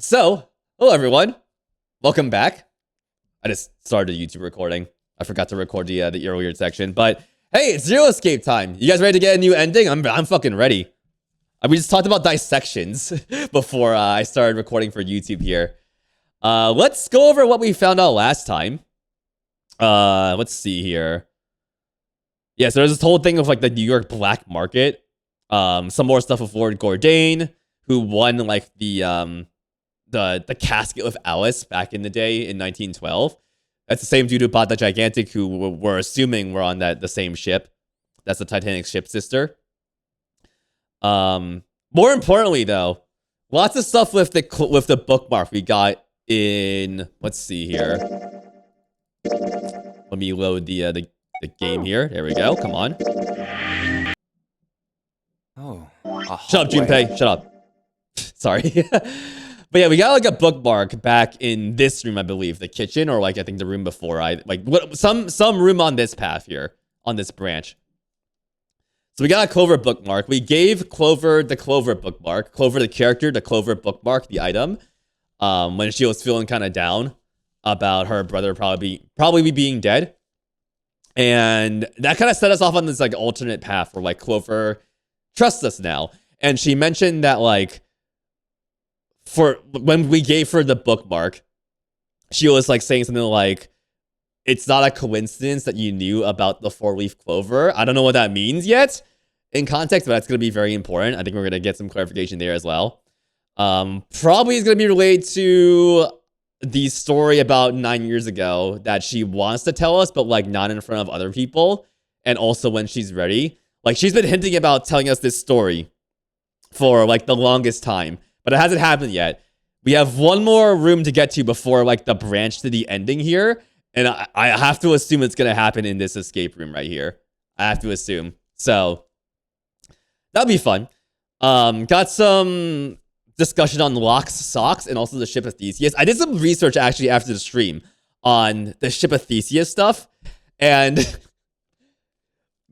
So, hello everyone. Welcome back. I just started a YouTube recording. I forgot to record the earlier section, but hey, it's Zero Escape time. You guys ready to get a new ending? I'm fucking ready. We just talked about dissections before I started recording for YouTube here. Let's go over what we found out last time. Let's see here. Yeah, so there's this whole thing of like the New York black market. Some more stuff with Lord Gordain, who won like the casket with Alice back in the day in 1912. That's the same dude who bought the Gigantic, who we're assuming were on the same ship. That's the Titanic ship sister. More importantly, though, lots of stuff with the bookmark we got in. Let's see here. Let me load the game here. There we go. Come on. Oh. Shut up, Junpei. Shut up. Sorry. But yeah, we got like a bookmark back in this room, I believe, the kitchen, or like I think the room before. Some room on this path here, on this branch. So we got a Clover bookmark. We gave Clover the Clover bookmark, Clover the character, the Clover bookmark, the item, when she was feeling kind of down about her brother probably being dead, and that kind of set us off on this like alternate path where like Clover trusts us now, and she mentioned that like. For when we gave her the bookmark, she was like saying something like, it's not a coincidence that you knew about the 4-leaf clover. I don't know what that means yet in context, but that's going to be very important. I think we're going to get some clarification there as well. Probably is going to be related to the story about 9 years ago that she wants to tell us, but like not in front of other people. And also when she's ready. Like she's been hinting about telling us this story for like the longest time. But it hasn't happened yet. We have one more room to get to before like the branch to the ending here. And I have to assume it's going to happen in this escape room right here. I have to assume. So that'll be fun. Got some discussion on Locke's socks and also the ship of Theseus. I did some research actually after the stream on the ship of Theseus stuff. And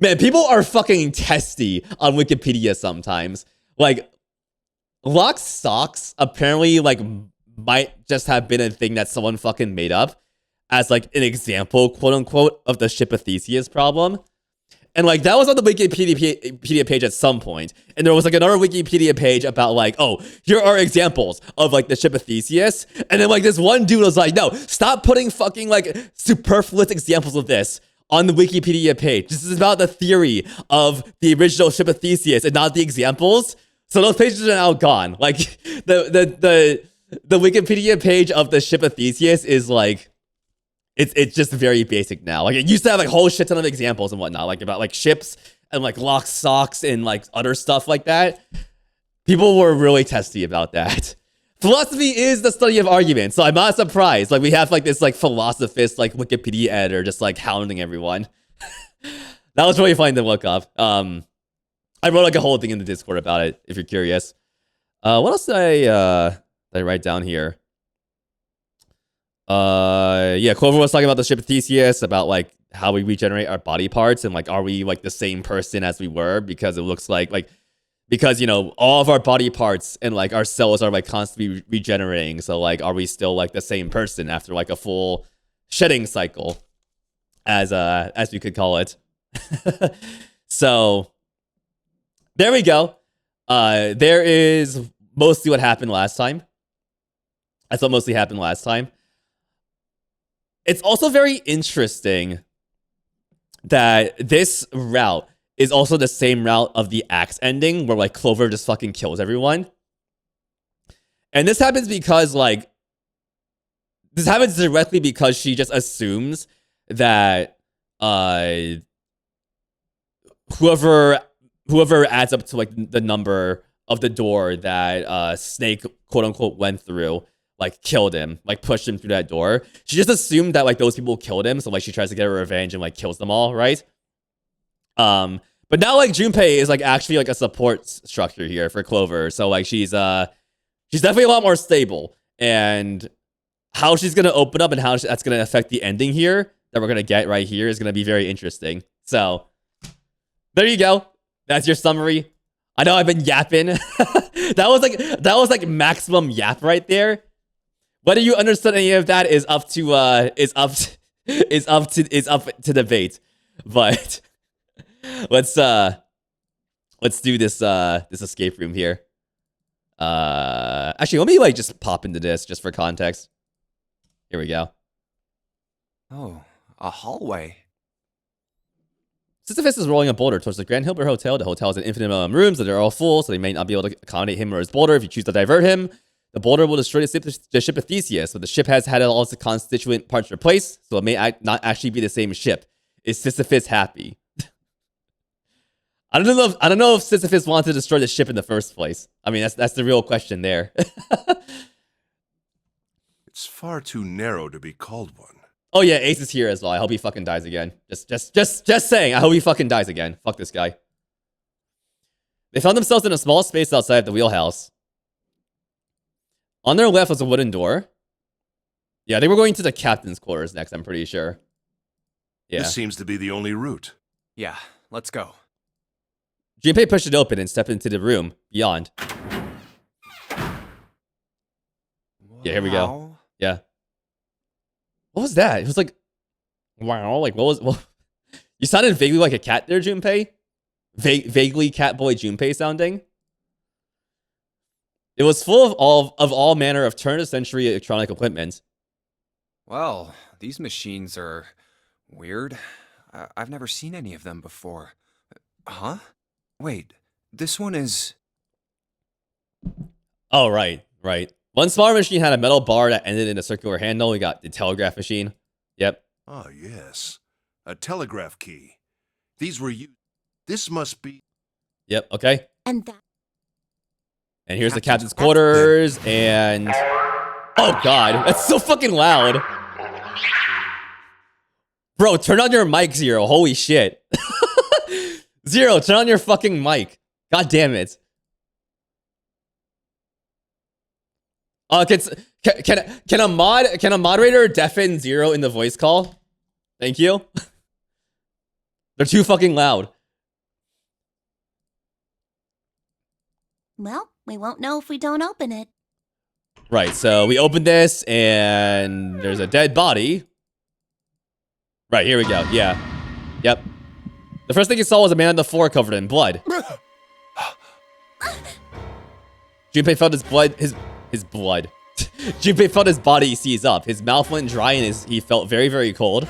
man, people are fucking testy on Wikipedia sometimes. Like, Locke's socks apparently like might just have been a thing that someone fucking made up as like an example, quote unquote, of the ship of Theseus problem. And like that was on the Wikipedia page at some point. And there was like another Wikipedia page about like, oh, here are examples of like the ship of Theseus. And then like this one dude was like, no, stop putting fucking like superfluous examples of this on the Wikipedia page. This is about the theory of the original ship of Theseus and not the examples. So those pages are now gone. Like the Wikipedia page of the ship of Theseus is like it's just very basic now. Like it used to have like a whole shit ton of examples and whatnot, like about like ships and like Locke's socks and like other stuff like that. People were really testy about that. Philosophy is the study of arguments, so I'm not surprised. Like we have like this like philosophist like Wikipedia editor just like hounding everyone. That was really fun to look up. I wrote like a whole thing in the Discord about it, if you're curious. What else did I write down here? Yeah, Clover was talking about the ship of Theseus, about like how we regenerate our body parts and like are we like the same person as we were, because it looks like because you know all of our body parts and like our cells are like constantly regenerating. So like are we still like the same person after like a full shedding cycle, as we could call it. So there we go. There is mostly what happened last time. That's what mostly happened last time. It's also very interesting that this route is also the same route of the Axe ending, where like Clover just fucking kills everyone. And this happens because like this happens directly because she just assumes that whoever adds up to like the number of the door that Snake quote unquote went through, like killed him, like pushed him through that door. She just assumed that like those people killed him, so like she tries to get her revenge and like kills them all, right? But now like Junpei is like actually like a support structure here for Clover, so like she's definitely a lot more stable, and how she's gonna open up and how that's gonna affect the ending here that we're gonna get right here is gonna be very interesting. So there you go. That's your summary I know I've been yapping. that was like maximum yap right there. Whether you understood any of that is up to debate. But let's do this this escape room here. Actually, let me like just pop into this just for context. Here we go. Oh, a hallway. Sisyphus is rolling a boulder towards the Grand Hilbert Hotel. The hotel has an infinite amount of rooms, but they're all full, so they may not be able to accommodate him or his boulder. If you choose to divert him, the boulder will destroy the ship of Theseus, but the ship has had all its constituent parts replaced, so it may not actually be the same ship. Is Sisyphus happy? I don't know if Sisyphus wanted to destroy the ship in the first place. I mean, that's the real question there. It's far too narrow to be called one. Oh yeah, Ace is here as well. I hope he fucking dies again. Just saying. I hope he fucking dies again. Fuck this guy. They found themselves in a small space outside of the wheelhouse. On their left was a wooden door. Yeah, they were going to the captain's quarters next, I'm pretty sure. Yeah. This seems to be the only route. Yeah, let's go. Junpei pushed it open and stepped into the room beyond. Yeah, here we go. Wow. Yeah. What was that? It was like, wow, like what was... You sounded vaguely like a cat there, Junpei. Vaguely Catboy Junpei sounding. It was full of all manner of turn-of-century electronic equipment. Well, these machines are weird. I've never seen any of them before. Huh? Wait, this one is... Oh, right. One smaller machine had a metal bar that ended in a circular handle. We got the telegraph machine. Yep. Ah, yes. A telegraph key. These were used. This must be... Yep, okay. And here's the captain's quarters, and... Oh, God. That's so fucking loud. Bro, turn on your mic, Zero. Holy shit. Zero, turn on your fucking mic. God damn it. Can a moderator deafen Zero in the voice call? Thank you. They're too fucking loud. well, we won't know if we don't open it. Right, so we opened this, and there's a dead body. Right, here we go. Yeah. Yep. The first thing you saw was a man on the floor covered in blood. Junpei felt his blood. Junpei felt his body seize up. His mouth went dry and he felt very, very cold.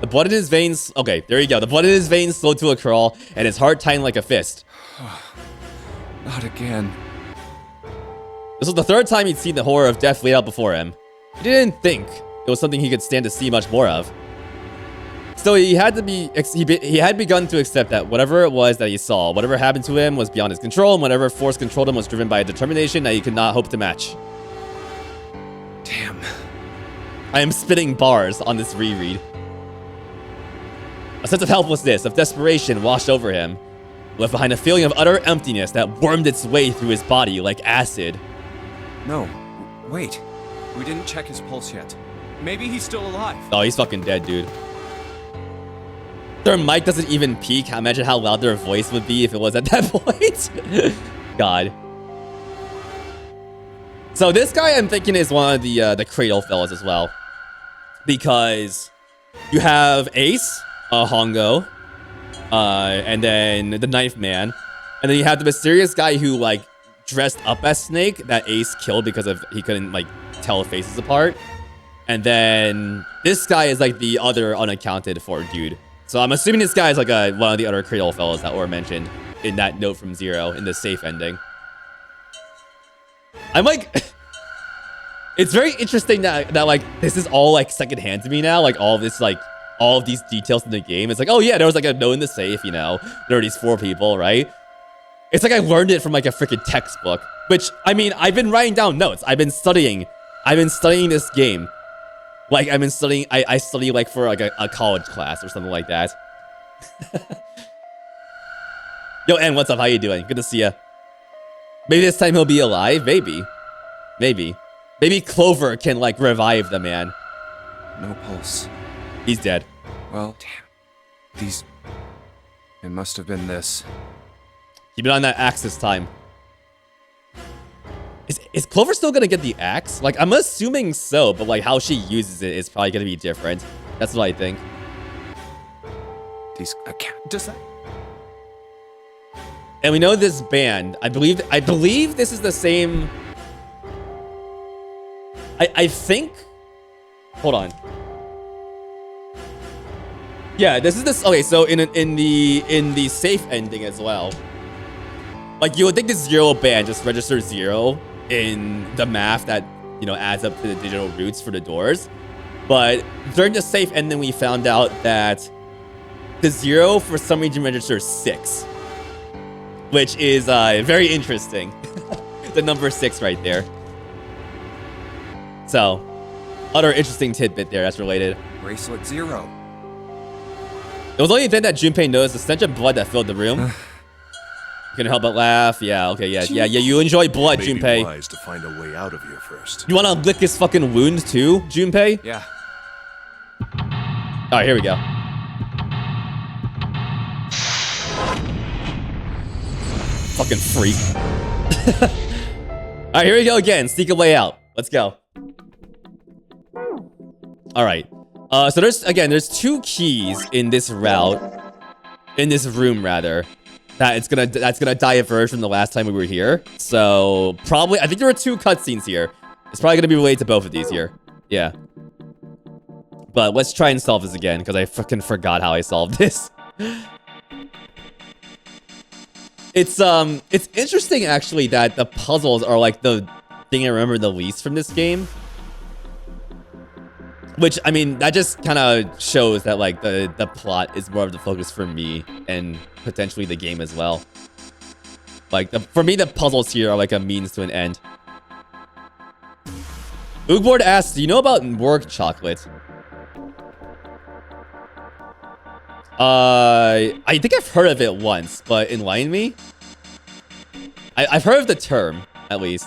The blood in his veins... Okay, there you go. The blood in his veins slowed to a crawl, and his heart tightened like a fist. Not again. This was the third time he'd seen the horror of death laid out before him. He didn't think it was something he could stand to see much more of. Still, he had begun to accept that whatever it was that he saw, whatever happened to him was beyond his control, and whatever force controlled him was driven by a determination that he could not hope to match. Damn. I am spitting bars on this reread. A sense of helplessness, of desperation washed over him, left behind a feeling of utter emptiness that wormed its way through his body like acid. No, wait. We didn't check his pulse yet. Maybe he's still alive. Oh, he's fucking dead, dude. Their mic doesn't even peak. Imagine how loud their voice would be if it was at that point. God. So this guy, I'm thinking, is one of the Cradle fellas as well. Because you have Ace, Hongo, and then the Knife Man. And then you have the mysterious guy who, like, dressed up as Snake that Ace killed because of he couldn't, like, tell faces apart. And then this guy is, like, the other unaccounted for dude. So I'm assuming this guy is, like, one of the other Cradle fellas that were mentioned in that note from Zero in the safe ending. I'm, like... It's very interesting that, like, this is all, like, secondhand to me now. Like, all this, like... all of these details in the game. It's like, oh yeah, there was like a note in the safe, you know. There are these 4 people, right? It's like I learned it from like a freaking textbook. Which, I mean, I've been writing down notes. I've been studying this game. Like, I've been studying, I study like for like a college class or something like that. Yo, N, what's up? How you doing? Good to see ya. Maybe this time he'll be alive. Maybe. Maybe Clover can like revive the man. No pulse. He's dead. Well, damn. It must have been this. Keep it on that axe this time. Is Clover still gonna get the axe? Like, I'm assuming so, but like how she uses it is probably gonna be different. That's what I think. These does that? And we know this band. I believe this is the same. I think. Hold on. Yeah, this is this. Okay, so in the safe ending as well. Like, you would think the 0 band just registers 0 in the math that, you know, adds up to the digital roots for the doors. But during the safe ending, we found out that the 0 for some reason registers 6. Which is very interesting. The number 6 right there. So, other interesting tidbit there that's related. Bracelet 0. It was only then that Junpei noticed the stench of blood that filled the room. Couldn't help but laugh. Yeah, okay, yeah. You enjoy blood, Maybe Junpei. wise to find a way out of here first. You wanna lick his fucking wound too, Junpei? Yeah. Alright, here we go. Fucking freak. Alright, here we go again. Sneak a way out. Let's go. Alright. So there's 2 keys in this route. In this room, rather. That's gonna diverge from the last time we were here. So probably, I think there were 2 cutscenes here. It's probably gonna be related to both of these here. Yeah. But let's try and solve this again, because I fucking forgot how I solved this. It's interesting actually that the puzzles are like the thing I remember the least from this game. Which, I mean, that just kind of shows that, like, the plot is more of the focus for me and potentially the game as well. Like, for me, the puzzles here are like a means to an end. Oogboard asks, do you know about work chocolate? I think I've heard of it once, but enlighten me? I've heard of the term, at least.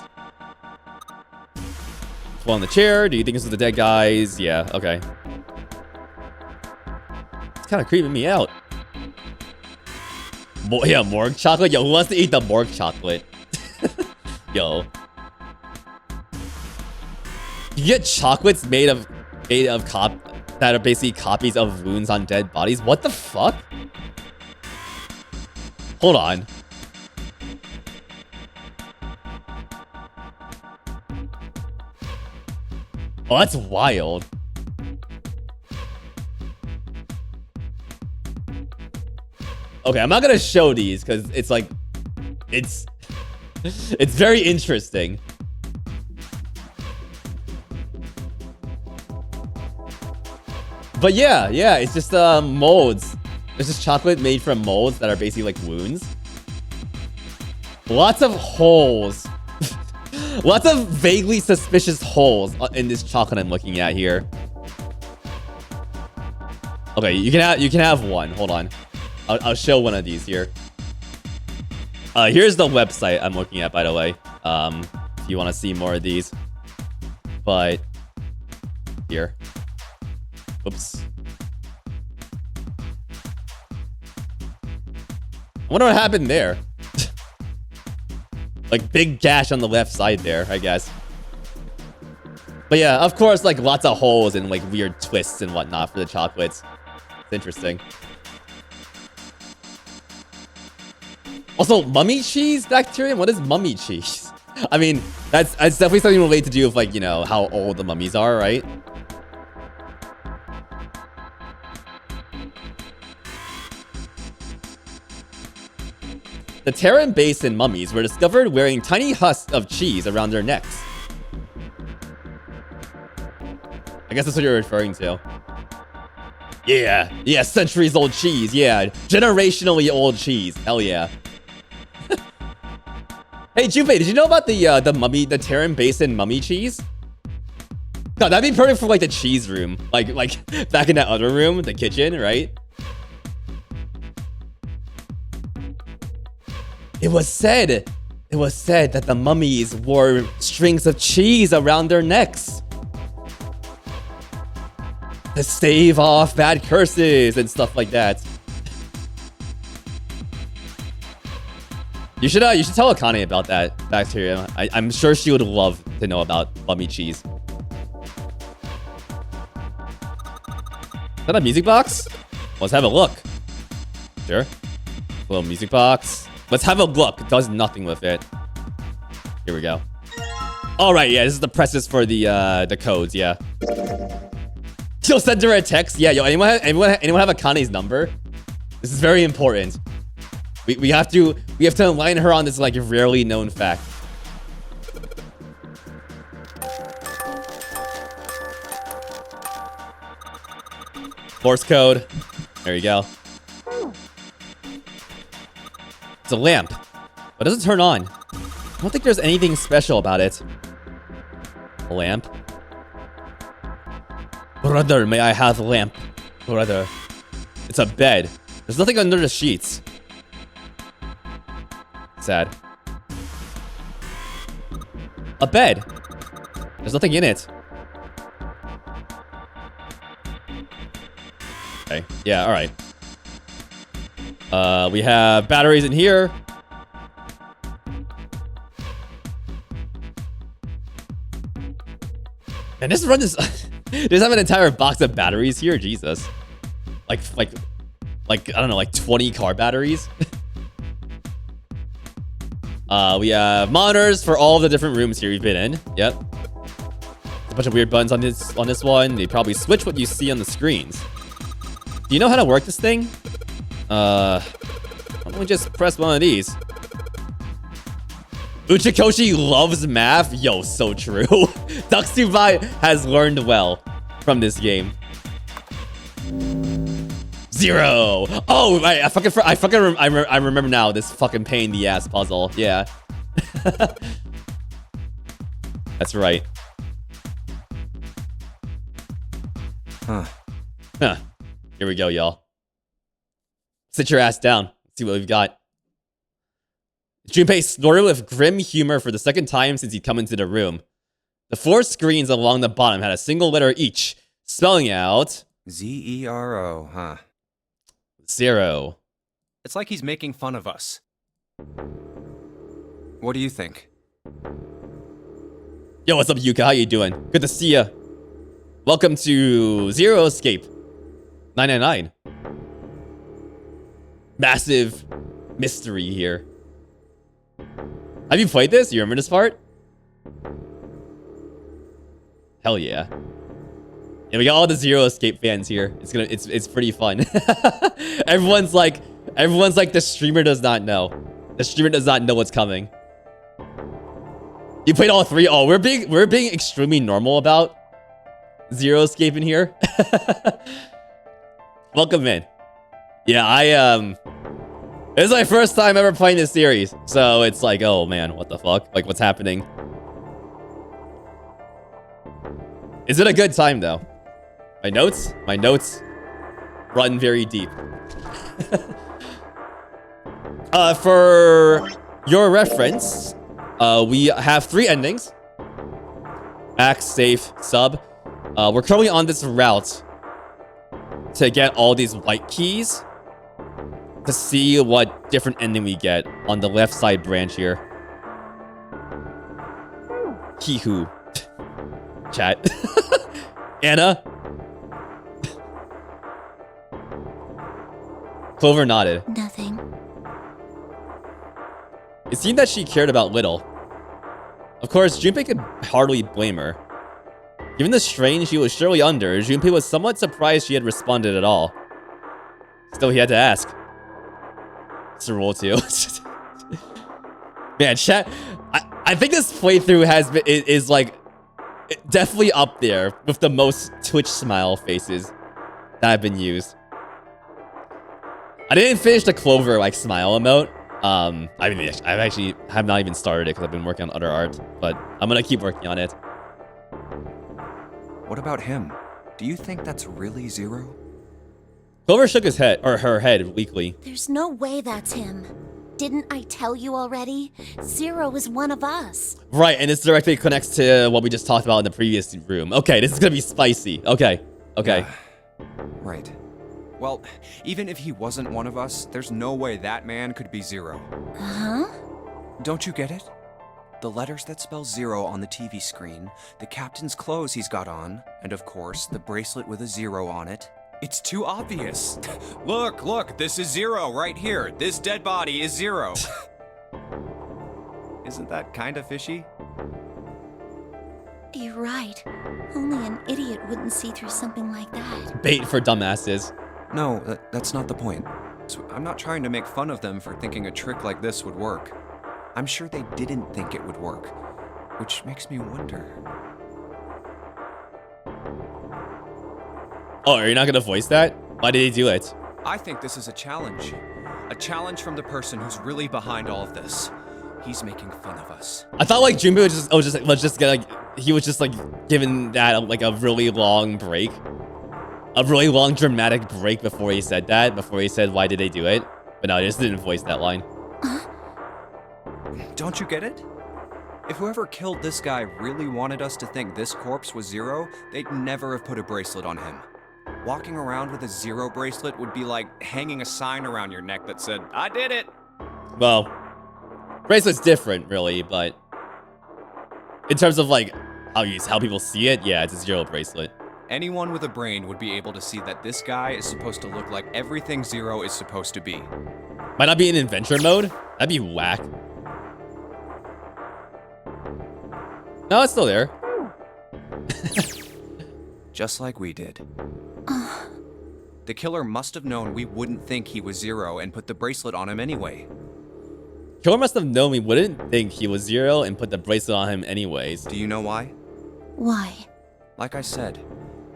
Fall on the chair. Do you think this is the dead guys? Yeah, okay. It's kind of creeping me out. Yeah, morgue chocolate? Yo, who wants to eat the morgue chocolate? Yo. You get chocolates made of that are basically copies of wounds on dead bodies? What the fuck? Hold on. Oh, that's wild. Okay, I'm not gonna show these because it's like, it's very interesting. But yeah, it's just molds. It's just chocolate made from molds that are basically like wounds. Lots of holes. Lots of vaguely suspicious holes in this chocolate I'm looking at here. Okay, you can have one. Hold on, I'll show one of these here. Here's the website I'm looking at, by the way. If you want to see more of these, but here. Oops. I wonder what happened there. Like, big gash on the left side there, I guess. But yeah, of course, like, lots of holes and, like, weird twists and whatnot for the chocolates. It's interesting. Also, mummy cheese bacterium? What is mummy cheese? I mean, that's definitely something related to do with, like, you know, how old the mummies are, right? The Terran Basin mummies were discovered wearing tiny husks of cheese around their necks. I guess that's what you're referring to. Yeah, centuries old cheese. Yeah, generationally old cheese. Hell yeah. Hey, Junpei, did you know about the Terran Basin mummy cheese? God, that'd be perfect for like the cheese room, like back in that other room, the kitchen, right? It was said that the mummies wore strings of cheese around their necks to stave off bad curses and stuff like that. You should tell Akane about that bacteria. I'm sure she would love to know about bummy cheese. Is that a music box? Let's have a look. Sure. Little music box. Let's have a look. It does nothing with it. Here we go. All right, yeah, this is the presses for the codes, yeah. You'll send her a text. Yeah, yo, anyone have Akane's number? This is very important. We have to enlighten her on this like rarely known fact. Morse code. There you go. It's a lamp, but it doesn't turn on. I don't think there's anything special about it. A lamp. Brother, may I have a lamp? Brother. It's a bed. There's nothing under the sheets. Sad. A bed. There's nothing in it. Okay. Yeah, alright. We have batteries in here. And this run is... There's have an entire box of batteries here. Jesus. Like, I don't know, like 20 car batteries. We have monitors for all the different rooms here we've been in. Yep. A bunch of weird buttons on this one. They probably switch what you see on the screens. Do you know how to work this thing? Why don't we just press one of these? Uchikoshi loves math. Yo, so true. Duxubai has learned well from this game. 0. Oh, right. I remember now this fucking pain in the ass puzzle. Yeah. That's right. Huh. Here we go, y'all. Sit your ass down. Let's see what we've got. Junpei snorted with grim humor for the second time since he'd come into the room. The 4 screens along the bottom had a single letter each, spelling out... Z-E-R-O, huh? 0. It's like he's making fun of us. What do you think? Yo, what's up, Yuka? How you doing? Good to see ya. Welcome to Zero Escape 999. Massive mystery here. Have you played this? You remember this part? Hell yeah. Yeah, we got all the Zero Escape fans here. It's pretty fun. Everyone's like the streamer does not know. The streamer does not know what's coming. You played all 3? Oh, we're being extremely normal about Zero Escape in here. Welcome in. Yeah, this is my first time ever playing this series, so it's like, oh man, what the fuck? Like, what's happening? Is it a good time though? My notes run very deep. For your reference, we have 3 endings. Act, save, sub. We're currently on this route to get all these white keys to see what different ending we get on the left side branch here. Kihu. Chat. Anna? Clover nodded. Nothing. It seemed that she cared about Little. Of course, Junpei could hardly blame her. Given the strain she was surely under, Junpei was somewhat surprised she had responded at all. Still, he had to ask. It's a roll too. Man, chat. I think this playthrough is like definitely up there with the most Twitch smile faces that have been used. I didn't finish the Clover like smile emote. I have not even started it because I've been working on other art, but I'm gonna keep working on it. What about him? Do you think that's really Zero? Clover shook his head, or her head, weakly. There's no way that's him. Didn't I tell you already? Zero is one of us. Right, and this directly connects to what we just talked about in the previous room. Okay, this is gonna be spicy. Okay. Right. Well, even if he wasn't one of us, there's no way that man could be Zero. Huh? Don't you get it? The letters that spell 0 on the TV screen, the captain's clothes he's got on, and of course, the bracelet with a 0 on it. It's too obvious. Look, this is 0 right here. This dead body is 0. Isn't that kind of fishy? You're right. Only an idiot wouldn't see through something like that. Bait for dumbasses. No, that's not the point. I'm not trying to make fun of them for thinking a trick like this would work. I'm sure they didn't think it would work, which makes me wonder. Oh, are you not gonna voice that? Why did he do it? I think this is a challenge. A challenge from the person who's really behind all of this. He's making fun of us. I thought like Junpei was just gonna, he was just like giving that like a really long break. A really long dramatic break before he said that, before he said why did they do it. But no, he just didn't voice that line. Don't you get it? If whoever killed this guy really wanted us to think this corpse was 0, they'd never have put a bracelet on him. Walking around with a 0 bracelet would be like hanging a sign around your neck that said, I did it! Well, bracelet's different really, but in terms of like how people see it, yeah, it's a 0 bracelet. Anyone with a brain would be able to see that this guy is supposed to look like everything 0 is supposed to be. Might not be in adventure mode? That'd be whack. No, it's still there. Just like we did. The killer must have known we wouldn't think he was 0 and put the bracelet on him anyway. Killer must have known we wouldn't think he was 0 and put the bracelet on him anyways. Do you know why? Why? Like I said,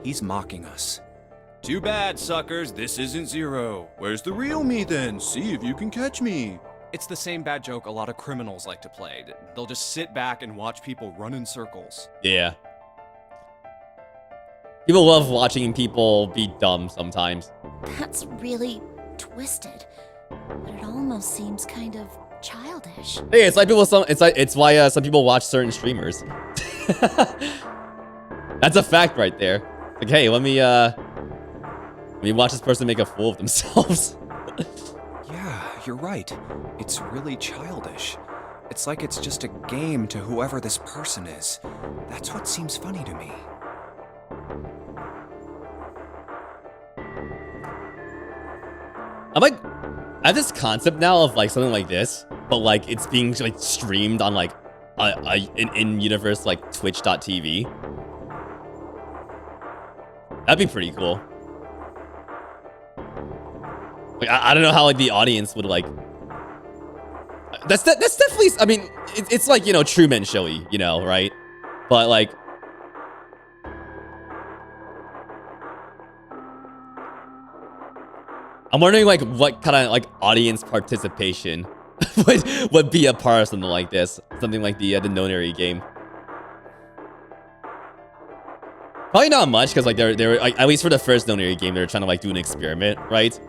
he's mocking us. Too bad, suckers, this isn't 0. Where's the real me then? See if you can catch me. It's the same bad joke a lot of criminals like to play. They'll just sit back and watch people run in circles. Yeah. People love watching people be dumb sometimes. That's really twisted. But it almost seems kind of childish. Hey, it's like it's why some people watch certain streamers. That's a fact right there. Like, hey, let me watch this person make a fool of themselves. Yeah, you're right. It's really childish. It's like it's just a game to whoever this person is. That's what seems funny to me. I have this concept now of like something like this, but like it's being like streamed on like in universe like twitch.tv. That'd be pretty cool. Like I don't know how like the audience would like. That's definitely. I mean, it's like, you know, Truman Showy, you know, right? But like, I'm wondering like what kind of like audience participation would be a part of something like this, something like the Nonary game. Probably not much, because like they were like, at least for the first Nonary game, they were trying to like do an experiment, right?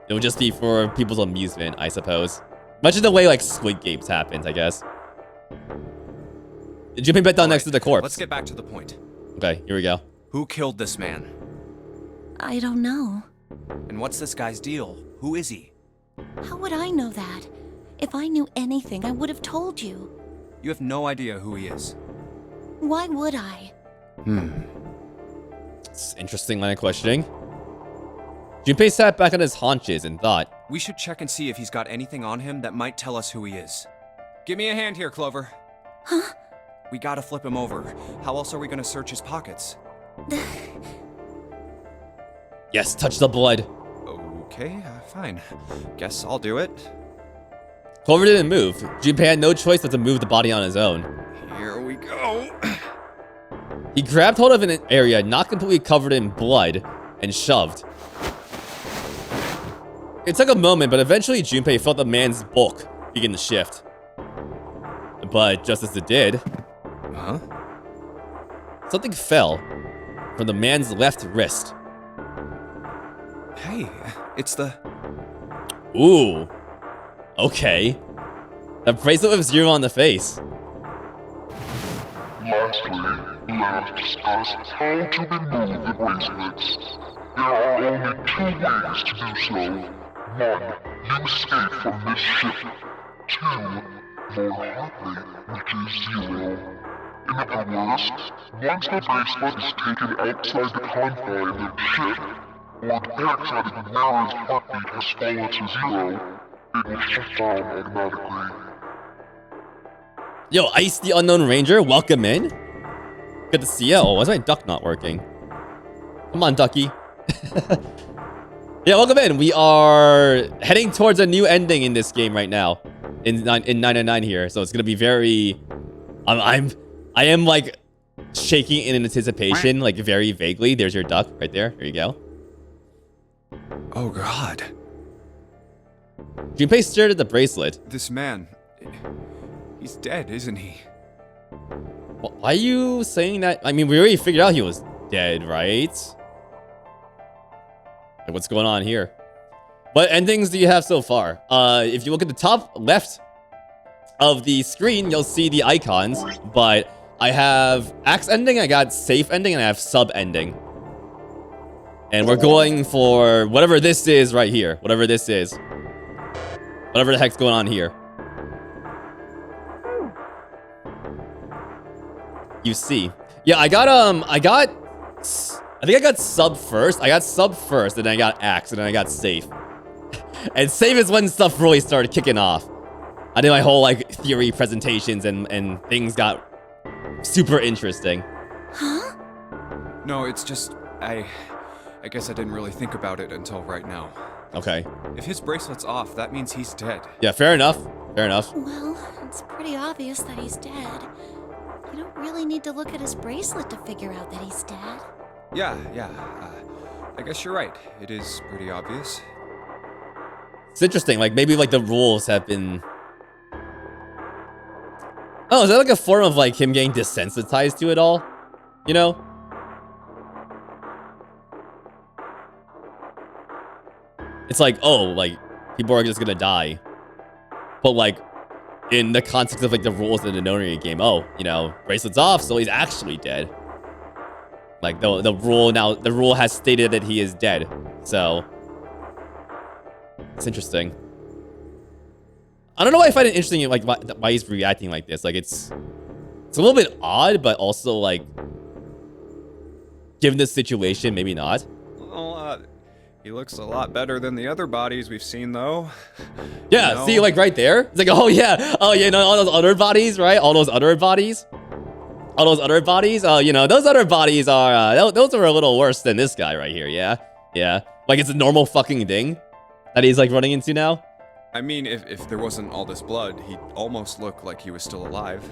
It would just be for people's amusement, I suppose. Much of the way like Squid Games happens, I guess. Jumping back down next to the corpse. Let's get back to the point. Okay, here we go. Who killed this man? I don't know. And what's this guy's deal? Who is he? How would I know that? If I knew anything, I would have told you. You have no idea who he is. Why would I? It's interesting line of questioning. Junpei sat back on his haunches and thought. We should check and see if he's got anything on him that might tell us who he is. Give me a hand here, Clover. Huh? We gotta flip him over. How else are we gonna search his pockets? Yes, touch the blood. Okay, fine. Guess I'll do it. Clover didn't move. Junpei had no choice but to move the body on his own. Here we go. He grabbed hold of an area not completely covered in blood and shoved. It took a moment, but eventually Junpei felt the man's bulk begin to shift. But just as it did, Huh? something fell from the man's left wrist. Hey, it's the... Ooh. Okay. A bracelet with 0 on the face. Lastly, let us discuss how to remove the bracelets. There are only 2 ways to do so. 1. You escape from this ship. 2. Your heart rate reaches 0. In other words, once the bracelet is taken outside the confine of the ship, or detects that Ignora's heartbeat has fallen to 0, it will shut down automatically. Yo, Ice the Unknown Ranger, welcome in. Good to see you. Oh, why is my duck not working? Come on, ducky. Yeah, welcome in. We are heading towards a new ending in this game right now. In 999 here. So it's gonna be very... I am like shaking in anticipation, like very vaguely. There's your duck right there. There you go. Oh god. Junpei stared at the bracelet. This man... He's dead, isn't he? Why are you saying that? I mean, we already figured out he was dead, right? Like, what's going on here? What endings do you have so far? If you look at the top left of the screen, you'll see the icons, but I have axe ending, I got safe ending, and I have sub ending. And we're going for whatever this is right here. Whatever this is. Whatever the heck's going on here. You see. Yeah, I think I got sub first. I got sub first, and then I got axe, and then I got safe. And safe is when stuff really started kicking off. I did my whole like theory presentations and things got super interesting. Huh? No, it's just... I guess I didn't really think about it until right now. Okay. If his bracelet's off, that means he's dead. Yeah, fair enough. Fair enough. Well, it's pretty obvious that he's dead. You don't really need to look at his bracelet to figure out that he's dead. Yeah. I guess you're right. It is pretty obvious. It's interesting. Like maybe like the rules have been... Oh, is that like a form of like him getting desensitized to it all? You know? It's like, oh, like people are just gonna die. But like in the context of like the rules in the Nonary game, oh, you know, bracelet's off, so he's actually dead. Like the rule has stated that he is dead. So it's interesting. I don't know why I find it interesting, like why he's reacting like this. Like it's a little bit odd, but also like given the situation, maybe not. Well, he looks a lot better than the other bodies we've seen, though. Yeah, You know? see, like right there. It's like, oh yeah, no, all those other bodies, right? All those other bodies. Oh, you know, those other bodies are those are a little worse than this guy right here. Yeah. Like it's a normal fucking thing that he's like running into now. I mean, if there wasn't all this blood, he'd almost look like he was still alive.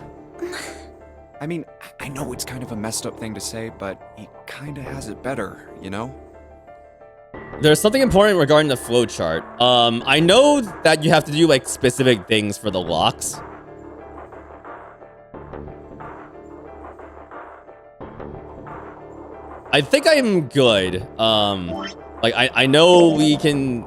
I mean, I know it's kind of a messed up thing to say, but he kind of has it better, you know? There's something important regarding the flowchart. I know that you have to do like specific things for the locks. I think I'm good. Like I know we can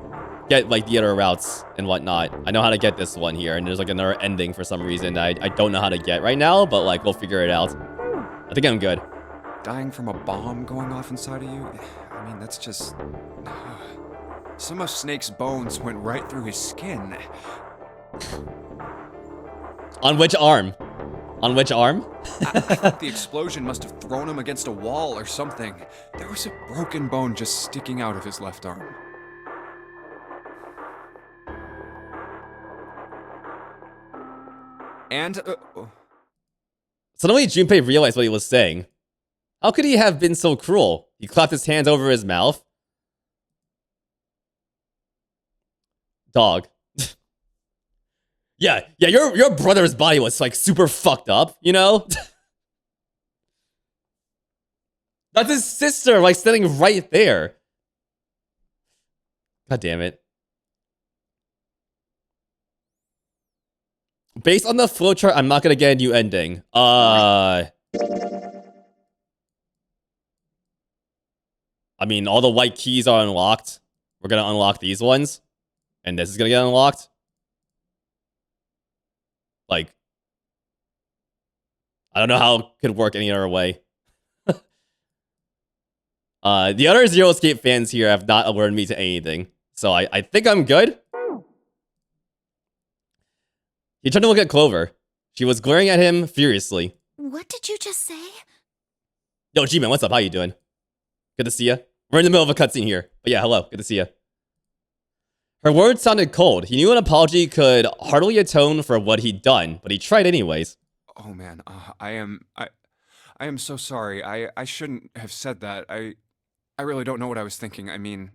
get like the other routes and whatnot. I know how to get this one here, and there's like another ending for some reason I don't know how to get right now, but like we'll figure it out. I think I'm good. Dying from a bomb going off inside of you? I mean, that's just... Some of Snake's bones went right through his skin. On which arm? On which arm? I think the explosion must have thrown him against a wall or something. There was a broken bone just sticking out of his left arm. And, Suddenly Junpei realized what he was saying. How could he have been so cruel? He clapped his hands over his mouth. Dog. Yeah, your brother's body was like super fucked up, you know? That's his sister, like standing right there. God damn it. Based on the flowchart, I'm not gonna get a new ending. I mean, all the white keys are unlocked. We're gonna unlock these ones. And this is gonna get unlocked. Like, I don't know how it could work any other way. The other Zero Escape fans here have not alerted me to anything. So I think I'm good. He turned to look at Clover. She was glaring at him furiously. What did you just say? Yo, G-Man, what's up? How you doing? Good to see you. We're in the middle of a cutscene here. But yeah, hello. Good to see you. Her words sounded cold. He knew an apology could hardly atone for what he'd done, but he tried anyways. Oh man, I am so sorry. I shouldn't have said that. I really don't know what I was thinking. I mean...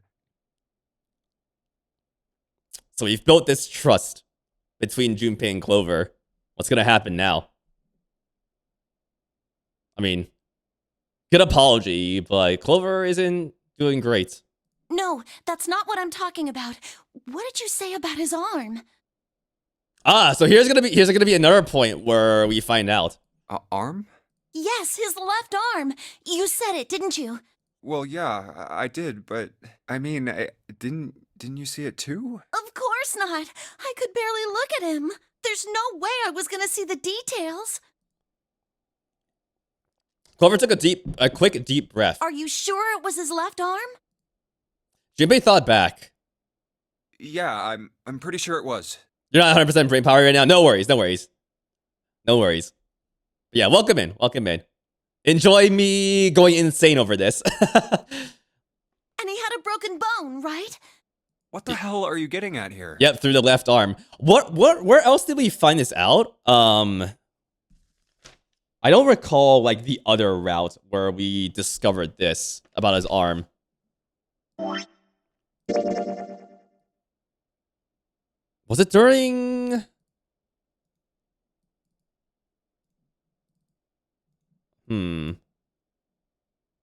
So we've built this trust between Junpei and Clover. What's gonna happen now? I mean, good apology, but Clover isn't doing great. No, that's not what I'm talking about. What did you say about his arm? So here's gonna be another point where we find out. Arm? Yes, his left arm. You said it, didn't you? Well, yeah, I did, but I mean, didn't you see it too? Of course not. I could barely look at him. There's no way I was gonna see the details. Clover took a quick deep breath. Are you sure it was his left arm? Junpei thought back. Yeah, I'm pretty sure it was. You're not 100% brain power right now. No worries. Yeah, welcome in. Enjoy me going insane over this. And he had a broken bone, right? What the hell are you getting at here? Yep, through the left arm. Where else did we find this out? I don't recall like the other route where we discovered this about his arm. Was it during... Hmm.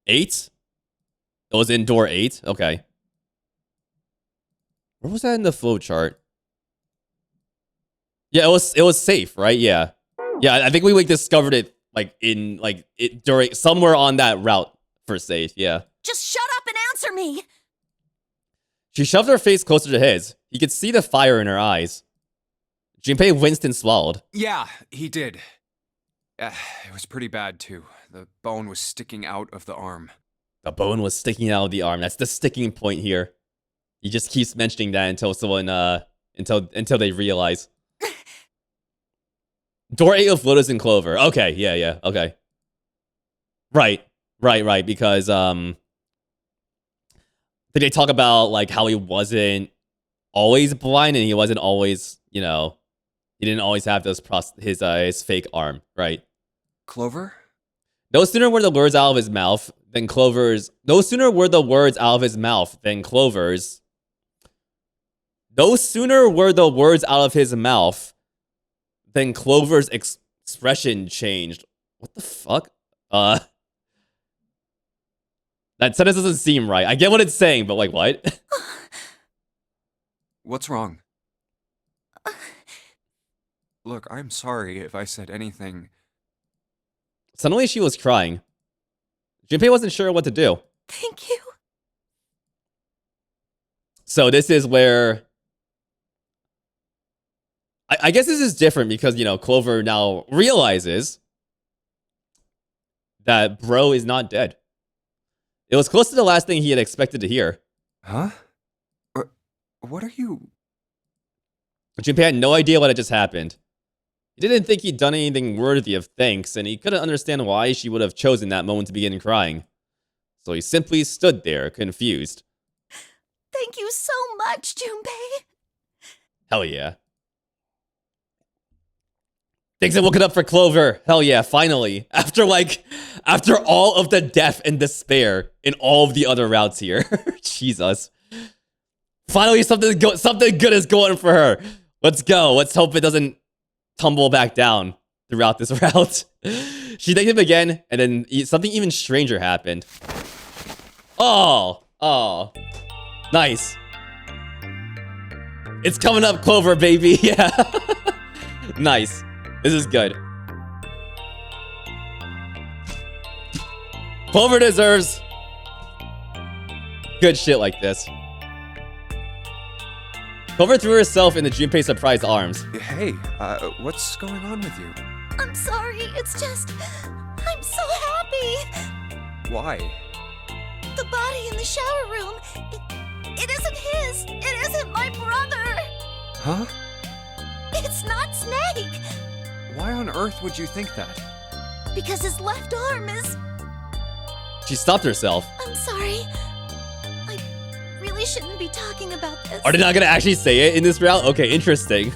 8? It was in door 8? Okay. Where was that in the flowchart? Yeah, it was safe, right? Yeah. Yeah, I think we discovered it during somewhere on that route for safe, yeah. Just shut up and answer me! She shoved her face closer to his. He could see the fire in her eyes. Junpei winced and swallowed. Yeah, he did. It was pretty bad, too. The bone was sticking out of the arm. The bone was sticking out of the arm. That's the sticking point here. He just keeps mentioning that until someone, until they realize. Door 8 of Lotus and Clover. Okay, yeah, okay. Right, because, did they talk about, like, how he wasn't always blind and he wasn't always, you know, he didn't always have his fake arm, right? Clover? No sooner were the words out of his mouth than Clover's... No sooner were the words out of his mouth than Clover's... No sooner were the words out of his mouth than Clover's expression changed. What the fuck? That sentence doesn't seem right. I get what it's saying, but like, what? What's wrong? Look, I'm sorry if I said anything. Suddenly she was crying. Junpei wasn't sure what to do. Thank you. So this is where... I guess this is different because, you know, Clover now realizes that bro is not dead. It was close to the last thing he had expected to hear. Huh? What are you... Junpei had no idea what had just happened. He didn't think he'd done anything worthy of thanks, and he couldn't understand why she would have chosen that moment to begin crying. So he simply stood there, confused. Thank you so much, Junpei. Hell yeah. Things have woken up for Clover. Hell yeah, finally. After all of the death and despair in all of the other routes here. Jesus. Finally, something good is going for her. Let's go. Let's hope it doesn't tumble back down throughout this route. She thanked him again, and then something even stranger happened. Oh. Nice. It's coming up, Clover, baby. Yeah. Nice. This is good. Clover deserves good shit like this. Clover threw herself into Junpei's surprised arms. Hey, what's going on with you? I'm sorry, it's just... I'm so happy. Why? The body in the shower room, it isn't his. It isn't my brother. Huh? It's not Snake! Why on earth would you think that? Because his left arm is... She stopped herself. I'm sorry. I really shouldn't be talking about this. Are they not gonna actually say it in this route? Okay, interesting.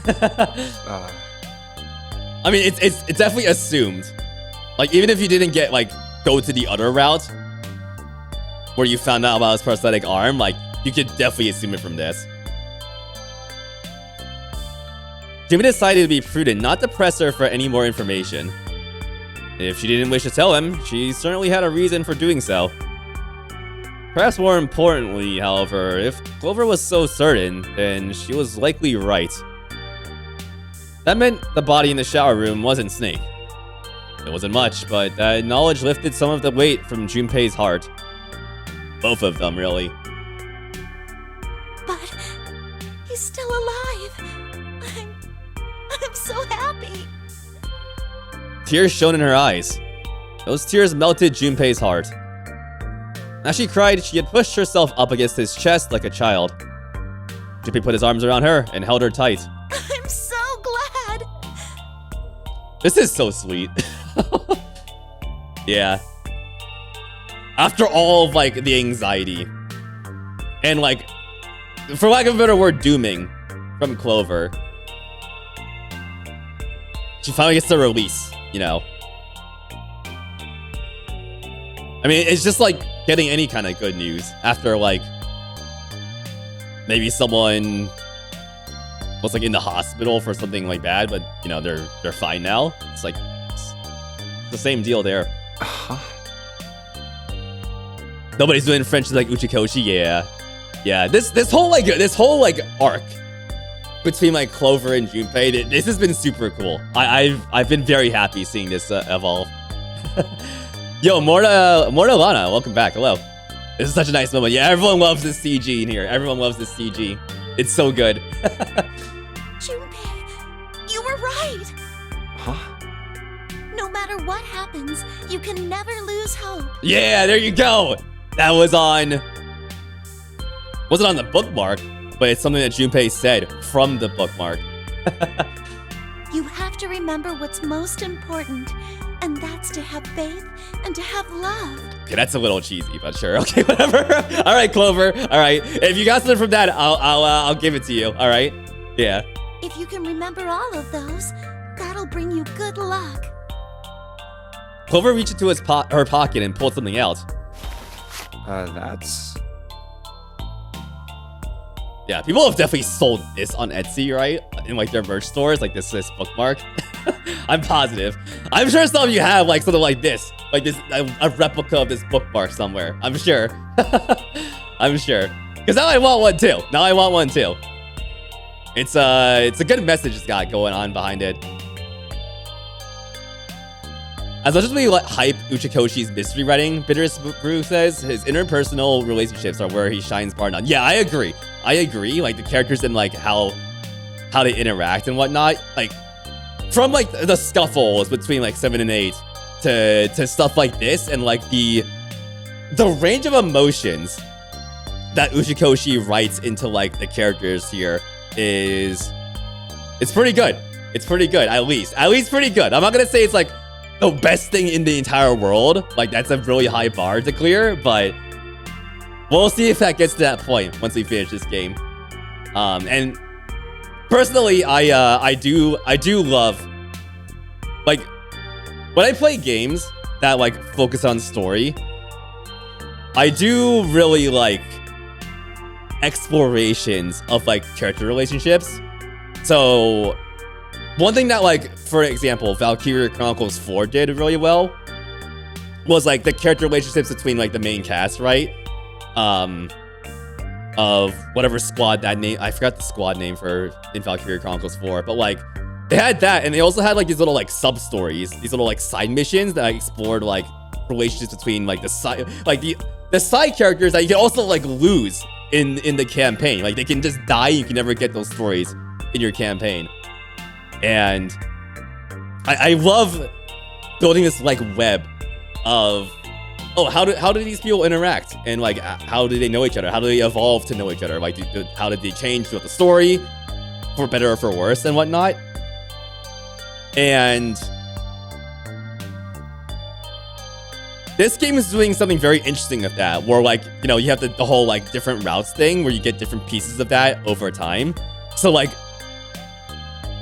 I mean, it's definitely assumed. Like, even if you didn't get, like, go to the other route, where you found out about his prosthetic arm, like, you could definitely assume it from this. Jimmy decided to be prudent, not to press her for any more information. If she didn't wish to tell him, she certainly had a reason for doing so. Perhaps more importantly, however, if Clover was so certain, then she was likely right. That meant the body in the shower room wasn't Snake. It wasn't much, but that knowledge lifted some of the weight from Junpei's heart. Both of them, really. But he's still alive. I'm so happy. Tears shone in her eyes. Those tears melted Junpei's heart. As she cried, she had pushed herself up against his chest like a child. Junpei put his arms around her and held her tight. I'm so glad. This is so sweet. Yeah. After all of, like, the anxiety and, like, for lack of a better word, dooming from Clover, she finally gets the release, you know. I mean, it's just like getting any kind of good news after, like, maybe someone was, like, in the hospital for something like bad, but, you know, they're fine now. It's like it's the same deal there. Nobody's doing French like Uchikoshi. Yeah. This whole arc between, like, Clover and Junpei, this has been super cool. I've been very happy seeing this evolve. Yo, Morta Lana, welcome back. Hello. This is such a nice moment. Yeah, everyone loves this CG in here. Everyone loves this CG. It's so good. Junpei, you were right. Huh? No matter what happens, you can never lose hope. Yeah, there you go. That was on... wasn't on the bookmark, but it's something that Junpei said from the bookmark. You have to remember what's most important, and that's to have faith and to have love. Okay, that's a little cheesy, but sure. Okay, whatever. All right, Clover. All right, if you got something from that, I'll give it to you. All right. Yeah. If you can remember all of those, that'll bring you good luck. Clover reached into her pocket and pulled something out. That's... Yeah, people have definitely sold this on Etsy, right? In, like, their merch stores, like this bookmark. I'm positive. I'm sure some of you have, like, something like this. Like this, a replica of this bookmark somewhere. I'm sure. I'm sure. Because now I want one too. It's a good message it's got going on behind it. As much as we hype Uchikoshi's mystery writing, Bitterest Brew says his interpersonal relationships are where he shines bar none. Yeah, I agree. Like, the characters and, like, how they interact and whatnot. Like, from, like, the scuffles between, like, 7 and 8 to stuff like this, and, like, the range of emotions that Uchikoshi writes into, like, the characters here it's pretty good. It's pretty good, at least pretty good. I'm not gonna say it's, like, the best thing in the entire world. Like, that's a really high bar to clear, but we'll see if that gets to that point once we finish this game. And personally, I do love, like, when I play games that, like, focus on story, I do really like explorations of, like, character relationships. So one thing that, like, for example, Valkyria Chronicles 4 did really well was, like, the character relationships between, like, the main cast, right? Of whatever squad that name, I forgot the squad name for in Valkyria Chronicles 4, but, like, they had that, and they also had, like, these little, like, sub-stories, these little, like, side missions that explored, like, relationships between, like, the side characters that you can also, like, lose in the campaign. Like, they can just die, you can never get those stories in your campaign. And I love building this, like, web of, oh, how do these people interact, and, like, how do they know each other? How do they evolve to know each other? Like, how did they change throughout the story, for better or for worse and whatnot? And this game is doing something very interesting with that, where like, you know, you have the whole like different routes thing where you get different pieces of that over time. So like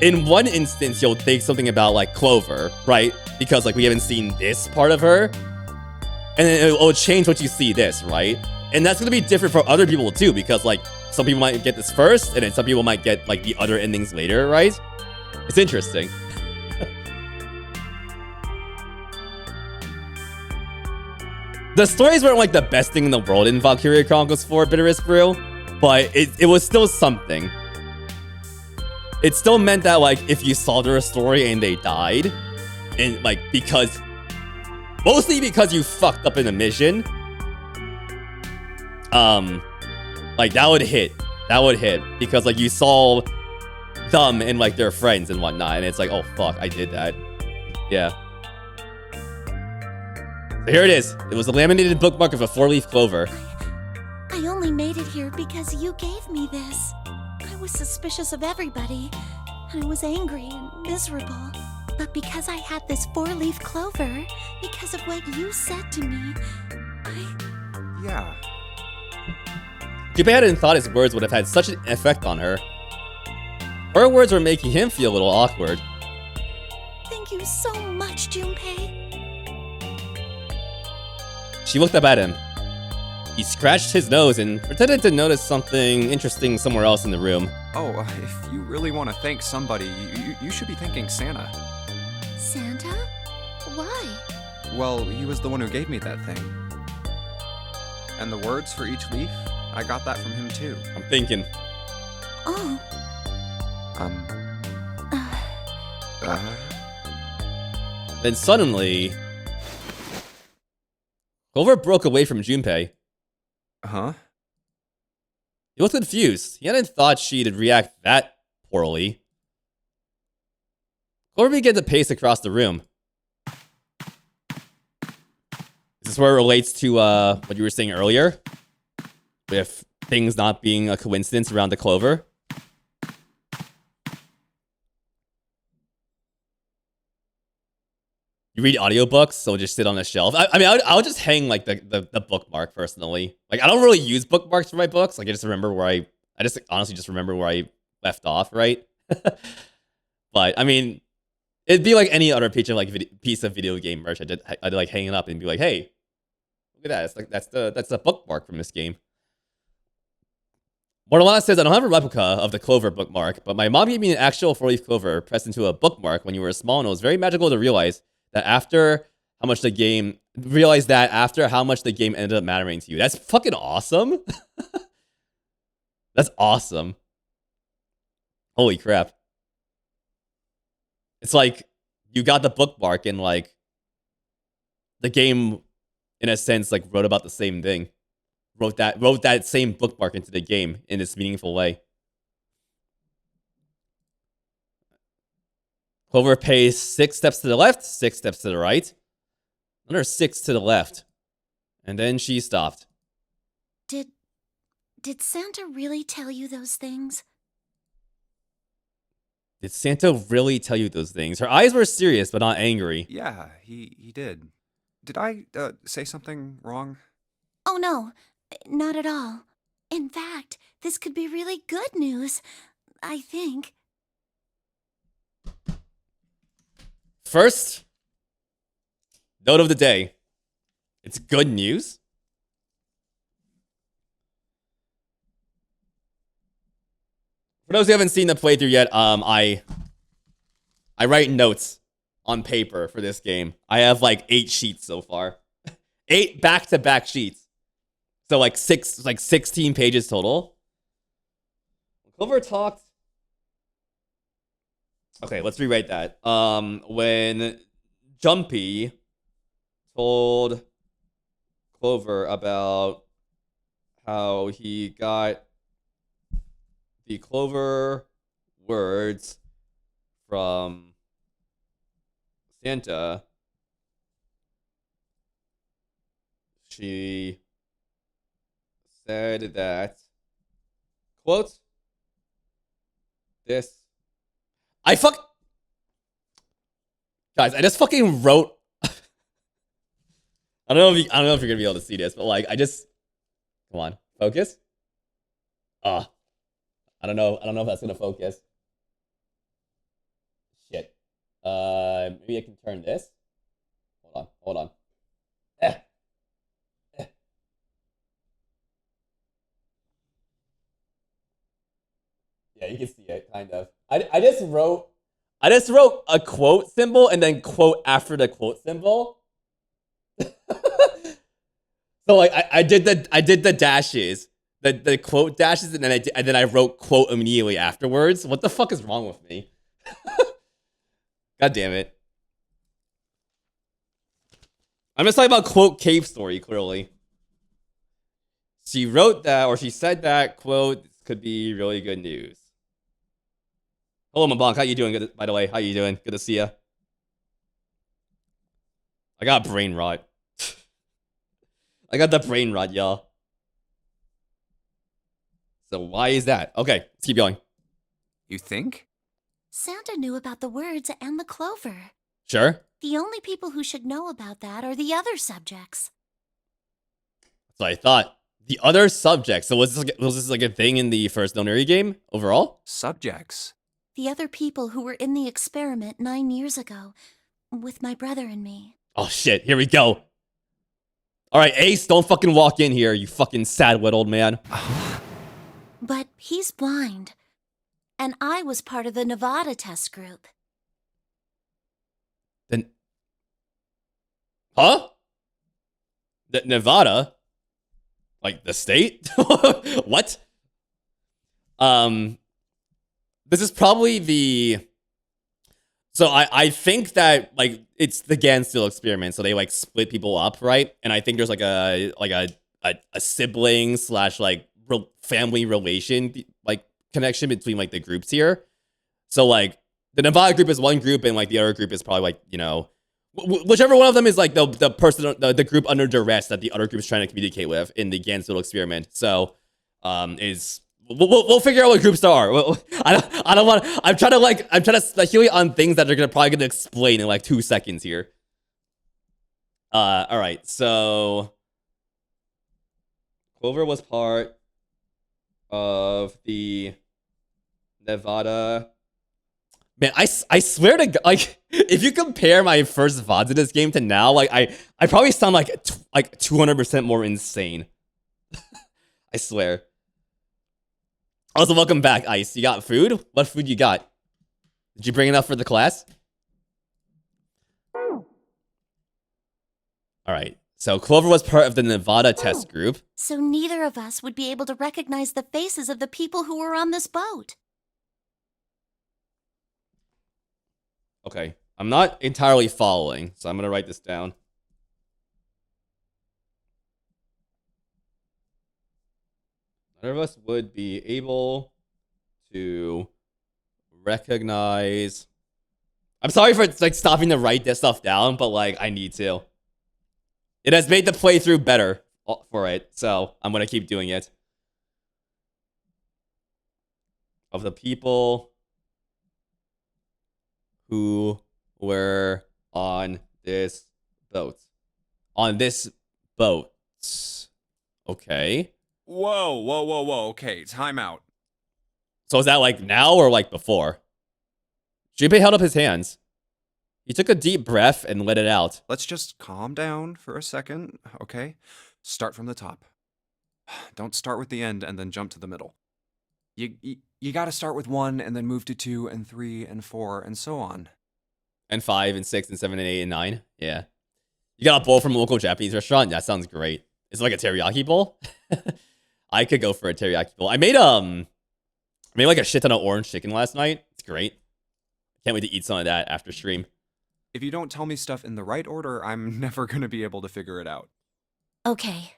in one instance, you'll think something about like Clover, right? Because like we haven't seen this part of her. And then it'll change what you see this, right? And that's gonna be different for other people too, because like some people might get this first, and then some people might get like the other endings later, right? It's interesting. The stories weren't like the best thing in the world in Valkyria Chronicles 4 Bitterest Brew, but it was still something. It still meant that like if you saw their story and they died, and like mostly because you fucked up in a mission, like that would hit. That would hit because like you saw them and like their friends and whatnot, and it's like, oh fuck, I did that. Yeah. So here it is. It was a laminated bookmark of a 4-leaf clover. I only made it here because you gave me this. I was suspicious of everybody, and I was angry and miserable. But because I had this 4-leaf clover, because of what you said to me, Yeah. Junpei hadn't thought his words would have had such an effect on her. Her words were making him feel a little awkward. Thank you so much, Junpei. She looked up at him. He scratched his nose and pretended to notice something interesting somewhere else in the room. Oh, if you really want to thank somebody, you should be thanking Santa. Santa? Why? Well, he was the one who gave me that thing. And the words for each leaf, I got that from him too. I'm thinking. Oh. Then suddenly, Clover broke away from Junpei. Huh? He was confused. He hadn't thought she'd react that poorly. Clover began to pace across the room. Is this where it relates to what you were saying earlier? With things not being a coincidence around the clover? You read audiobooks, so just sit on a shelf. I mean, I'll just hang like the bookmark personally. Like I don't really use bookmarks for my books. Like I just remember where I just honestly just remember where I left off, right? But I mean, it'd be like any other piece of video game merch. I'd like hang it up and be like, hey, look at that. It's like that's the bookmark from this game. Mortalana says, I don't have a replica of the clover bookmark, but my mom gave me an actual 4-leaf clover pressed into a bookmark when you were small, and it was very magical to realize that after how much the game ended up mattering to you. That's fucking awesome. That's awesome. Holy crap. It's like you got the bookmark and like the game in a sense like wrote about the same thing. Wrote that same bookmark into the game in this meaningful way. Clover paced 6 steps to the left, 6 steps to the right, another 6 to the left, and then she stopped. Did Santa really tell you those things? Did Santa really tell you those things? Her eyes were serious, but not angry. Yeah, he did. Did I say something wrong? Oh no, not at all. In fact, this could be really good news, I think. First, note of the day. It's good news. For those who haven't seen the playthrough yet, I write notes on paper for this game. I have like 8 sheets so far. 8 back-to-back sheets. So like 16 pages total. Clover talked. Okay, let's rewrite that. When Jumpy told Clover about how he got the Clover words from Santa, she said that, quote, this... Guys, I just fucking wrote. I don't know if you're gonna be able to see this, but like I just come on, focus. I don't know if that's gonna focus. Shit. Maybe I can turn this. Hold on. Yeah, you can see it, kind of. I just wrote a quote symbol and then quote after the quote symbol. So like I did the dashes, the quote dashes, and then I wrote quote immediately afterwards. What the fuck is wrong with me? God damn it. I'm just talking about quote cave story, clearly. She wrote that, or she said that, quote, this could be really good news. Hello, Mabonk. How you doing? Good, by the way, how you doing? Good to see ya. I got brain rot. I got the brain rot, y'all. So why is that? Okay, let's keep going. You think? Santa knew about the words and the clover. Sure. The only people who should know about that are the other subjects. So I thought. The other subjects. So was this like a thing in the first Nonary game overall? Subjects. The other people who were in the experiment 9 years ago, with my brother and me. Oh shit, here we go. Alright, Ace, don't fucking walk in here, you fucking sad little old man. But he's blind. And I was part of the Nevada test group. Then. Huh? Nevada? Like the state? What? This is probably the. So I think that like it's the Ganstill experiment. So they like split people up, right? And I think there's like a sibling slash like family relation like connection between like the groups here. So like the Nevada group is one group, and like the other group is probably like, you know, whichever one of them is like the person, the group under duress that the other group is trying to communicate with in the Ganstill experiment. So we'll figure out what groups there are. I don't want. I'm trying to speculate on things that they're probably gonna explain in like 2 seconds here. All right. So Clover was part of the Nevada. Man, I swear to God, like, if you compare my first VODs in this game to now, like, I probably sound like 200% more insane. I swear. Also, welcome back, Ice. You got food? What food you got? Did you bring enough for the class? Alright, so Clover was part of the Nevada test group. So neither of us would be able to recognize the faces of the people who were on this boat. Okay, I'm not entirely following, so I'm gonna write this down. None of us would be able to recognize. I'm sorry for like stopping to write this stuff down, but like I need to. It has made the playthrough better for it, so I'm gonna keep doing it. Of the people who were on this boat. On this boat. Okay. Whoa. Okay, time out. So is that like now or like before? Junpei held up his hands. He took a deep breath and let it out. Let's just calm down for a second, okay? Start from the top. Don't start with the end and then jump to the middle. You gotta start with 1 and then move to 2 and 3 and 4 and so on. And 5 and 6 and 7 and 8 and 9. Yeah. You got a bowl from a local Japanese restaurant? That sounds great. It's like a teriyaki bowl. I could go for a teriyaki bowl. I made like a shit ton of orange chicken last night. It's great. Can't wait to eat some of that after stream. If you don't tell me stuff in the right order, I'm never gonna be able to figure it out. Okay.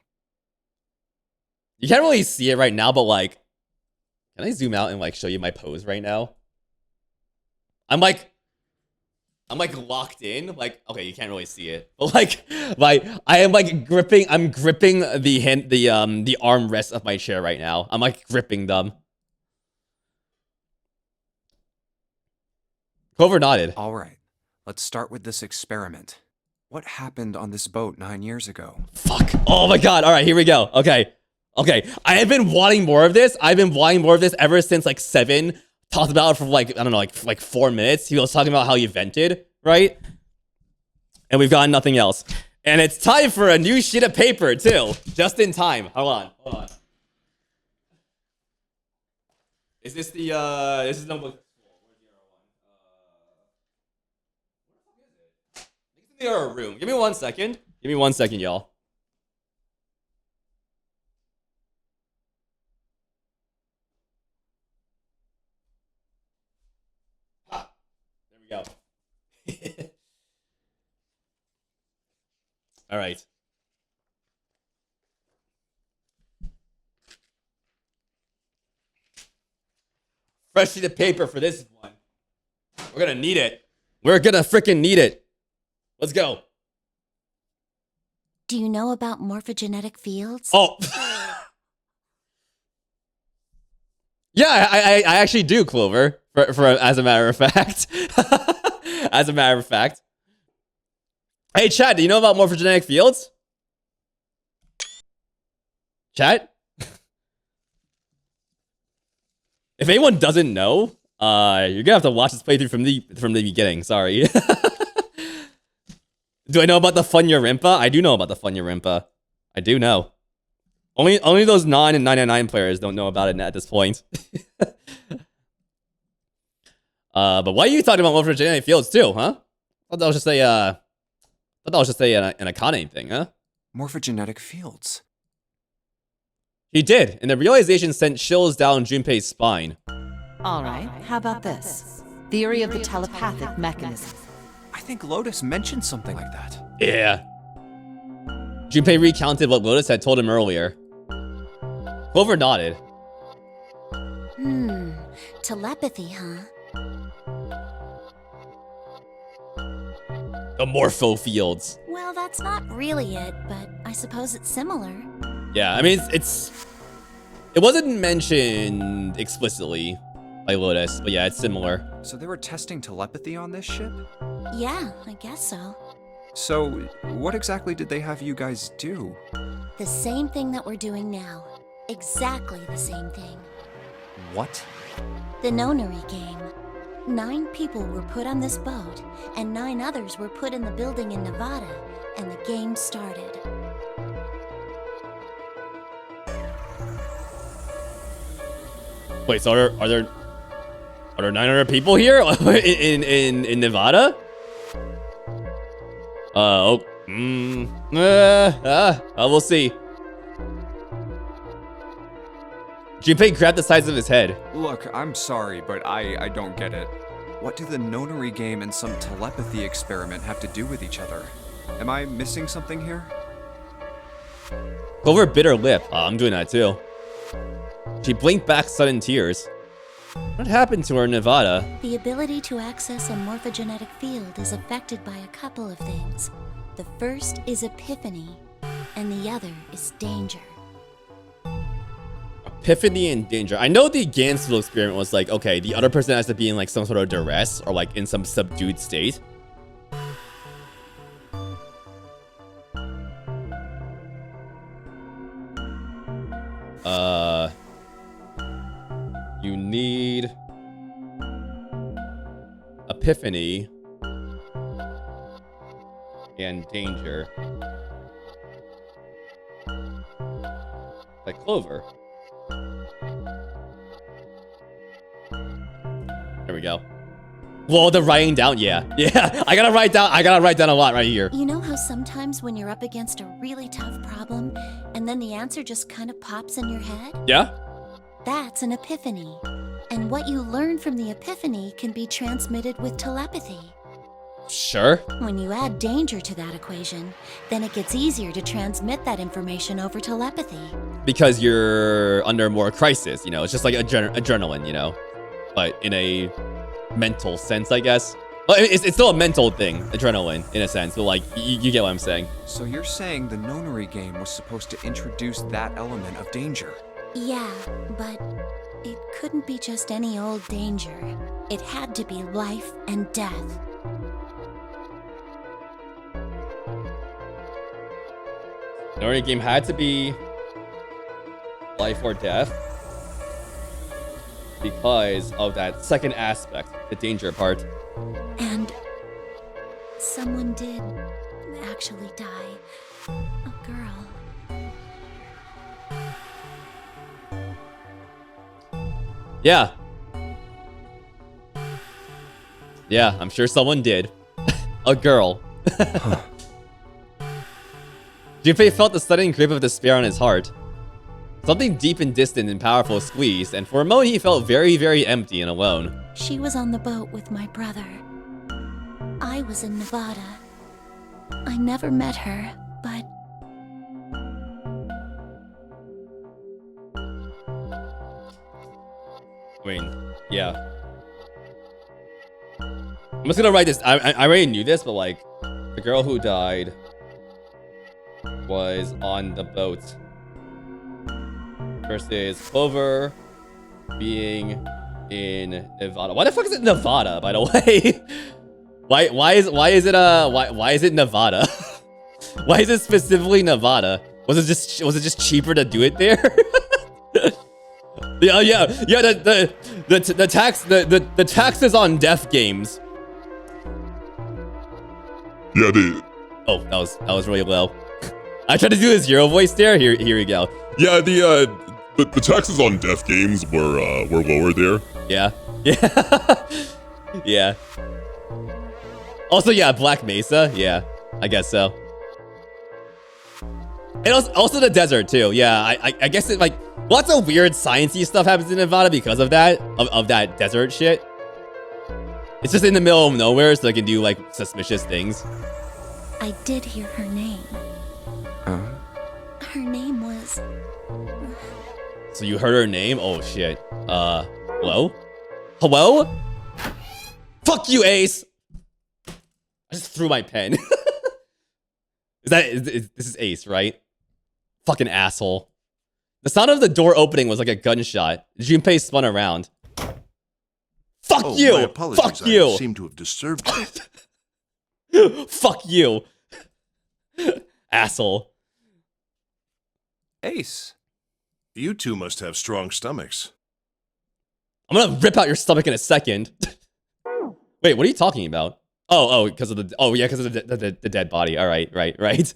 You can't really see it right now, but like, can I zoom out and like show you my pose right now? I'm like locked in. Like, okay, you can't really see it, but like I am like gripping. I'm gripping the armrest of my chair right now. I'm like gripping them. Clover nodded. All right, Let's start with this experiment. What happened on this boat 9 years ago? Fuck. Oh my god. All right, here we go. Okay. I have been wanting more of this. I've been wanting more of this ever since like 7 talked about it for like, I don't know, like 4 minutes. He was talking about how he vented, right? And we've gotten nothing else. And it's time for a new sheet of paper too. Just in time. Hold on. Is this the this is notebook? Where's the other one? Where the fuck is it? I think it's in the other room. Give me 1 second. Give me 1 second, y'all. There we go. All right. Fresh sheet of paper for this one. We're gonna need it. We're gonna freaking need it. Let's go. Do you know about morphogenetic fields? Oh. Yeah, I actually do, Clover. For as a matter of fact. As a matter of fact. Hey, chat, do you know about morphogenetic fields? Chat? If anyone doesn't know, you're gonna have to watch this playthrough from the beginning. Sorry. Do I know about the Funyarimpa? I do know about the Funyarimpa. I do know. Only those 9 and 999 players don't know about it at this point. But why are you talking about morphogenetic fields too, huh? I thought that was just an Akane thing, huh? Morphogenetic fields. He did, and the realization sent chills down Junpei's spine. All right, how about this? Theory of the telepathic mechanism. I think Lotus mentioned something like that. Yeah. Junpei recounted what Lotus had told him earlier. Clover nodded. Telepathy, huh? The morpho fields. Well, that's not really it, but I suppose it's similar. Yeah, I mean, it wasn't mentioned explicitly by Lotus, but yeah, it's similar. So they were testing telepathy on this ship? Yeah, I guess so. So, what exactly did they have you guys do? The same thing that we're doing now. Exactly the same thing. What? The nonary game. 9 people were put on this boat, and 9 others were put in the building in Nevada, and the game started. Wait, so are there 900 people here in Nevada? We'll see. Junpei grabbed the sides of his head. Look, I'm sorry, but I don't get it. What do the nonary game and some telepathy experiment have to do with each other? Am I missing something here? Clover bit her lip. I'm doing that too. She blinked back sudden tears. What happened to her in Nevada? The ability to access a morphogenetic field is affected by a couple of things. The first is epiphany, and the other is danger. Epiphany and danger. I know the Gansfield experiment was like, okay, the other person has to be in like some sort of duress or like in some subdued state. You need epiphany and danger. Like Clover. There we go. Well, the writing down, yeah. I gotta write down a lot right here. You know how sometimes when you're up against a really tough problem, and then the answer just kind of pops in your head? Yeah? That's an epiphany. And what you learn from the epiphany can be transmitted with telepathy. Sure. When you add danger to that equation, then it gets easier to transmit that information over telepathy. Because you're under more crisis, you know? It's just like adrenaline, you know? But in a mental sense, I guess. Well, it's still a mental thing, adrenaline, in a sense. But like, you get what I'm saying. So you're saying the nonary game was supposed to introduce that element of danger? Yeah, but it couldn't be just any old danger. It had to be life and death. The only game had to be life or death because of that second aspect, the danger part. And someone did actually die. A girl. Yeah. Yeah, I'm sure someone did. A girl. Junpei felt the sudden grip of despair on his heart. Something deep and distant and powerful squeezed, and for a moment he felt very, very empty and alone. She was on the boat with my brother. I was in Nevada. I never met her, but... I mean, yeah. I'm just gonna write this. I already knew this, but like, the girl who died was on the boat versus Clover being in Nevada. Why the fuck is it Nevada, by the way? why is it Nevada? Why is it specifically Nevada? Was it just cheaper to do it there? yeah. The taxes on death games. Yeah, Oh, that was really low. I tried to do a zero voice there. Here we go. yeah, the taxes on death games were lower there. Yeah. Yeah. Also, yeah, Black Mesa. Yeah, I guess so. And also the desert too. Yeah, I guess it like lots of weird sciencey stuff happens in Nevada because of that of that desert shit. It's just in the middle of nowhere, so they can do like suspicious things. I did hear her name. Her name was... So you heard her name? Oh shit. Hello? Hello? Fuck you, Ace! I just threw my pen. This is Ace, right? Fucking asshole. The sound of the door opening was like a gunshot. Junpei spun around. Fuck Oh, you! my apologies. Fuck you! I seem to have disturbed you. Fuck you! Asshole. Ace. You two must have strong stomachs. I'm gonna rip out your stomach in a second. Wait, what are you talking about? Oh, because of the... Oh, yeah, because of the dead body. All right. Right.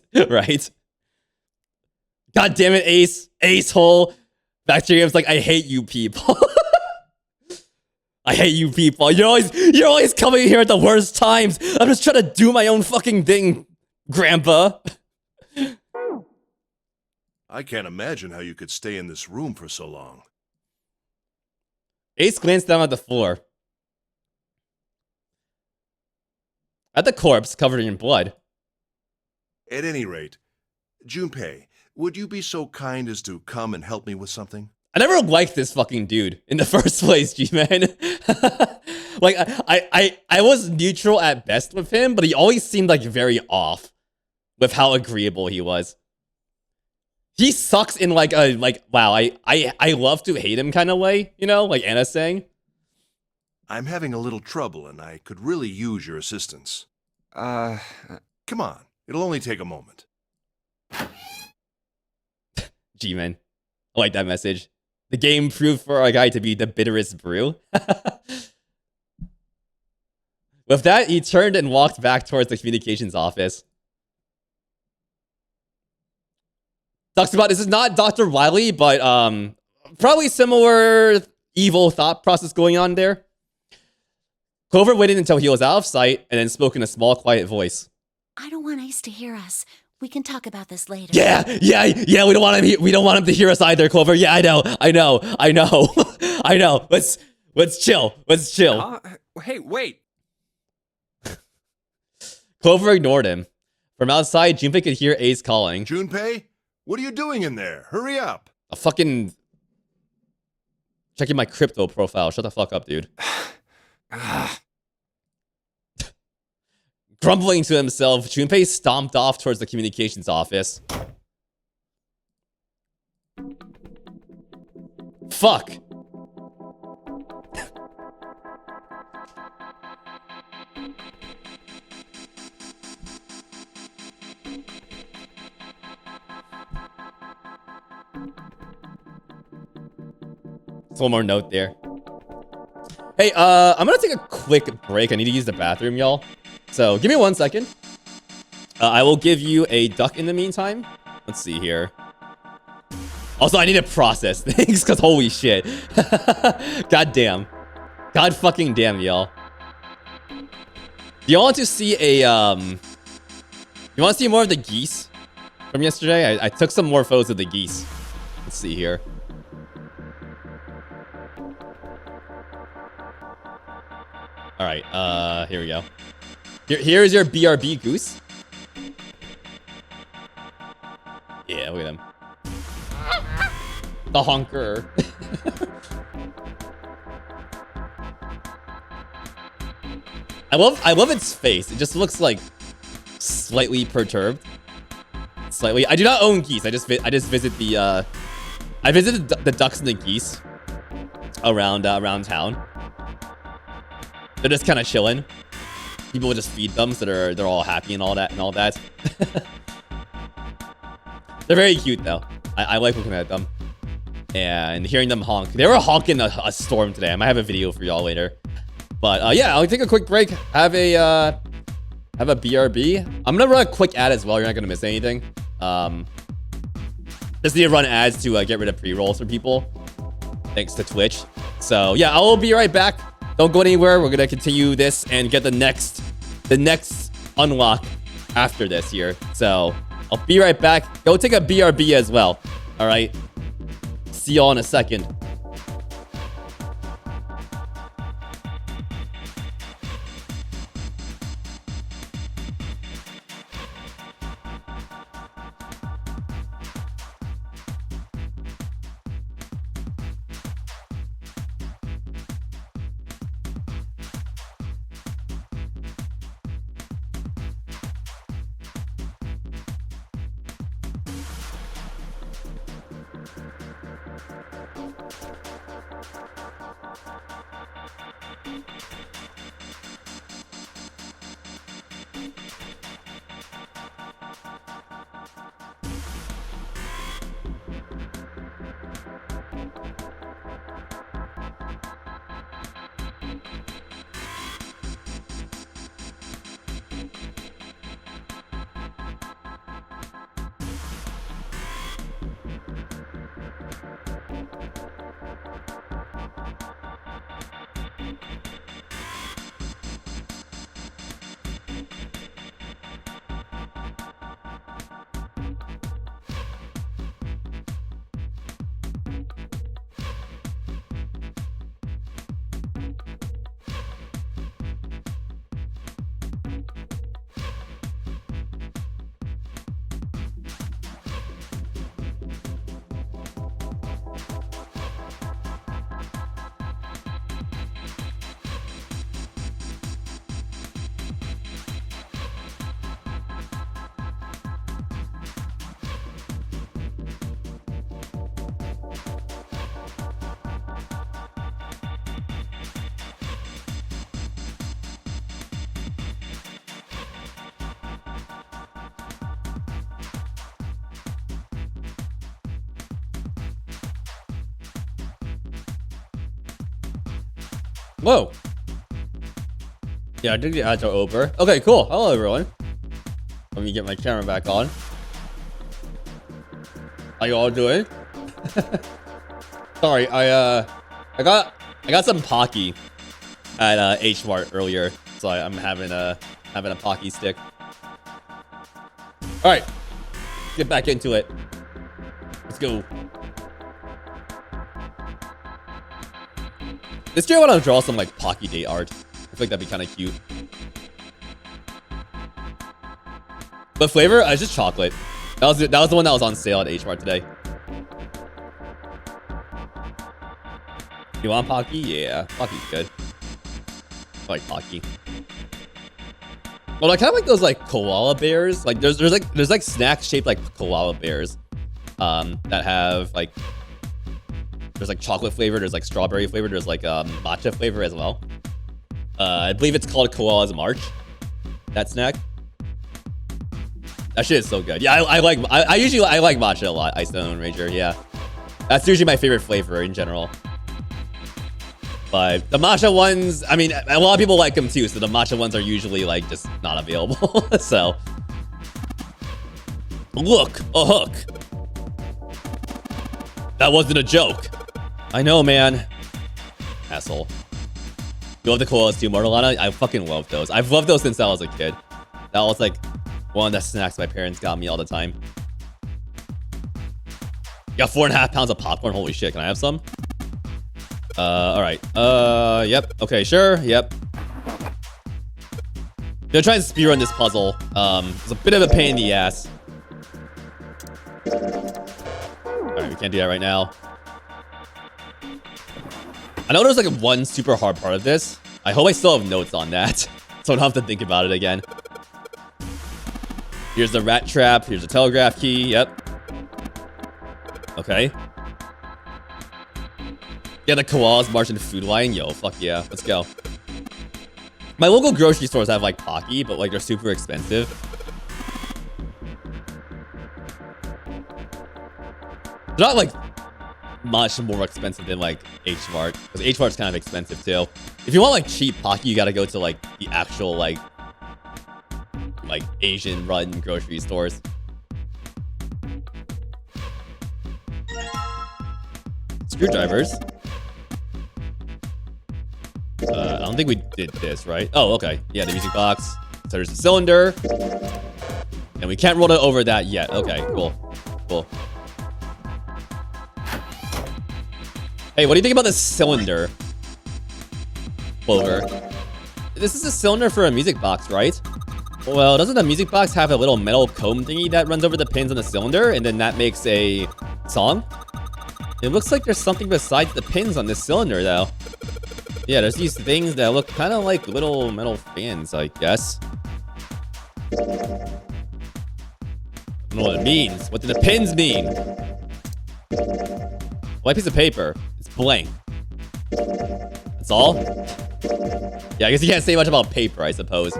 God damn it, Ace. Ace hole. Bacterium's like, I hate you people. I hate you people. You're always coming here at the worst times. I'm just trying to do my own fucking thing, Grandpa. I can't imagine how you could stay in this room for so long. Ace glanced down at the floor. At the corpse covered in blood. At any rate, Junpei, would you be so kind as to come and help me with something? I never liked this fucking dude in the first place, G-Man. Like, I was neutral at best with him, but he always seemed like very off with how agreeable he was. He sucks in like a, wow, I love to hate him kind of way, you know, like Anna's saying. I'm having a little trouble and I could really use your assistance. Come on, it'll only take a moment. G-Man. I like that message. The game proved for our guy to be the bitterest brew. With that, he turned and walked back towards the communications office. Talks about this is not Dr. Wily, but probably similar evil thought process going on there. Clover waited until he was out of sight and then spoke in a small, quiet voice. I don't want Ace to hear us. We can talk about this later. Yeah. We don't want him. We don't want him to hear us either, Clover. Yeah, I know. I know. Let's chill. Hey, wait. Clover ignored him. From outside, Junpei could hear Ace calling. Junpei, what are you doing in there? Hurry up. A fucking... Checking my crypto profile. Shut the fuck up, dude. Grumbling to himself, Junpei stomped off towards the communications office. Fuck. Just one more note there. Hey, I'm gonna take a quick break. I need to use the bathroom, y'all. So give me 1 second. I will give you a duck in the meantime. Let's see here. Also, I need to process things because holy shit. God damn. God fucking damn, y'all. Do y'all want to see a you want to see more of the geese from yesterday? I took some more photos of the geese. Let's see here. All right, here we go. Here's your BRB goose. Yeah, look at him. The honker. I love its face. It just looks like slightly perturbed. Slightly. I do not own geese. I just visit the I visited the ducks and the geese around town. They're just kind of chilling. People just feed them, so they're all happy and all that They're very cute though. I like looking at them and hearing them honk. They were honking a storm today. I might have a video for y'all later. But yeah, I'll take a quick break. Have a BRB. I'm gonna run a quick ad as well. You're not gonna miss anything. Just need to run ads to get rid of pre-rolls for people, thanks to Twitch. So yeah, I will be right back. Don't go anywhere. We're gonna continue this and get the next unlock after this here. So I'll be right back. Go take a BRB as well. All right. See y'all in a second. Whoa. Yeah, I think the ads are over. Okay, cool. Hello, everyone. Let me get my camera back on. How you all doing? Sorry, I got some Pocky at H Mart earlier, so I'm having a Pocky stick. All right, get back into it. Let's go. This year I want to draw some like Pocky Day art. I feel like that'd be kind of cute. But flavor, it's just chocolate. That was the one that was on sale at H Mart today. You want Pocky? Yeah, Pocky's good. I like Pocky. Well, I kind of like those like koala bears. Like there's like snacks shaped like koala bears, that have like. There's like chocolate flavor, there's like strawberry flavor, there's like matcha flavor as well. I believe it's called Koala's March. That snack. That shit is so good. Yeah, I like matcha a lot. Ice Stone Ranger, yeah. That's usually my favorite flavor in general. But the matcha ones, I mean, a lot of people like them too, so the matcha ones are usually like just not available. So, look, a hook. That wasn't a joke. I know, man. Asshole. You love the koalas too, Mortalana? I fucking love those. I've loved those since I was a kid. That was like one of the snacks my parents got me all the time. You got 4.5 pounds of popcorn. Holy shit, can I have some? All right. Yep. Okay, sure. Yep. Gonna try and speedrun this puzzle. It's a bit of a pain in the ass. All right, we can't do that right now. I know there's like one super hard part of this. I hope I still have notes on that, so I don't have to think about it again. Here's the rat trap. Here's the telegraph key. Yep. Okay. Yeah, the koalas march in the food line. Yo, fuck yeah. Let's go. My local grocery stores have like Pocky, but like they're super expensive. They're not like much more expensive than like H-Mart, because H-Mart's kind of expensive too. If you want like cheap Pocky, you gotta go to like the actual like Asian run grocery stores. Screwdrivers. I don't think we did this, right? Oh, okay. Yeah, the music box. So there's the cylinder. And we can't roll it over that yet. Okay, cool. Cool. Hey, what do you think about this cylinder? Clover. This is a cylinder for a music box, right? Well, doesn't the music box have a little metal comb thingy that runs over the pins on the cylinder, and then that makes a song? It looks like there's something besides the pins on this cylinder, though. Yeah, there's these things that look kind of like little metal fans, I guess. I don't know what it means. What do the pins mean? White piece of paper. It's blank. That's all? Yeah, I guess you can't say much about paper, I suppose.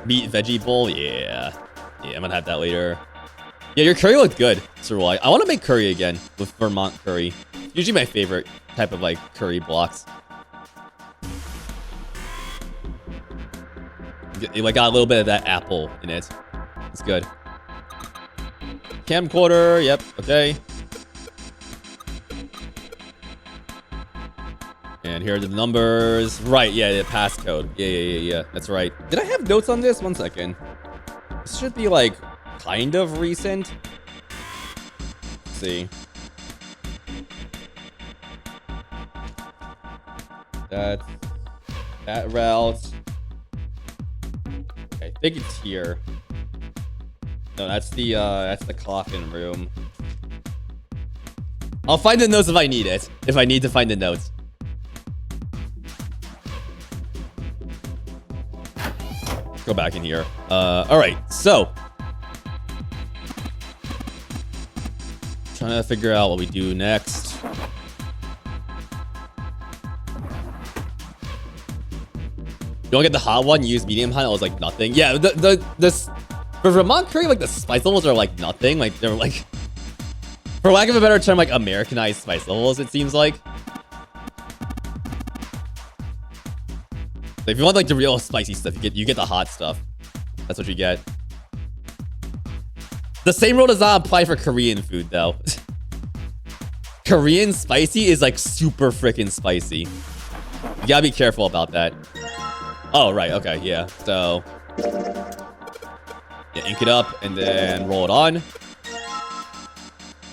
Meat veggie bowl? Yeah. Yeah, I'm gonna have that later. Yeah, your curry looked good, Sir Roy. I want to make curry again with Vermont curry. Usually my favorite type of like curry blocks. It like got a little bit of that apple in it. It's good. Camcorder, yep, okay. And here are the numbers. Right, yeah, the passcode. Yeah, that's right. Did I have notes on this? 1 second. This should be like kind of recent. Let's see. That's that route. Okay, I think it's here. No, that's the coffin room. I'll find the notes if I need it. If I need to find the notes. Go back in here. All right, so trying to figure out what we do next. You don't get the hot one, use medium hot, it was like nothing. Yeah, this for Vermont curry, like the spice levels are like nothing. Like they're like, for lack of a better term, like Americanized spice levels, it seems like. So if you want like the real spicy stuff, you get the hot stuff. That's what you get. The same rule does not apply for Korean food though. Korean spicy is like super freaking spicy. You gotta be careful about that. Oh, right. Okay. Yeah. So, yeah, ink it up and then roll it on. And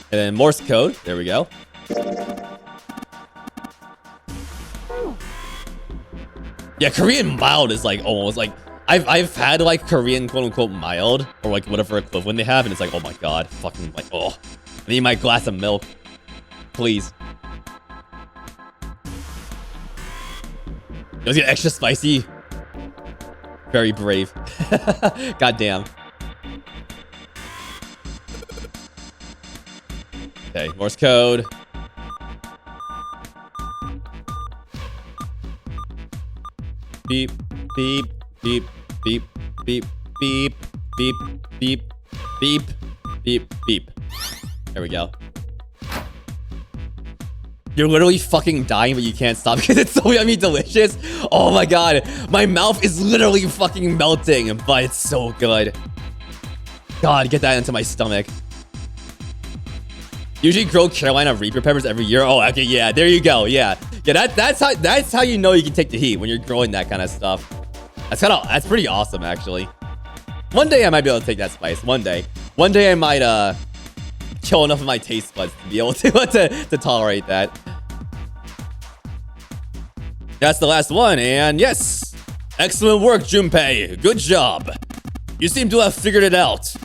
then Morse code. There we go. Yeah, Korean mild is like almost like I've had like Korean quote unquote mild or like whatever equivalent they have, and it's like, oh my god, fucking like, oh, I need my glass of milk, please. It was extra spicy. Very brave. Goddamn. Okay, Morse code. Beep, beep, beep, beep, beep, beep, beep, beep, beep, beep, beep. There we go. You're literally fucking dying, but you can't stop because it's so yummy delicious. Oh my god. My mouth is literally fucking melting, but it's so good. God, get that into my stomach. Usually grow Carolina Reaper peppers every year. Oh, okay, yeah, there you go. Yeah. Yeah, that's how you know you can take the heat when you're growing that kind of stuff. That's pretty awesome, actually. One day I might be able to take that spice. One day I might kill enough of my taste buds to be able to tolerate that. That's the last one, and yes, excellent work, Junpei. Good job. You seem to have figured it out.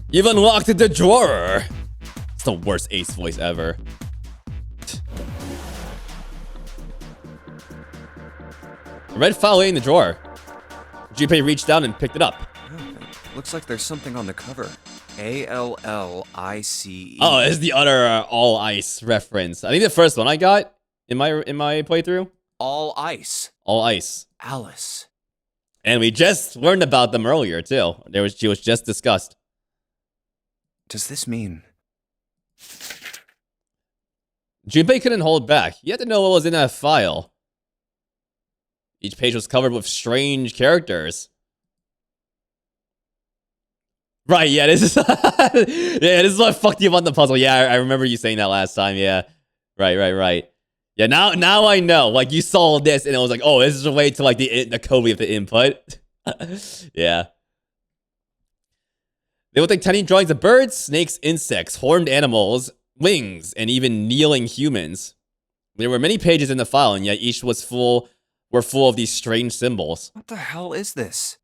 You've unlocked the drawer. It's the worst Ace voice ever. A red file lay in the drawer. Junpei reached down and picked it up. Looks like there's something on the cover. ALLICE. Oh, it's the other all ice reference. I think the first one I got in my playthrough. All ice. All ice. Alice. And we just learned about them earlier too. She was just discussed. Does this mean? Junpei couldn't hold back. He had to know what was in that file. Each page was covered with strange characters. Right, yeah, this is this is what fucked you up on the puzzle. Yeah, I remember you saying that last time. Yeah, right. Yeah, now I know. Like, you saw this, and it was like, oh, this is a way to like the code we have to input. Yeah. They look like tiny drawings of birds, snakes, insects, horned animals, wings, and even kneeling humans. There were many pages in the file, and yet each were full of these strange symbols. What the hell is this?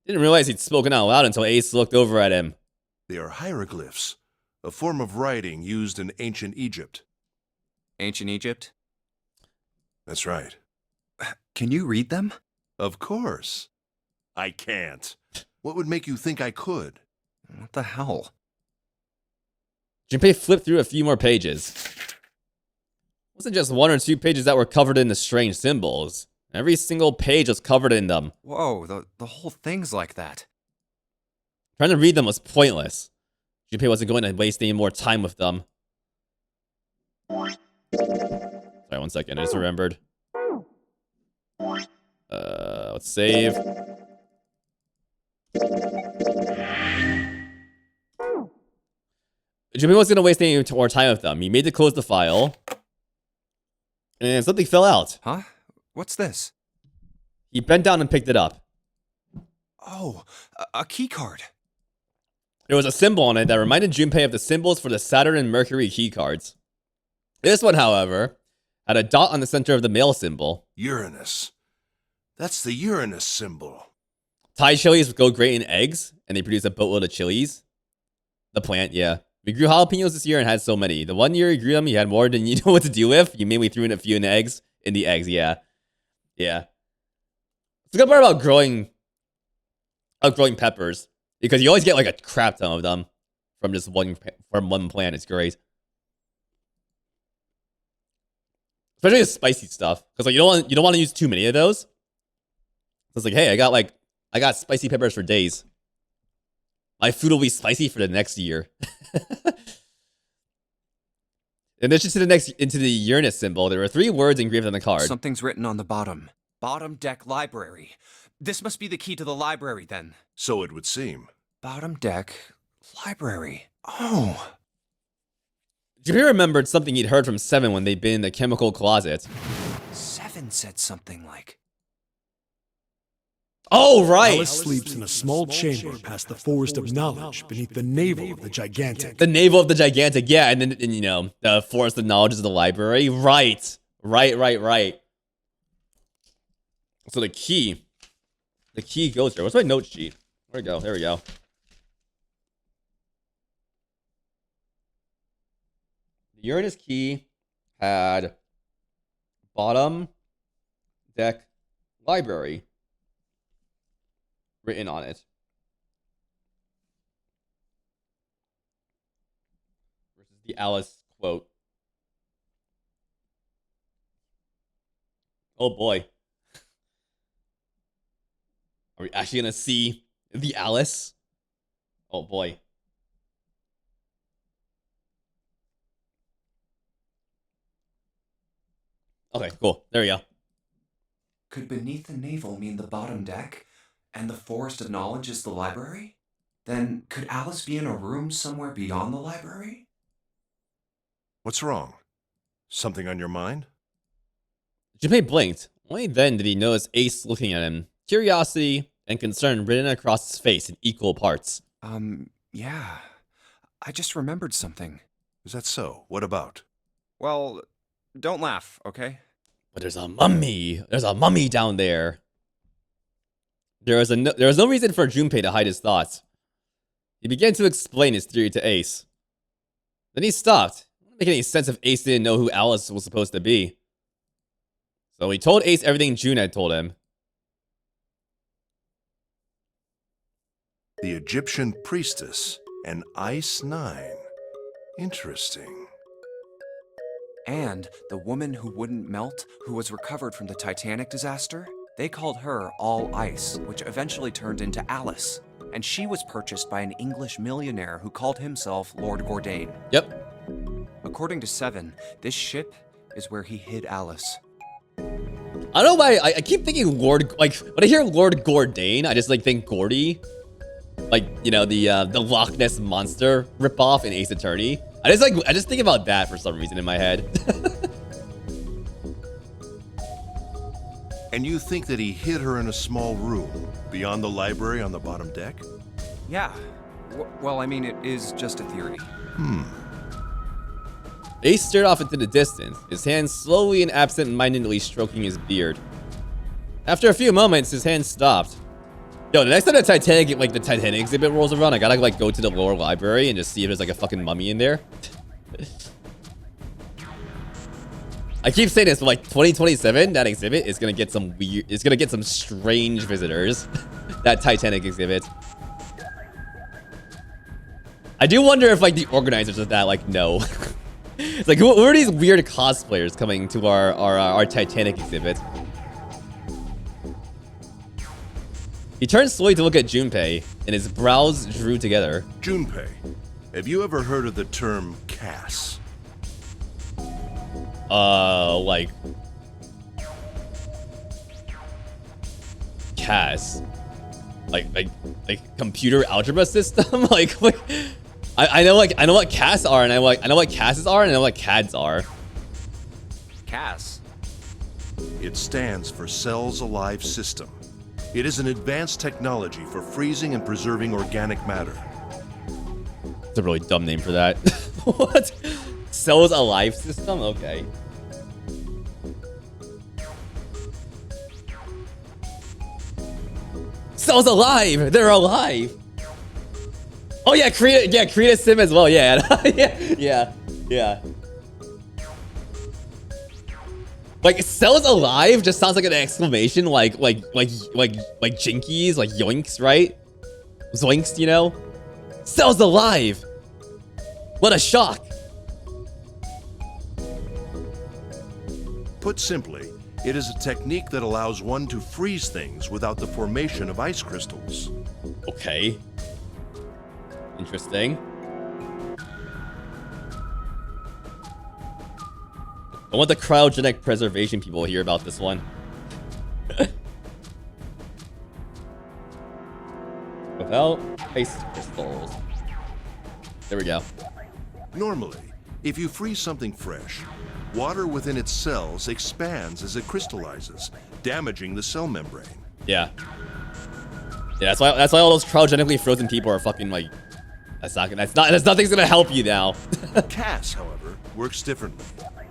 Didn't realize he'd spoken out loud until Ace looked over at him. They are hieroglyphs, a form of writing used in ancient Egypt. Ancient Egypt? That's right. Can you read them? Of course. I can't. What would make you think I could? What the hell? Junpei flipped through a few more pages. It wasn't just one or two pages that were covered in the strange symbols. Every single page was covered in them. Whoa, the whole thing's like that. Trying to read them was pointless. Junpei wasn't going to waste any more time with them. Sorry, 1 second. I just remembered. Let's save. Junpei wasn't going to waste any more time with them. He made to close the file. And something fell out. Huh? What's this? He bent down and picked it up. Oh, a key card. There was a symbol on it that reminded Junpei of the symbols for the Saturn and Mercury key cards. This one, however, had a dot on the center of the male symbol. Uranus. That's the Uranus symbol. Thai chilies go great in eggs, and they produce a boatload of chilies. The plant, yeah. We grew jalapenos this year and had so many. The 1 year you grew them, you had more than you know what to do with. You mainly threw in a few in the eggs. Yeah. Yeah. It's a good part about growing peppers, because you always get like a crap ton of them from just one plant. It's great. Especially the spicy stuff, because like you don't want to use too many of those. So it's like, hey, I got spicy peppers for days. My food will be spicy for the next year. In addition into the Uranus symbol, there were 3 words engraved on the card. Something's written on the bottom. Bottom deck library. This must be the key to the library, then. So it would seem. Bottom deck library. Oh. Junpei remembered something he'd heard from Seven when they'd been in the chemical closet. Seven said something like... Oh, right! Alice sleeps in a small chamber past the forest of knowledge beneath the navel of the gigantic. The navel of the gigantic, yeah, and then, you know, the forest of knowledge is the library. Right. So the key goes there. What's my note sheet? Where'd it go? There we go. The Uranus key had bottom deck library written on it. Versus the Alice quote. Oh boy. Are we actually gonna see the Alice? Oh boy. Okay, cool. There we go. Could beneath the navel mean the bottom deck, and the forest of knowledge is the library? Then could Alice be in a room somewhere beyond the library? What's wrong? Something on your mind? Junpei blinked. Only then did he notice Ace looking at him. Curiosity and concern written across his face in equal parts. Yeah. I just remembered something. Is that so? What about? Well, don't laugh, okay? But there's a mummy. There's a mummy down there. There was no reason for Junpei to hide his thoughts. He began to explain his theory to Ace. Then he stopped. It didn't make any sense if Ace didn't know who Alice was supposed to be. So he told Ace everything June had told him. The Egyptian priestess and Ice 9. Interesting. And the woman who wouldn't melt, who was recovered from the Titanic disaster? They called her All Ice, which eventually turned into Alice. And she was purchased by an English millionaire who called himself Lord Gordain. Yep. According to Seven, this ship is where he hid Alice. I don't know why I keep thinking Lord, like, when I hear Lord Gordain, I just like think Gordy. Like, you know, the Loch Ness Monster ripoff in Ace Attorney. I just think about that for some reason in my head. And you think that he hid her in a small room beyond the library on the bottom deck? Yeah. Well, I mean, it is just a theory. Ace stared off into the distance, his hand slowly and absent-mindedly stroking his beard. After a few moments, his hand stopped. Yo, the next time the Titanic exhibit rolls around, I gotta like go to the lower library and just see if there's like a fucking mummy in there. I keep saying this, but like 2027, that exhibit is gonna get some weird, it's gonna get some strange visitors. That Titanic exhibit. I do wonder if like the organizers of that like know. It's like, who are these weird cosplayers coming to our Titanic exhibit? He turned slowly to look at Junpei, and his brows drew together. Junpei, have you ever heard of the term CAS? Like... CAS? Like computer algebra system? like... I know what CAS are, and I know what CASs are, and I know what CADs are. CAS? It stands for Cells Alive System. It is an advanced technology for freezing and preserving organic matter. It's a really dumb name for that. What? Cells Alive System? Okay. Cells alive! They're alive! Oh yeah, create a sim as well. Yeah, yeah. Like cells alive just sounds like an exclamation, like jinkies, like yoinks, right? Zoinks, you know? Cells alive! What a shock! Put simply, it is a technique that allows one to freeze things without the formation of ice crystals. Okay. Interesting. I want the cryogenic preservation people to hear about this one. Without ice crystals. There we go. Normally, if you freeze something fresh, water within its cells expands as it crystallizes, damaging the cell membrane. Yeah. Yeah, that's why all those cryogenically frozen people are fucking like. Nothing's gonna help you now. CAS, however, works differently.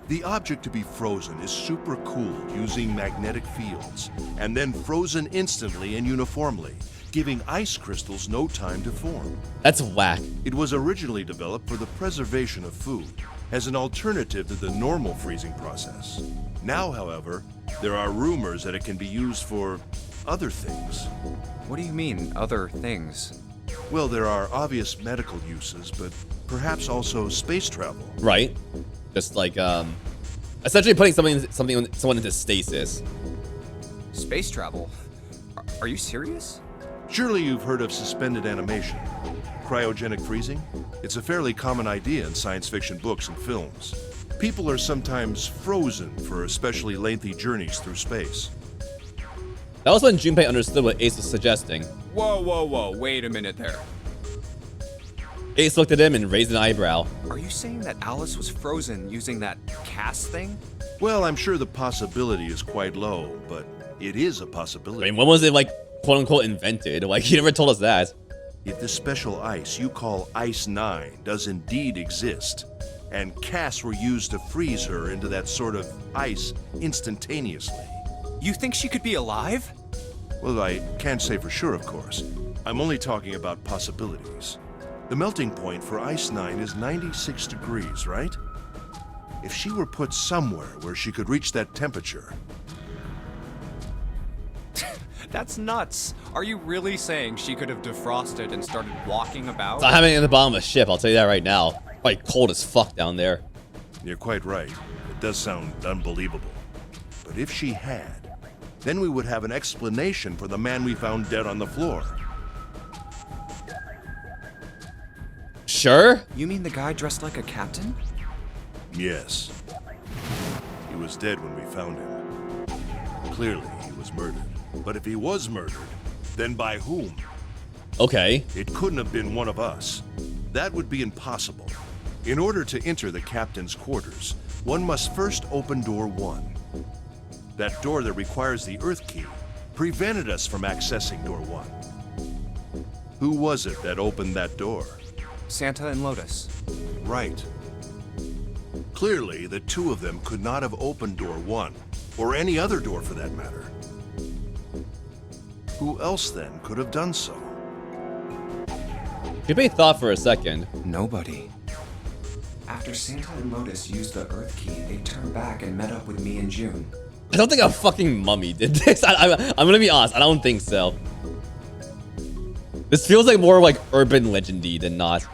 The object to be frozen is supercooled using magnetic fields, and then frozen instantly and uniformly, giving ice crystals no time to form. That's whack. It was originally developed for the preservation of food, as an alternative to the normal freezing process. Now, however, there are rumors that it can be used for other things. What do you mean, other things? Well, there are obvious medical uses, but perhaps also space travel. Right. Just like essentially putting someone into stasis. Space travel? Are you serious? Surely you've heard of suspended animation. Cryogenic freezing? It's a fairly common idea in science fiction books and films. People are sometimes frozen for especially lengthy journeys through space. That was when Junpei understood what Ace was suggesting. Whoa, whoa, whoa, wait a minute there. Ace looked at him and raised an eyebrow. Are you saying that Alice was frozen using that cast thing? Well, I'm sure the possibility is quite low, but it is a I possibility. mean, when was it, like, quote-unquote invented? Like, he never told us that. If the special ice you call Ice 9 does indeed exist, and casts were used to freeze her into that sort of ice instantaneously. You think she could be alive? Well, I can't say for sure, of course. I'm only talking about possibilities. The melting point for Ice 9 is 96 degrees, right? If she were put somewhere where she could reach that temperature... That's nuts. Are you really saying she could have defrosted and started walking about? It's not happening at the bottom of a ship, I'll tell you that right now. Probably cold as fuck down there. You're quite right. It does sound unbelievable. But if she had, then we would have an explanation for the man we found dead on the floor. Sure? You mean the guy dressed like a captain? Yes. He was dead when we found him. Clearly, he was murdered. But if he was murdered, then by whom? Okay. It couldn't have been one of us. That would be impossible. In order to enter the captain's quarters, one must first open door 1. That door that requires the Earth key prevented us from accessing door 1. Who was it that opened that door? Santa and Lotus. Right. Clearly, the two of them could not have opened door 1, or any other door for that matter. Who else then could have done so? Junpei thought for a second. Nobody. After Santa and Lotus used the Earth key, they turned back and met up with me and June. I don't think a fucking mummy did this. I'm gonna be honest, I don't think so. This feels like more like urban legendy than not.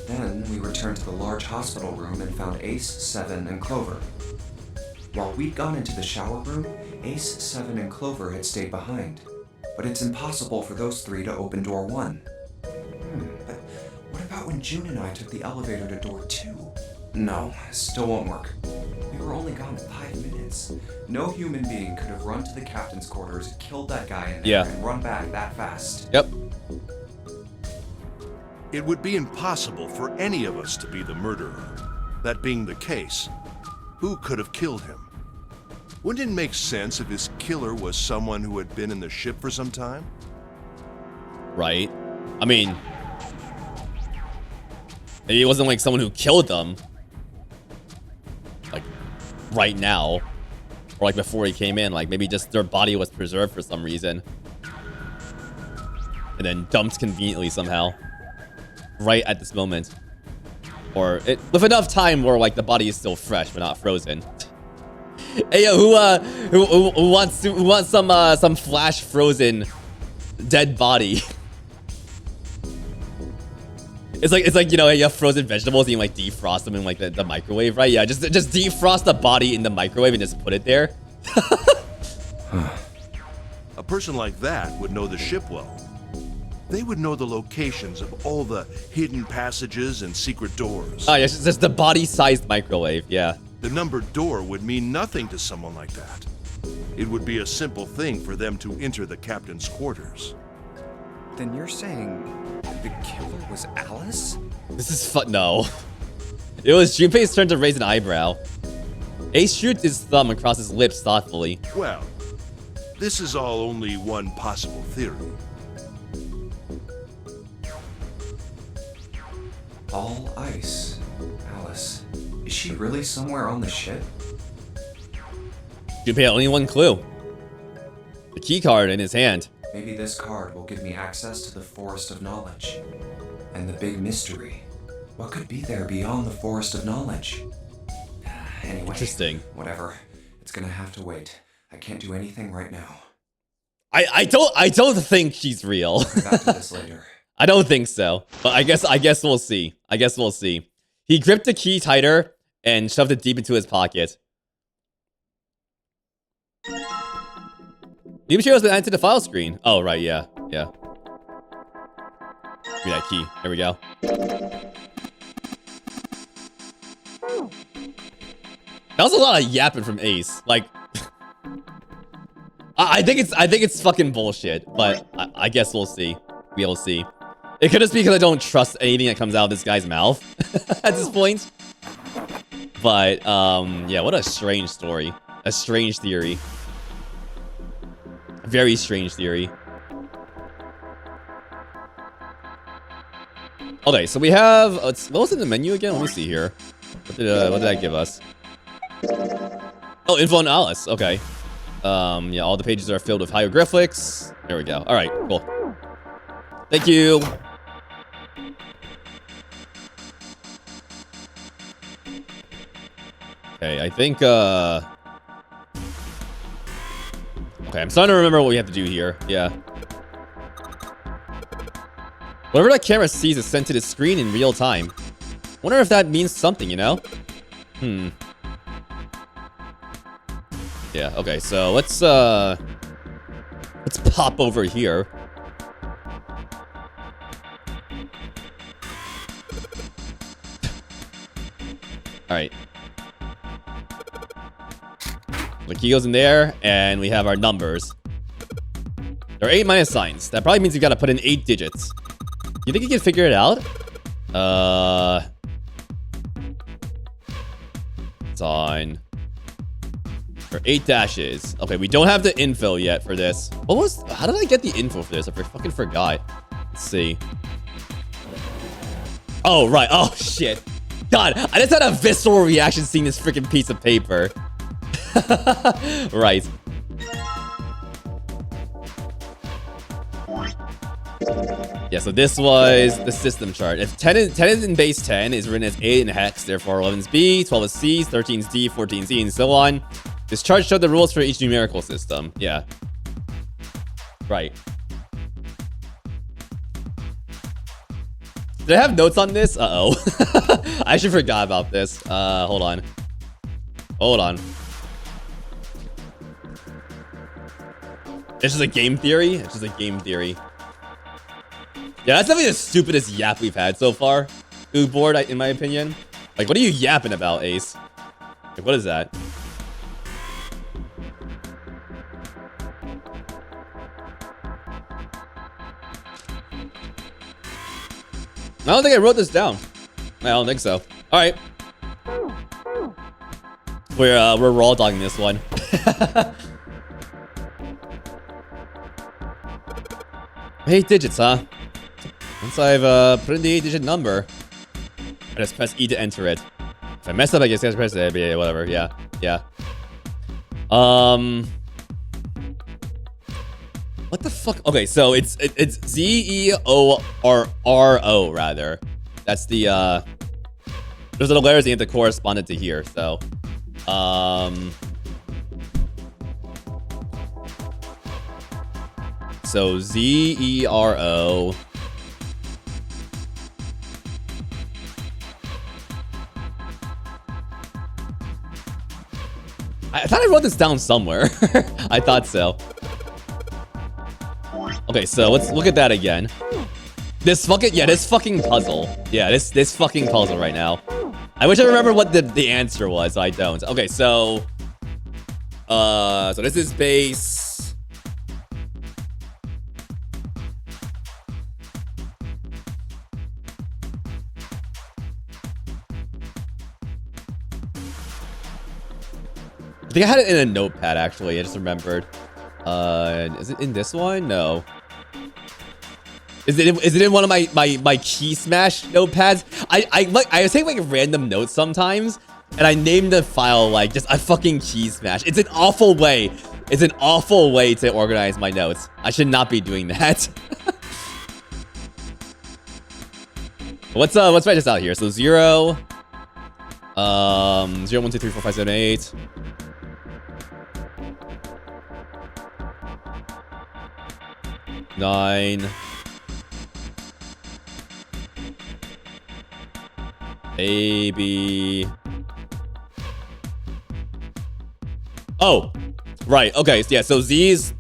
Then we returned to the large hospital room and found Ace, Seven, and Clover. While we'd gone into the shower room, Ace, Seven, and Clover had stayed behind. But it's impossible for those three to open door 1. But what about when June and I took the elevator to door 2? No, still won't work. We were only gone 5 minutes. No human being could have run to the captain's quarters, killed that guy in there, and run back that fast. Yep. It would be impossible for any of us to be the murderer. That being the case, who could have killed him? Wouldn't it make sense if his killer was someone who had been in the ship for some time? Right. I mean, maybe it wasn't like someone who killed them. Like, right now. Or like before he came in. Like, maybe just their body was preserved for some reason. And then dumped conveniently somehow. Right at this moment. Or with enough time where like the body is still fresh but not frozen. Hey yo, who wants some flash frozen dead body? It's like, you know, you have frozen vegetables and you like defrost them in like the microwave, right? Yeah, just defrost the body in the microwave and just put it there. A person like that would know the ship well. They would know the locations of all the hidden passages and secret doors. Oh yeah, it's just the body-sized microwave, yeah. The numbered door would mean nothing to someone like that. It would be a simple thing for them to enter the captain's quarters. Then you're saying the killer was Alice? This is no. It was Junpei's turn to raise an eyebrow. Ace shoots his thumb across his lips thoughtfully. Well, this is all only one possible theory. All ice. Alice. Is she really somewhere on the ship? Junpei had only one clue. The key card in his hand. Maybe this card will give me access to the Forest of Knowledge. And the big mystery. What could be there beyond the Forest of Knowledge? Anyway, Interesting. Whatever. It's gonna have to wait. I can't do anything right now. I don't think she's real. I'll come back to this later. I don't think so. But I guess we'll see. He gripped the key tighter and shoved it deep into his pocket. New materials been added to the file screen. Oh, right, yeah. Give me that key. There we go. That was a lot of yapping from Ace. Like, I think it's fucking bullshit. But I guess we'll see. We'll see. It could just be because I don't trust anything that comes out of this guy's mouth at this point. But yeah, what a strange story. A strange theory. A very strange theory. Okay, so we have. What was in the menu again? Let me see here. What did that give us? Oh, info on Alice. Okay. Yeah, all the pages are filled with hieroglyphics. There we go. All right, cool. Thank you. Okay, I think. Okay, I'm starting to remember what we have to do here. Yeah. Whatever that camera sees is sent to the screen in real time. Wonder if that means something, you know? Yeah, okay, so let's pop over here. Alright. The key goes in there, and we have our numbers. There are 8 minus signs. That probably means you gotta put in 8 digits. You think you can figure it out? Sign. For 8 dashes. Okay, we don't have the info yet for this. How did I get the info for this? I fucking forgot. Let's see. Oh, right. Oh, shit. God, I just had a visceral reaction seeing this freaking piece of paper. Right. Yeah, so this was the system chart. If 10 is in base 10, is written as 8 in hex, therefore 11 is B, 12 is C, 13 is D, 14 is E, and so on. This chart showed the rules for each numerical system. Yeah. Right. Did I have notes on this? Uh-oh. I actually forgot about this. Hold on. Hold on. It's just a game theory? It's just a game theory. Yeah, that's definitely the stupidest yap we've had so far. Ooh, board, in my opinion. Like, what are you yapping about, Ace? Like, what is that? I don't think I wrote this down. I don't think so. All right. We're raw dogging this one. 8 digits, huh? Once I've put in the 8-digit number, I just press E to enter it. If I mess up, I guess I have to press A, B, whatever. Yeah, yeah. What the fuck? Okay, so it's Z-E-O-R-R-O rather. That's the those are the letters that have to correspond it to here. So so Z-E-R-O. I thought I wrote this down somewhere. I thought so. Okay, so let's look at that again. This fucking puzzle. Yeah, this fucking puzzle right now. I wish I remember what the answer was, so I don't. Okay, so this is base. I think I had it in a notepad actually. I just remembered. Is it in this one? No. Is it in one of my key smash notepads? I take like random notes sometimes, and I name the file like just a fucking key smash. It's an awful way. It's an awful way to organize my notes. I should not be doing that. Let's write this out here. So 0, 1, 2, 3, 4, 5, 7, 8. Nine. A, B. Oh, right. Okay. Yeah. So Z's.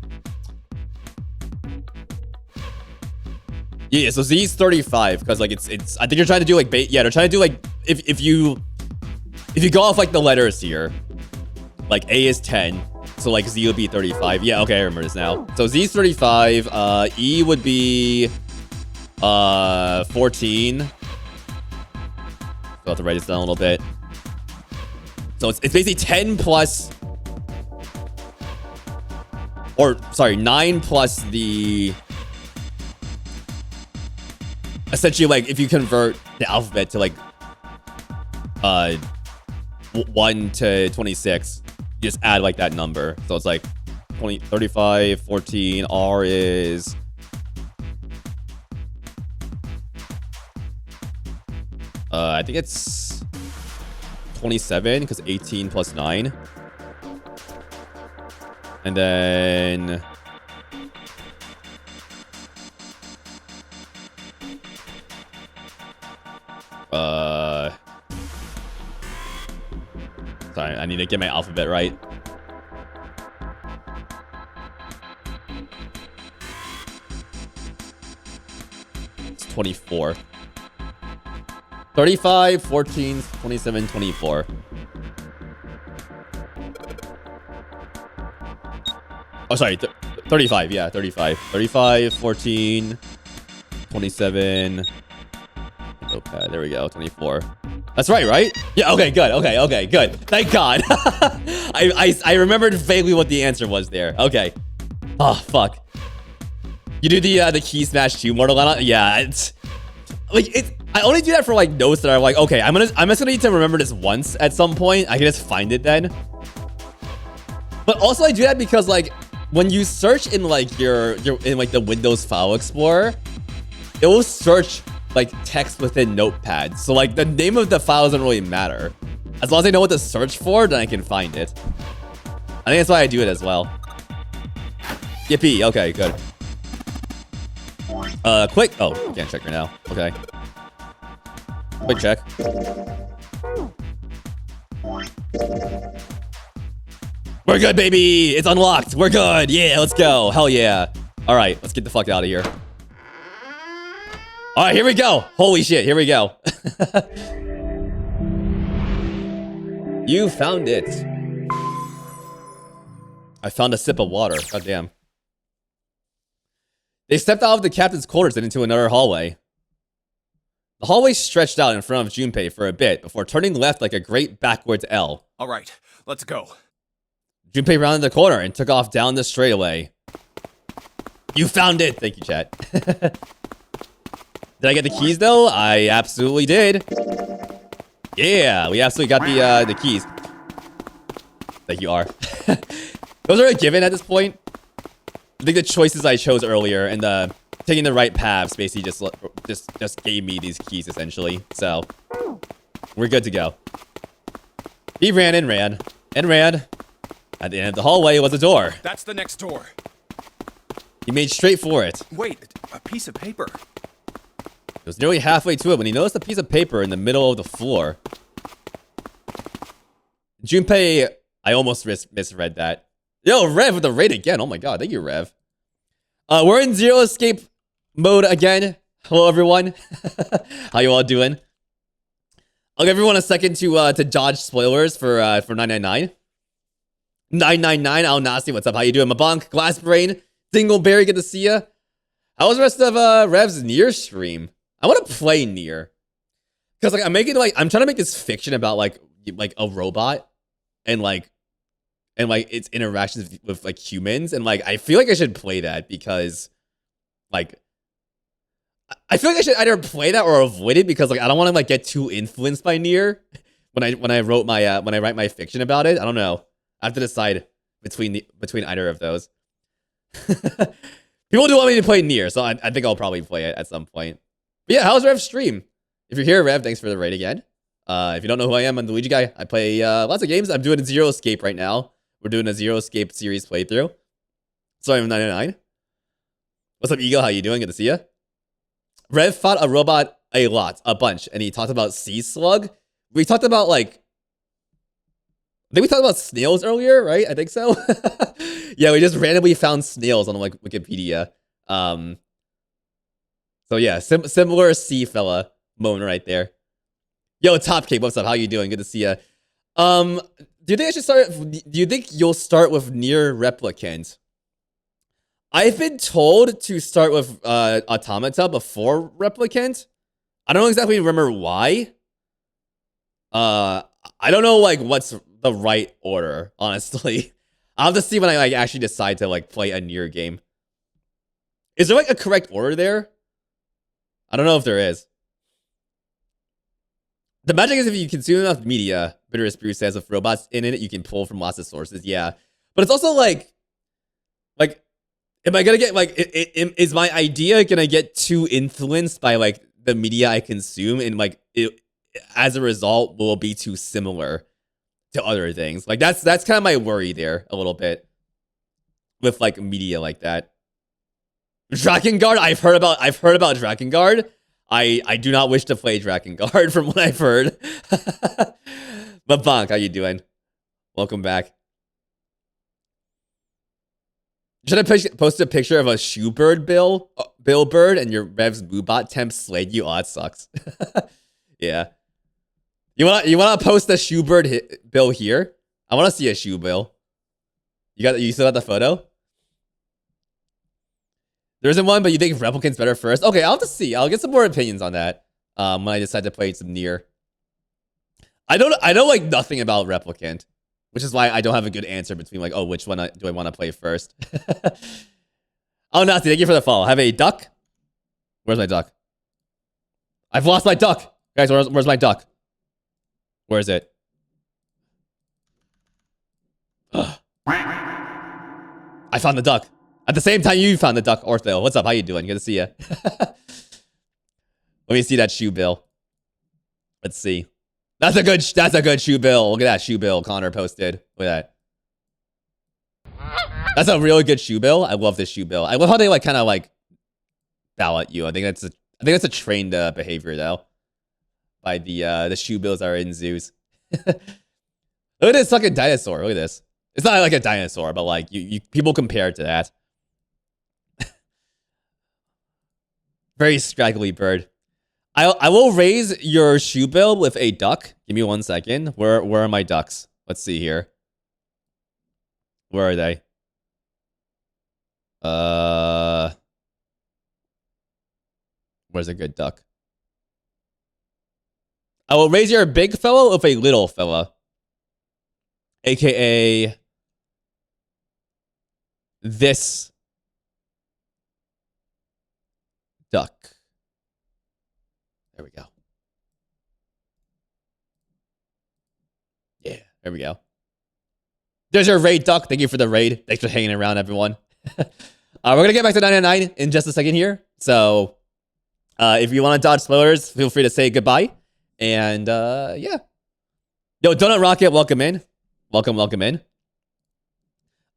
Yeah. So Z's 35 because like it's. I think you're trying to do like yeah. They're trying to do like if you go off like the letters here, like A is 10. So like Z would be 35. Yeah, okay, I remember this now. So Z is 35. E would be 14. So I'll have to write this down a little bit. So it's basically 10 plus, or sorry, 9 plus the, essentially like if you convert the alphabet to like 1 to 26, you just add like that number. So it's like 20, 35, 14, R is I think it's 27 because 18 plus 9. And then sorry, I need to get my alphabet right. It's 24. 35, 14, 27, 24. Oh, sorry. 35. Yeah, 35. 35, 14, 27. Okay, there we go. 24. That's right? Yeah, okay, good. Okay, good. Thank God. I remembered vaguely what the answer was there. Okay. Oh, fuck. You do the key smash 2 Mortal Kombat? Yeah, it's like I only do that for like notes that are like, okay, I'm just gonna need to remember this once at some point. I can just find it then. But also I do that because like when you search in like your in like the Windows File Explorer, it will search like text within Notepad. So like the name of the file doesn't really matter. As long as I know what to search for, then I can find it. I think that's why I do it as well. Yippee, okay, good. Quick, oh, I can't check right now. Okay. Quick check. We're good, baby! It's unlocked! We're good! Yeah, let's go! Hell yeah! Alright, let's get the fuck out of here. Alright, here we go! Holy shit, here we go. You found it. I found a sip of water. God damn. They stepped out of the captain's quarters and into another hallway. The hallway stretched out in front of Junpei for a bit before turning left like a great backwards L. All right, let's go. Junpei rounded the corner and took off down the straightaway. You found it! Thank you, chat. Did I get the keys, though? I absolutely did. Yeah, we absolutely got the keys. Thank you, R. Those are a given at this point. I think the choices I chose earlier and taking the right paths basically just gave me these keys, essentially. So, we're good to go. He ran and ran and ran. At the end of the hallway was a door. That's the next door. He made straight for it. Wait, a piece of paper. He was nearly halfway to it when he noticed a piece of paper in the middle of the floor. Junpei, I almost misread that. Yo, Rev with the raid again. Oh my god, thank you, Rev. We're in zero escape mode again. Hello, everyone. How you all doing? I'll give everyone a second to dodge spoilers for 999. 999, Al Nasi, what's up? How you doing? Mabonk, Glassbrain, Dingleberry, good to see ya. How was the rest of Rev's Nier stream? I want to play Nier. Because like I'm trying to make this fiction about like a robot and its interactions with like humans, and like I feel like I should play that because like I feel like I should either play that or avoid it because like I don't want to like get too influenced by Nier when I write my fiction about it. I don't know. I have to decide between either of those. People do want me to play Nier, so I think I'll probably play it at some point. But yeah, how's Rev's stream? If you're here, Rev, thanks for the raid again. If you don't know who I am, I'm theLuigiguy. I play lots of games. I'm doing a Zero Escape right now. We're doing a Zero Escape series playthrough. Sorry, I'm 99. What's up, Eagle? How you doing? Good to see ya. Rev fought a robot a bunch, and he talked about Sea Slug. We talked about I think we talked about snails earlier, right? I think so. Yeah, we just randomly found snails on like Wikipedia. So yeah, similar sea fella moment right there. Yo, Top Cape, what's up? How you doing? Good to see ya. Do you think I should start? Do you think you'll start with Near Replicant? I've been told to start with Automata before Replicant. I don't exactly remember why. I don't know like what's the right order, honestly. I'll have to see when I like actually decide to like play a Nier game. Is there like a correct order there? I don't know if there is. The magic is if you consume enough media, Bitterest Brew says, with robots in it, you can pull from lots of sources. Yeah. But it's also like, am I gonna get like, is my idea gonna get too influenced by like the media I consume, and like it, as a result, will be too similar to other things? Like that's kind of my worry there a little bit with like media like that. Drakengard, I've heard about Drakengard. I do not wish to play Drakengard from what I've heard. But Bonk, how you doing? Welcome back. Should I post a picture of a Shoebird Bill Bird and your Rev's Boobot temp slayed you? Oh, that sucks. Yeah. You wanna post the Shoebird Bill here? I wanna see a shoe bill. You still got the photo? There isn't one, but you think Replicant's better first? Okay, I'll have to see. I'll get some more opinions on that when I decide to play some Nier. I know like nothing about Replicant, which is why I don't have a good answer between like, oh, which one do I want to play first? Oh, Nazi, thank you for the follow. I have a duck. Where's my duck? I've lost my duck. Guys, where's my duck? Where is it? I found the duck. At the same time, you found the duck, Ortho. What's up? How you doing? Good to see you. Let me see that shoe bill. Let's see. That's a good shoe bill. Look at that shoe bill Connor posted. Look at that. That's a really good shoe bill. I love this shoe bill. I love how they like kind of like bow at you. I think that's a trained behavior though. By the shoe bills that are in zoos. Look at this fucking dinosaur. Look at this. It's not like a dinosaur, but like you people compare it to that. Very scraggly bird. I will raise your shoe bill with a duck. Give me 1 second. Where are my ducks? Let's see here. Where are they? Where's a good duck? I will raise your big fella with a little fella. AKA this duck. There we go. Yeah, there we go. There's your raid, Duck. Thank you for the raid. Thanks for hanging around, everyone. We're going to get back to 999 in just a second here. So if you want to dodge spoilers, feel free to say goodbye. And yeah. Yo, Donut Rocket, welcome in. Welcome in.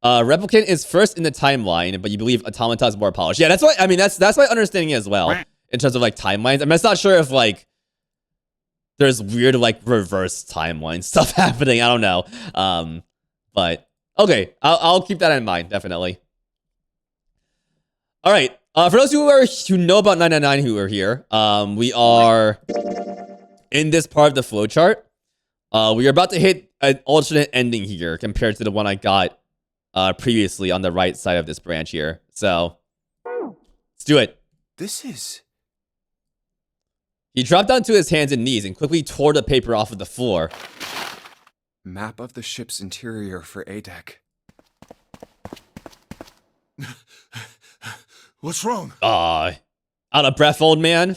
Replicant is first in the timeline, but you believe Automata is more polished. Yeah, that's what I mean. That's my understanding as well in terms of like timelines. I'm just not sure if like there's weird like reverse timeline stuff happening. I don't know. But okay, I'll keep that in mind definitely. All right. For those who know about 999 who are here, we are in this part of the flowchart. We are about to hit an alternate ending here compared to the one I got previously on the right side of this branch here. So let's do it. This is... He dropped down to his hands and knees and quickly tore the paper off of the floor. Map of the ship's interior for A-Deck. What's wrong? Out of breath, old man.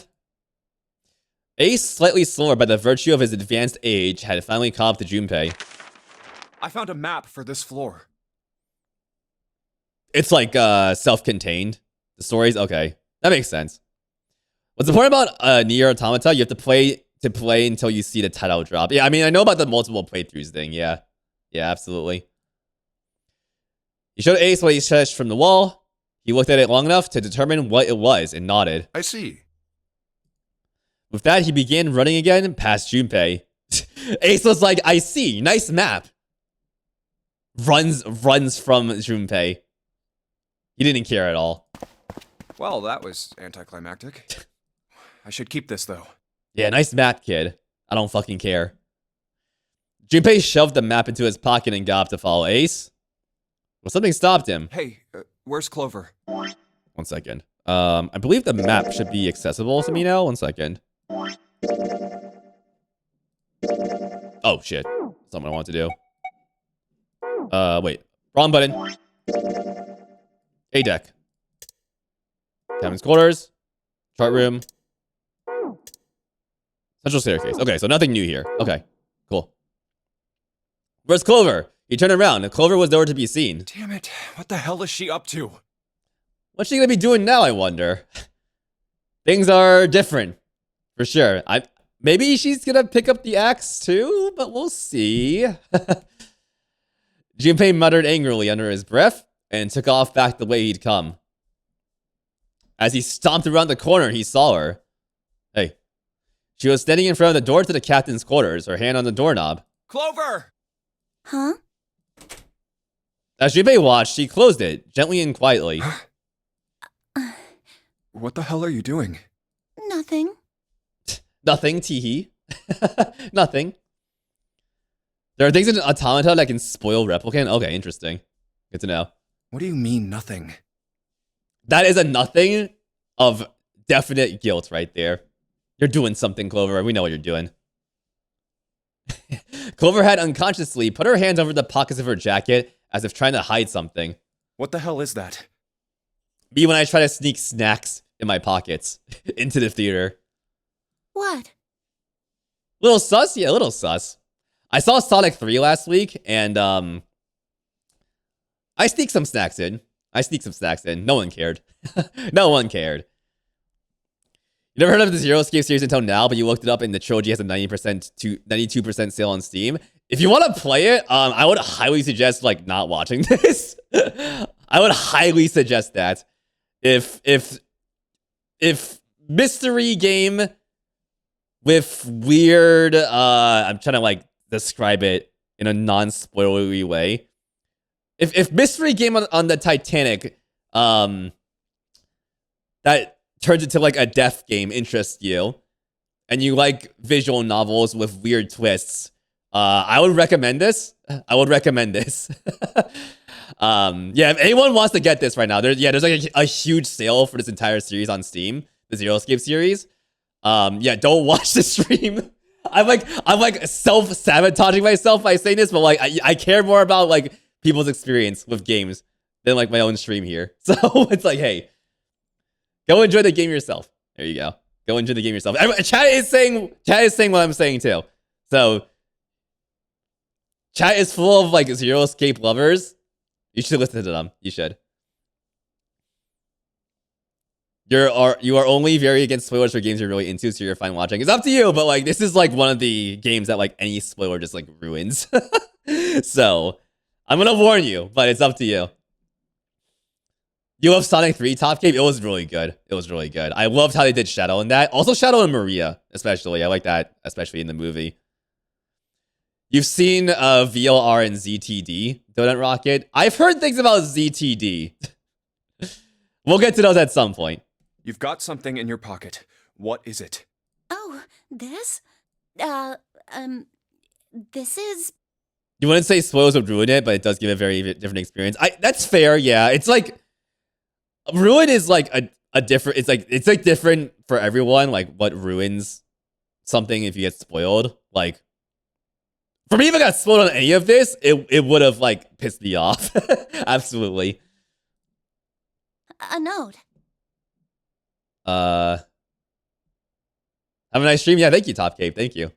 Ace, slightly slower by the virtue of his advanced age, had finally caught up to Junpei. I found a map for this floor. It's like self-contained. The stories, okay, that makes sense. What's the point about Nier Automata? You have to play until you see the title drop. Yeah, I mean, I know about the multiple playthroughs thing. Yeah, absolutely. He showed Ace what he fetched from the wall. He looked at it long enough to determine what it was and nodded. I see. With that, he began running again past Junpei. Ace was like, I see, nice map. Runs from Junpei. He didn't care at all. Well, that was anticlimactic. I should keep this, though. Yeah, nice map, kid. I don't fucking care. Junpei shoved the map into his pocket and got up to follow Ace. Well, something stopped him. Hey, where's Clover? 1 second. I believe the map should be accessible to me now. 1 second. Oh, shit. That's not what I want to do. Wait. Wrong button. A deck. Captain's quarters. Chart room. Central staircase. Okay, so nothing new here. Okay, cool. Where's Clover? He turned around, and Clover was nowhere to be seen. Damn it, what the hell is she up to? What's she gonna be doing now, I wonder? Things are different, for sure. Maybe she's gonna pick up the axe too, but we'll see. Junpei muttered angrily under his breath and took off back the way he'd come. As he stomped around the corner, he saw her. Hey. She was standing in front of the door to the captain's quarters, her hand on the doorknob. Clover! Huh? As Junpei watched, she closed it, gently and quietly. What the hell are you doing? Nothing. Nothing, teehee. Nothing. There are things in Automata that can spoil Replicant? Okay, interesting. Good to know. What do you mean, nothing? That is a nothing of definite guilt right there. You're doing something, Clover. We know what you're doing. Clover had unconsciously put her hands over the pockets of her jacket as if trying to hide something. What the hell is that? Me when I try to sneak snacks in my pockets into the theater. What? Little sus? Yeah, a little sus. I saw Sonic 3 last week, and I sneaked some snacks in. No one cared. No one cared. You never heard of the Zero Escape series until now, but you looked it up and the trilogy has a 90% to 92% sale on Steam. If you want to play it, I would highly suggest like not watching this. I would highly suggest that. If mystery game with weird I'm trying to like describe it in a non-spoilery way. If mystery game on the Titanic that turns into like a death game interests you, and you like visual novels with weird twists, I would recommend this. Yeah, if anyone wants to get this right now, there's like a huge sale for this entire series on Steam, the Zero Escape series. Yeah, don't watch the stream. I'm like self-sabotaging myself by saying this, but like I care more about like people's experience with games than like my own stream here. So it's like, hey, go enjoy the game yourself. There you go. Go enjoy the game yourself. Chat is saying what I'm saying too. So chat is full of like Zero Escape lovers. You should listen to them. You should. You are only very against spoilers for games you're really into, so you're fine watching. It's up to you, but like this is like one of the games that like any spoiler just like ruins. So I'm gonna warn you, but it's up to you. You love Sonic 3 Top Cape? It was really good. I loved how they did Shadow in that. Also Shadow and Maria, especially. I like that, especially in the movie. You've seen VLR and ZTD, Donut Rocket. I've heard things about ZTD. We'll get to those at some point. You've got something in your pocket. What is it? Oh, this? This is... You wouldn't say spoilers would ruin it, but it does give a very different experience. That's fair, yeah. It's like... Ruin is like a different... It's like different for everyone, like what ruins something if you get spoiled. Like... For me, if I got spoiled on any of this, it would have, like, pissed me off. Absolutely. A note. Have a nice stream. Yeah, thank you, Top Cape. Thank you.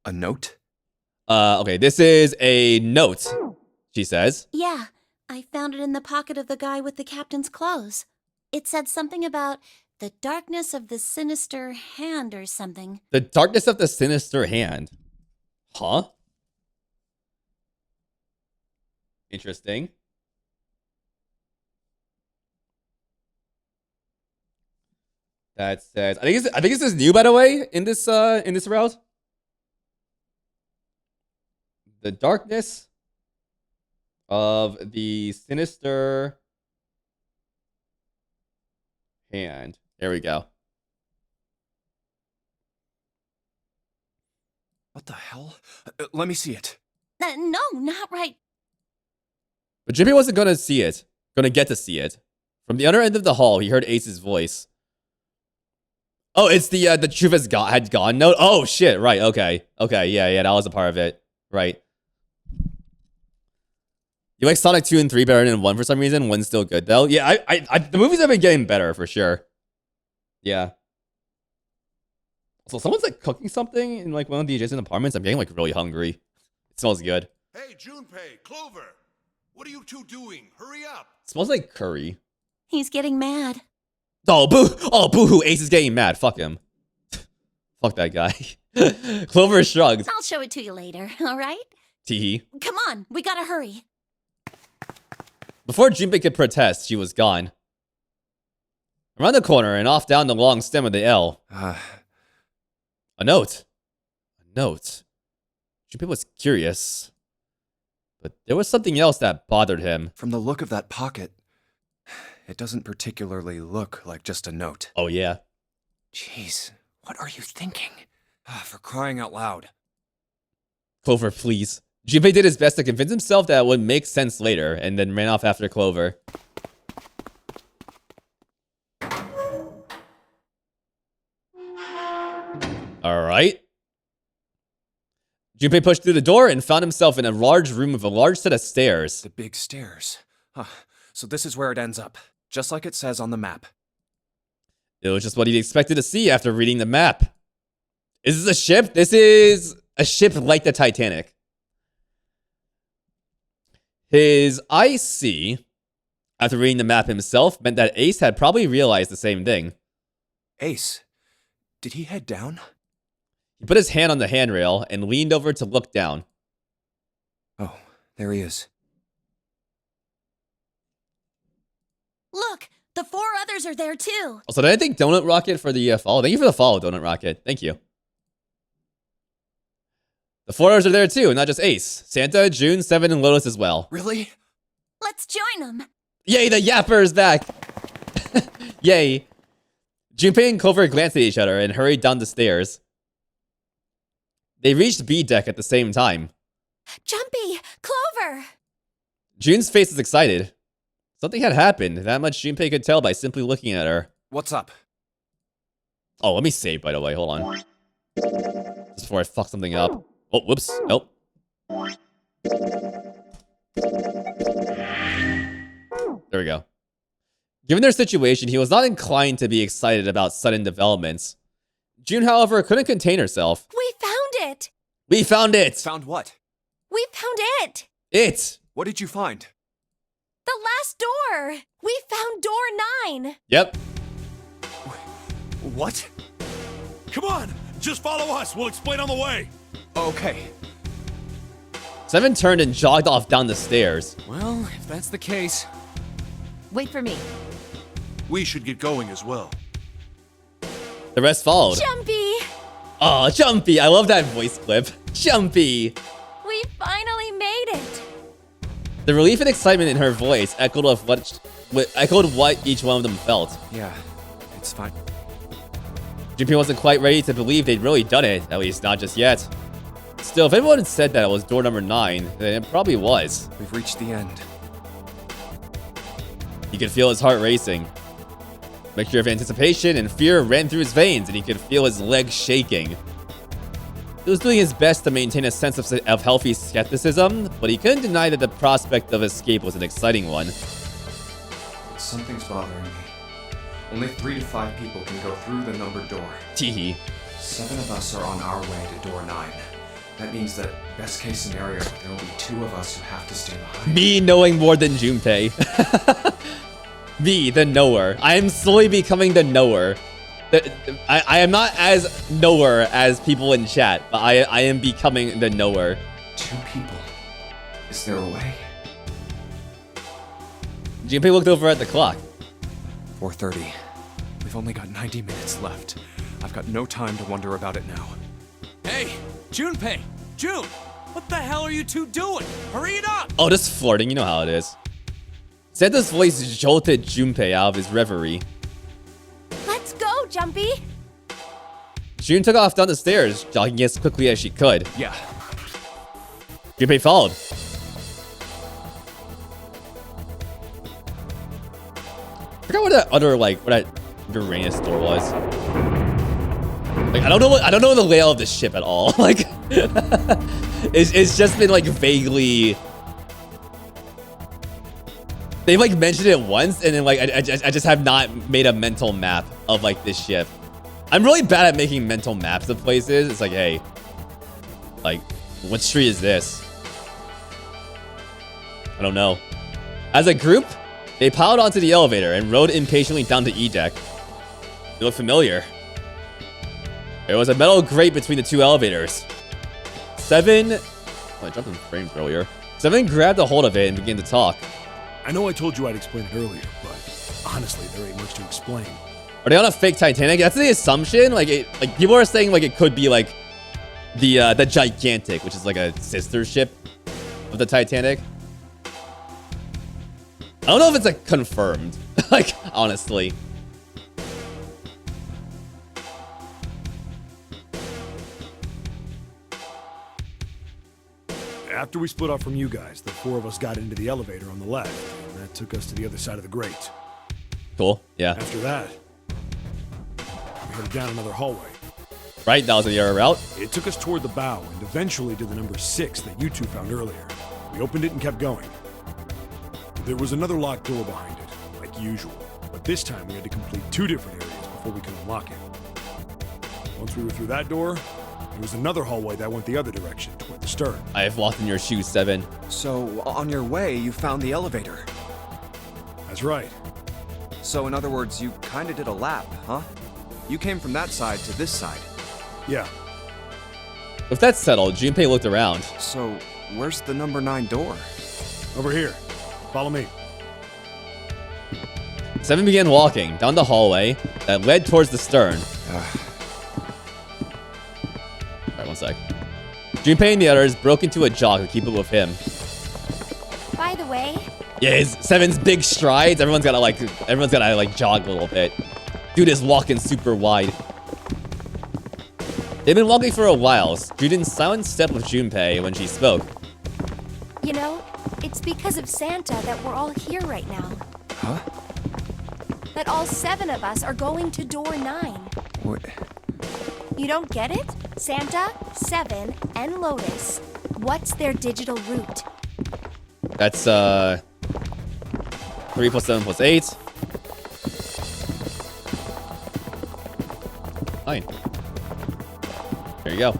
A note? Okay, this is a note, she says. Yeah, I found it in the pocket of the guy with the captain's clothes. It said something about the darkness of the sinister hand or something. The darkness of the sinister hand. Huh? Interesting. That says, I think this is new, by the way, in this route. The darkness of the sinister hand. There we go. What the hell? Let me see it. No, not right. But Junpei wasn't gonna see it. Gonna get to see it. From the other end of the hall, he heard Ace's voice. Oh, it's the truth had gone note. Oh shit! Right. Okay. Okay. Yeah. That was a part of it. Right. You like Sonic 2 and 3 better than 1 for some reason. 1's still good though. Yeah. The movies have been getting better for sure. Yeah. So someone's like cooking something in like one of the adjacent apartments. I'm getting like really hungry. It smells good. Hey, Junpei, Clover, what are you two doing? Hurry up! It smells like curry. He's getting mad. Oh, boo-hoo. Ace is getting mad. Fuck him. Fuck that guy. Clover shrugged. I'll show it to you later, all right? Teehee. Come on, we gotta hurry. Before Junpei could protest, she was gone. Around the corner and off down the long stem of the L. A note. A note. Junpei was curious. But there was something else that bothered him. From the look of that pocket, it doesn't particularly look like just a note. Oh, yeah. Jeez, what are you thinking? For crying out loud. Clover, please. Junpei did his best to convince himself that it would make sense later, and then ran off after Clover. Alright. Junpei pushed through the door and found himself in a large room with a large set of stairs. The big stairs. Huh. So this is where it ends up. Just like it says on the map. It was just what he'd expected to see after reading the map. Is this a ship? This is a ship like the Titanic. His IC, after reading the map himself, meant that Ace had probably realized the same thing. Ace, did he head down? He put his hand on the handrail and leaned over to look down. Oh, there he is. Look, the 4 others are there too. Also, did I thank Donut Rocket for the follow? Thank you for the follow, Donut Rocket. Thank you. The 4 others are there too, not just Ace. Santa, June, Seven, and Lotus as well. Really? Let's join them. Yay, the Yapper is back! Yay. Junpei and Clover glanced at each other and hurried down the stairs. They reached B deck at the same time. Jumpy, Clover! June's face was excited. Something had happened. That much Junpei could tell by simply looking at her. What's up? Oh, let me save, by the way. Hold on. Just before I fuck something up. Oh, whoops. Nope. There we go. Given their situation, he was not inclined to be excited about sudden developments. June, however, couldn't contain herself. We found it! We found it! Found what? We found it! It! What did you find? The last door! We found door 9! Yep. What? Come on! Just follow us! We'll explain on the way! Okay. Seven turned and jogged off down the stairs. Well, if that's the case... Wait for me. We should get going as well. The rest followed. Jumpy! Aw, Jumpy! I love that voice clip. Jumpy! We finally made it! The relief and excitement in her voice echoed what each one of them felt. Yeah, it's fine. Junpei wasn't quite ready to believe they'd really done it, at least not just yet. Still, if anyone had said that it was door number 9, then it probably was. We've reached the end. He could feel his heart racing. A mixture of anticipation and fear ran through his veins, and he could feel his legs shaking. He was doing his best to maintain a sense of healthy skepticism, but he couldn't deny that the prospect of escape was an exciting one. Something's bothering me. Only 3 to 5 people can go through the numbered door. Teehee. 7 of us are on our way to door 9. That means that, best case scenario, there will be 2 of us who have to stay behind. Me knowing more than Junpei. Me, the knower. I am slowly becoming the knower. I am not as knower as people in chat, but I am becoming the knower. 2 people. Is there a way? Junpei looked over at the clock. 4:30. We've only got 90 minutes left. I've got no time to wonder about it now. Hey, Junpei! June! What the hell are you two doing? Hurry it up! Oh, just flirting. You know how it is. Santa's voice jolted Junpei out of his reverie. Let's go, Jumpy! June took off down the stairs, jogging as quickly as she could. Yeah. Junpei followed. I forgot what that other, like, what that Uranus door was. Like, I don't know the layout of the ship at all. Like, it's just been, like, vaguely... They've, like, mentioned it once, and then, like, I just have not made a mental map of, like, this ship. I'm really bad at making mental maps of places. It's like, hey, like, what street is this? I don't know. As a group, they piled onto the elevator and rode impatiently down to E-deck. They looked familiar. There was a metal grate between the two elevators. Seven... Oh, I jumped in frames earlier. Seven grabbed a hold of it and began to talk. I know I told you I'd explain it earlier, but honestly, there ain't much to explain. Are they on a fake Titanic? That's the assumption. Like, people are saying like it could be like the Gigantic, which is like a sister ship of the Titanic. I don't know if it's like confirmed. Like, honestly. After we split off from you guys, the four of us got into the elevator on the left, and that took us to the other side of the grate. Cool. Yeah. After that, we headed down another hallway. Right, that was the other route. It took us toward the bow and eventually to the number 6 that you two found earlier. We opened it and kept going. There was another locked door behind it, like usual, but this time we had to complete 2 different areas before we could unlock it. Once we were through that door, there was another hallway that went the other direction, toward the stern. I have walked in your shoes, Seven. So, on your way, you found the elevator. That's right. So, in other words, you kinda did a lap, huh? You came from that side to this side. Yeah. With that settled, Junpei looked around. So, where's the number 9 door? Over here. Follow me. Seven began walking down the hallway that led towards the stern. Alright, one sec. Junpei and the others broke into a jog to keep up with him. By the way, Yeah, his Seven's big strides. Everyone's gotta like jog a little bit. Dude is walking super wide. They've been walking for a while, stood in silent step with Junpei when she spoke. you know, it's because of Santa that we're all here right now. Huh? That all 7 of us are going to door 9. What? You don't get it? Santa, 7, and Lotus. What's their digital root? That's 3 plus 7 plus 8. 9. There you go.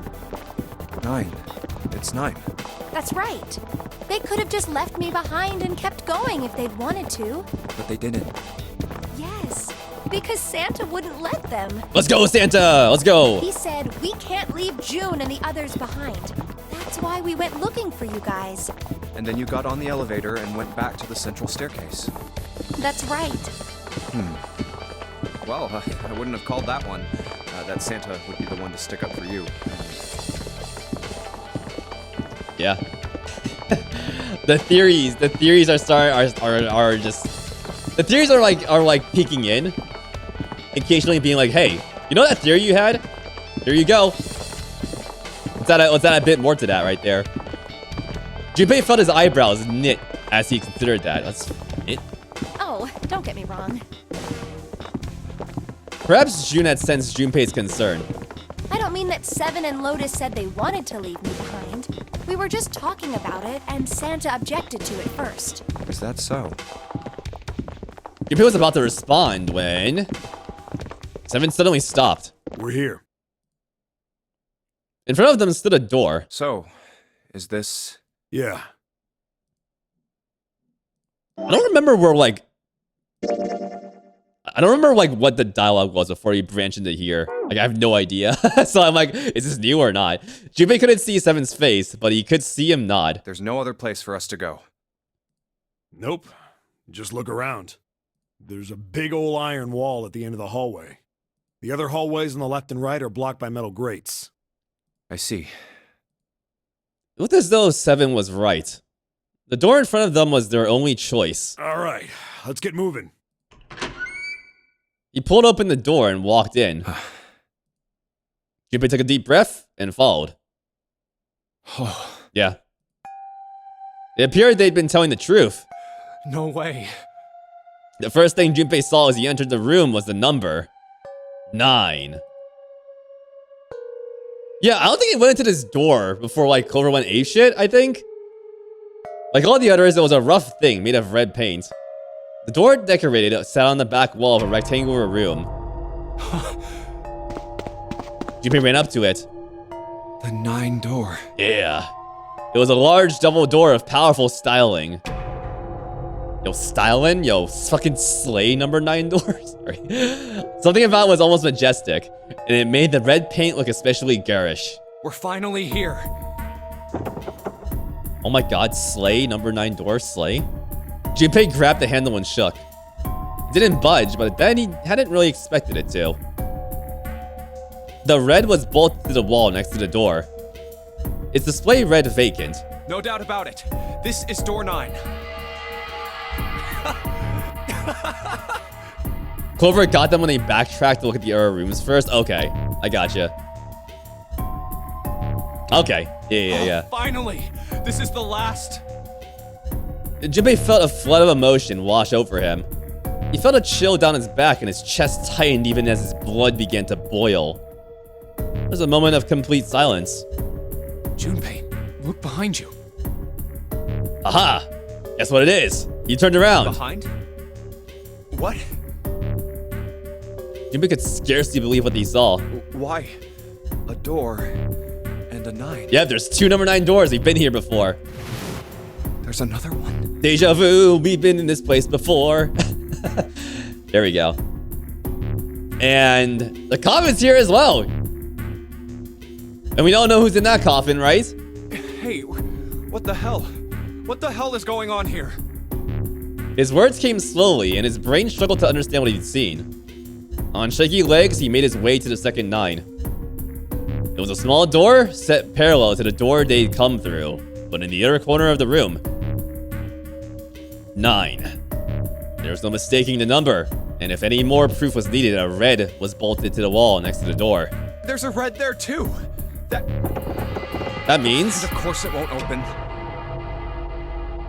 9. It's 9. That's right. They could have just left me behind and kept going if they'd wanted to. But they didn't. Yes, because Santa wouldn't let them. Let's go, Santa! Let's go! He said we can't leave June and the others behind. That's why we went looking for you guys. And then you got on the elevator and went back to the central staircase. That's right. Well, I wouldn't have called that one. That Santa would be the one to stick up for you. Yeah. The theories are just the theories are like peeking in, occasionally being like, hey, you know that theory you had? Here you go. Let's add a bit more to that right there. Junpei felt his eyebrows knit as he considered that. That's knit. Oh, don't get me wrong. Perhaps June had sensed Junpei's concern. I don't mean that 7 and Lotus said they wanted to leave me behind. We were just talking about it, and Santa objected to it first. Is that so? Junpei was about to respond when 7 suddenly stopped. We're here. In front of them stood a door. So, is this... Yeah. I don't remember what the dialogue was before he branched into here. Like, I have no idea. So I'm like, is this new or not? Junpei couldn't see Seven's face, but he could see him nod. There's no other place for us to go. Nope. Just look around. There's a big old iron wall at the end of the hallway. The other hallways on the left and right are blocked by metal grates. I see. It looked as though 7 was right. The door in front of them was their only choice. All right, let's get moving. He pulled open the door and walked in. Junpei took a deep breath and followed. Yeah. It appeared they'd been telling the truth. No way. The first thing Junpei saw as he entered the room was the number 9. Yeah, I don't think he went into this door before, like, Clover went apeshit, I think. Like all the others, it was a rough thing made of red paint. The door decorated sat on the back wall of a rectangular room. Junpei ran up to it. The 9 door. Yeah. It was a large double door of powerful styling. Yo, styling? Yo, fucking slay number 9 door? Sorry. Something about it was almost majestic, and it made the red paint look especially garish. We're finally here. Oh my god, slay number 9 door, slay? Junpei grabbed the handle and shook. It didn't budge, but then he hadn't really expected it to. The red was bolted to the wall next to the door. Its display read vacant. No doubt about it. This is door 9. Clover got them when they backtracked to look at the other rooms first. Okay, I gotcha. Okay, yeah. Finally! This is the last. Junpei felt a flood of emotion wash over him. He felt a chill down his back and his chest tightened even as his blood began to boil. There was a moment of complete silence. Junpei, look behind you. Aha! Guess what it is? He turned around. Behind? What? Junpei could scarcely believe what he saw. Why? A door and a 9. Yeah, there's 2 number 9 doors. We've been here before. There's another one. Deja vu, we've been in this place before. There we go. And the coffin's here as well. And we don't know who's in that coffin, right? Hey, what the hell? What the hell is going on here? His words came slowly, and his brain struggled to understand what he'd seen. On shaky legs, he made his way to the second 9. It was a small door set parallel to the door they'd come through, but in the other corner of the room. 9. There was no mistaking the number, and if any more proof was needed, a red was bolted to the wall next to the door. There's a red there too. That means... And of course it won't open.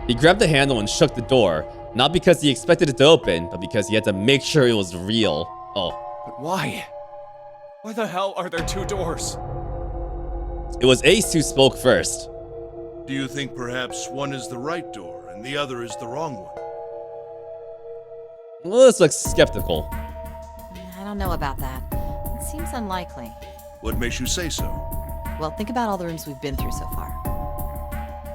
He grabbed the handle and shook the door, not because he expected it to open, but because he had to make sure it was real. Oh. But why? Why the hell are there 2 doors? It was Ace who spoke first. Do you think perhaps one is the right door and the other is the wrong one? Lilith looks skeptical. I don't know about that. It seems unlikely. What makes you say so? Well, think about all the rooms we've been through so far.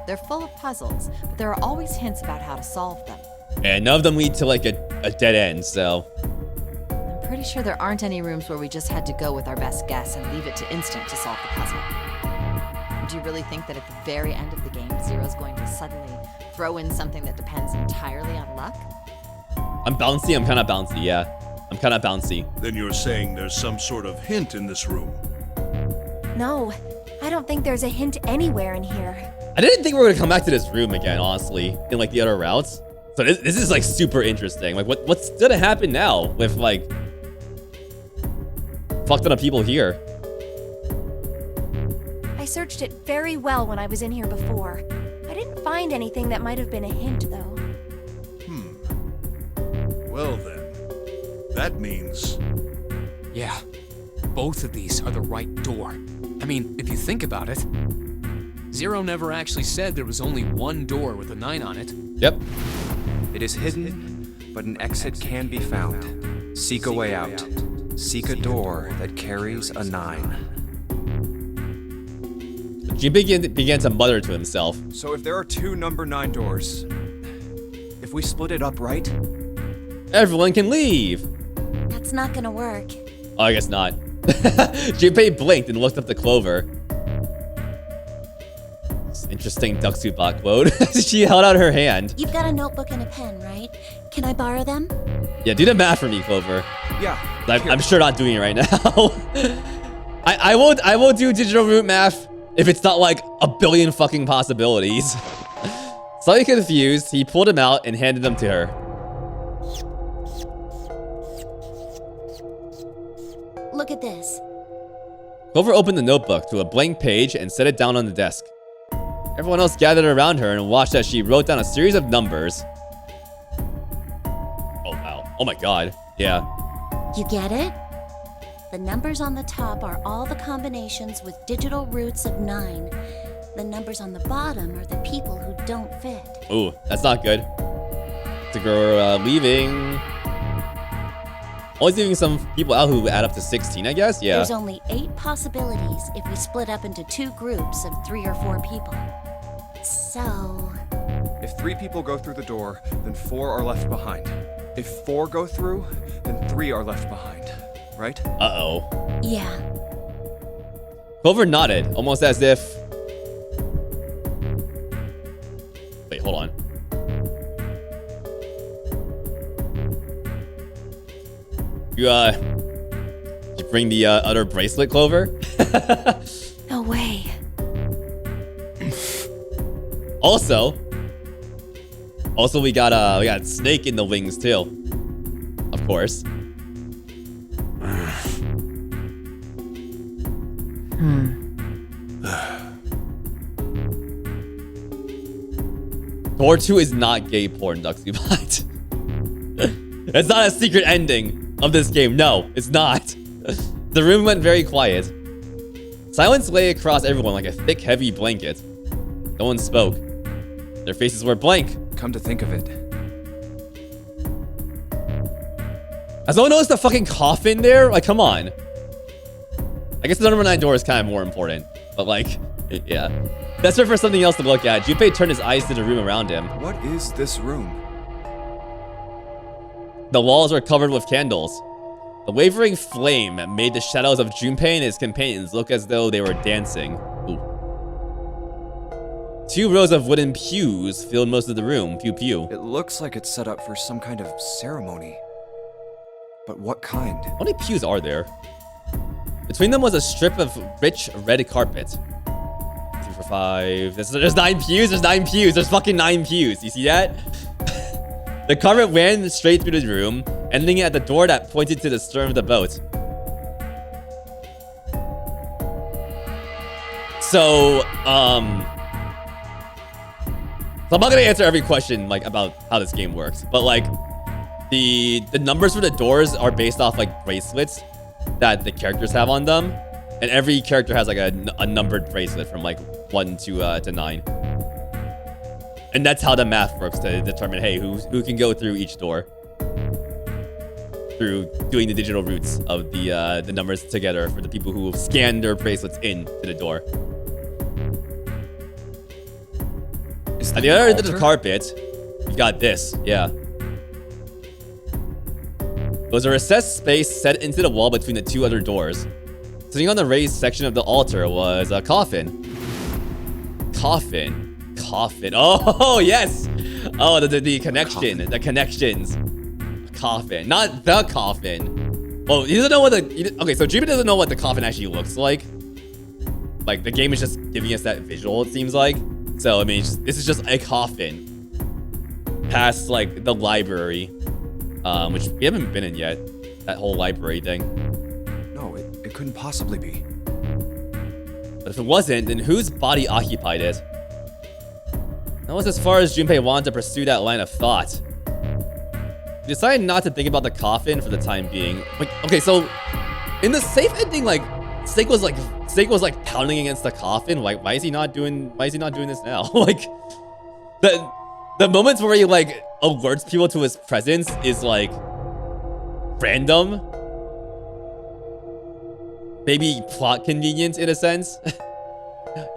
They're full of puzzles, but there are always hints about how to solve them. And none of them lead to like a dead end, so... I'm pretty sure there aren't any rooms where we just had to go with our best guess and leave it to instinct to solve the puzzle. Do you really think that at the very end of the game, Zero's going to suddenly throw in something that depends entirely on luck? I'm bouncy, I'm kind of bouncy, yeah. I'm kind of bouncy. Then you're saying there's some sort of hint in this room. No, I don't think there's a hint anywhere in here. I didn't think we were going to come back to this room again, honestly, in like the other routes. So this is like super interesting. Like what's going to happen now with like fucked up people here? I searched it very well when I was in here before. I didn't find anything that might have been a hint, though. Well then, that means... Yeah, both of these are the right door. I mean, if you think about it, Zero never actually said there was only one door with a 9 on it. Yep. It is hidden, but an exit can be found. Seek a way out. Seek a door that carries a 9. Junpei began to mutter to himself. So if there are 2 number 9 doors, if we split it up right, Everyone can leave. That's not gonna work. Oh, I guess not. Junpei blinked and looked up to Clover. Interesting Duxubot quote. She held out her hand. You've got a notebook and a pen, right? Can I borrow them? Yeah, do the math for me, Clover. yeah. I'm sure not doing it right now. I will do digital root math if it's not like a billion fucking possibilities. Slightly confused, he pulled them out and handed them to her. Look at this. Clover opened the notebook to a blank page and set it down on the desk. Everyone else gathered around her and watched as she wrote down a series of numbers. Oh, wow. Oh, my God. Yeah. You get it? The numbers on the top are all the combinations with digital roots of 9. The numbers on the bottom are the people who don't fit. Ooh, that's not good. The girl leaving. Always leaving some people out who add up to 16, I guess? Yeah. There's only 8 possibilities if we split up into 2 groups of 3 or 4 people. So... If 3 people go through the door, then 4 are left behind. If 4 go through, then 3 are left behind. Right? Uh-oh. yeah. Clover nodded, almost as if... Wait, hold on. You bring the other bracelet, Clover? No way. Also, we got Snake in the wings too. Of course. Door 2 is not gay porn, Duxie Bot. It's not a secret ending of this game. No, it's not. The room went very quiet. Silence lay across everyone like a thick, heavy blanket. No one spoke. Their faces were blank. Come to think of it, Has no one noticed the fucking coffin there? Like, come on. I guess the number 9 door is kind of more important. But, like, yeah. That's for something else to look at. Junpei turned his eyes to the room around him. what is this room? The walls were covered with candles. The wavering flame made the shadows of Junpei and his companions look as though they were dancing. Ooh. 2 rows of wooden pews filled most of the room. Pew pew. It looks like it's set up for some kind of ceremony. But what kind? How many pews are there? Between them was a strip of rich red carpet. 2, 4, 5. There's 9 pews. There's 9 pews. There's fucking 9 pews. You see that? The carpet ran straight through the room, ending at the door that pointed to the stern of the boat. So I'm not gonna answer every question like about how this game works, but like the numbers for the doors are based off like bracelets that the characters have on them, and every character has like a numbered bracelet from like 1 to 9. And that's how the math works to determine, hey, who can go through each door through doing the digital roots of the numbers together for the people who scan their bracelets into the door. Is At that the other end of altar? the carpet, you got this. Yeah. It was a recessed space set into the wall between the 2 other doors. Sitting on the raised section of the altar was a coffin. Coffin. Oh, yes. Oh, the connection. The connections. Coffin. Not the coffin. Well, he doesn't know what okay, so Jupiter doesn't know what the coffin actually looks like. Like, the game is just giving us that visual, it seems like. So, I mean, this is just a coffin. Past, like, the library. Which we haven't been in yet. That whole library thing. No, it couldn't possibly be. But if it wasn't, then whose body occupied it? That was as far as Junpei wanted to pursue that line of thought. He decided not to think about the coffin for the time being. Like, okay, so in the safe ending, like Snake was like pounding against the coffin. Like, why is he not doing this now? Like the moments where he like alerts people to his presence is like random. Maybe plot convenience in a sense.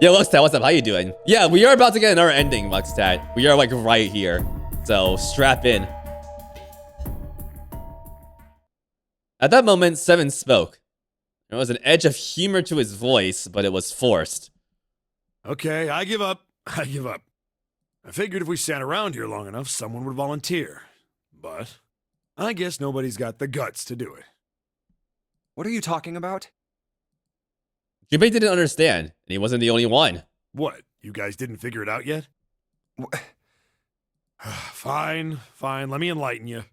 Yeah, Luxtat, what's up? How you doing? Yeah, we are about to get another ending, Luxtat. We are like right here. So strap in. At that moment, Seven spoke. There was an edge of humor to his voice, but it was forced. Okay, I give up. I give up. I figured if we sat around here long enough, someone would volunteer. But I guess nobody's got the guts to do it. What are you talking about? Junpei didn't understand, and he wasn't the only one. What? You guys didn't figure it out yet? Fine. Let me enlighten you.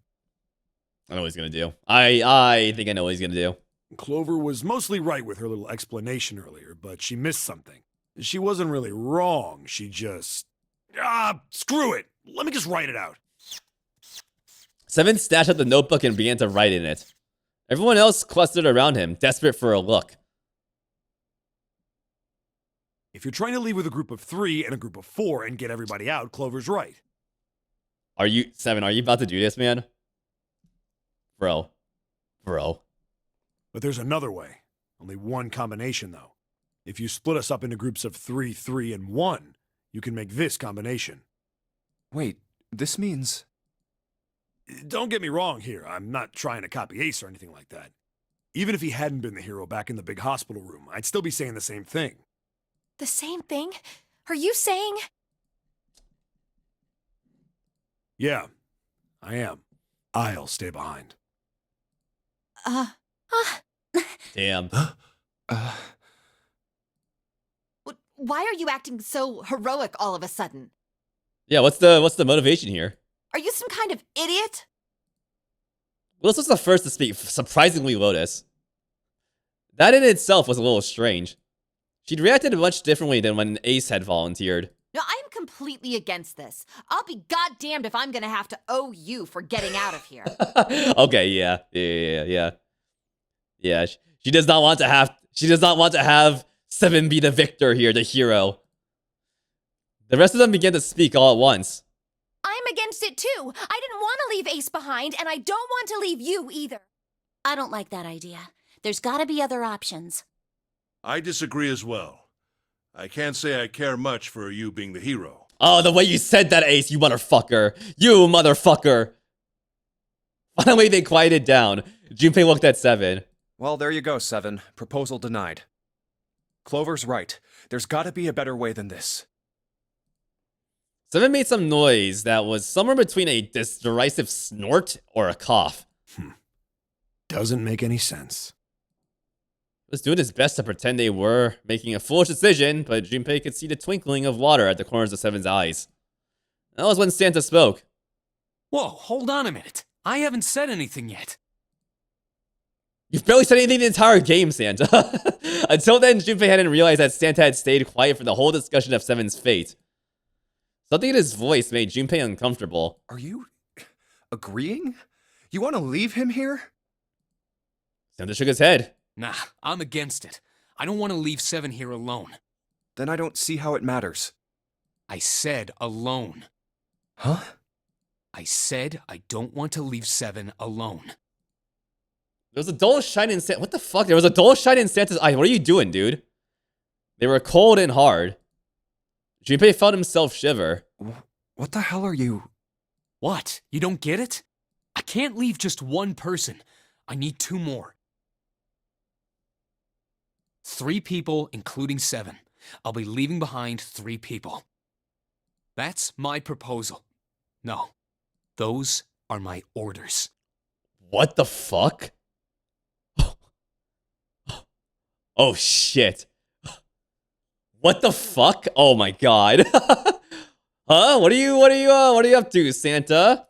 I know what he's gonna do. I think I know what he's gonna do. Clover was mostly right with her little explanation earlier, but she missed something. She wasn't really wrong, she just... screw it! Let me just write it out. 7 snatched up the notebook and began to write in it. Everyone else clustered around him, desperate for a look. If you're trying to leave with a group of 3 and a group of 4 and get everybody out, Clover's right. Are you, 7, are you about to do this, man? Bro. But there's another way. Only one combination, though. If you split us up into groups of 3, 3, and 1, you can make this combination. Wait, this means... Don't get me wrong here. I'm not trying to copy Ace or anything like that. Even if he hadn't been the hero back in the big hospital room, I'd still be saying the same thing. The same thing? Are you saying? Yeah, I am. I'll stay behind. Damn. Why are you acting so heroic all of a sudden? Yeah, what's the motivation here? Are you some kind of idiot? Well, this was the first to speak, surprisingly Lotus. That in itself was a little strange. She'd reacted much differently than when Ace had volunteered. No, I'm completely against this. I'll be goddamned if I'm gonna have to owe you for getting out of here. Okay, yeah. She does not want to have 7 be the victor here, the hero. The rest of them began to speak all at once. I'm against it too. I didn't want to leave Ace behind, and I don't want to leave you either. I don't like that idea. There's gotta be other options. I disagree as well. I can't say I care much for you being the hero. Oh, the way you said that, Ace, you motherfucker. You motherfucker. Finally, they quieted down. Junpei looked at 7. Well, there you go, 7. Proposal denied. Clover's right. There's gotta be a better way than this. 7 made some noise that was somewhere between a derisive snort or a cough. Doesn't make any sense. He was doing his best to pretend they were making a foolish decision, but Junpei could see the twinkling of water at the corners of 7's eyes. That was when Santa spoke. Whoa, hold on a minute. I haven't said anything yet. You've barely said anything the entire game, Santa. Until then, Junpei hadn't realized that Santa had stayed quiet for the whole discussion of 7's fate. Something in his voice made Junpei uncomfortable. Are you... agreeing? You want to leave him here? Santa shook his head. Nah, I'm against it. I don't want to leave 7 here alone. Then I don't see how it matters. I said alone. Huh? I said I don't want to leave 7 alone. There was a dull shine in Santa. What the fuck? There was a dull shine in Santa's eye. What are you doing, dude? They were cold and hard. Junpei felt himself shiver. What the hell are you... What? You don't get it? I can't leave just one person. I need 2 more. 3 people, including 7. I'll be leaving behind 3 people. That's my proposal. No, those are my orders. What the fuck? Oh shit. What the fuck? Oh my god. Huh? What are you up to, Santa?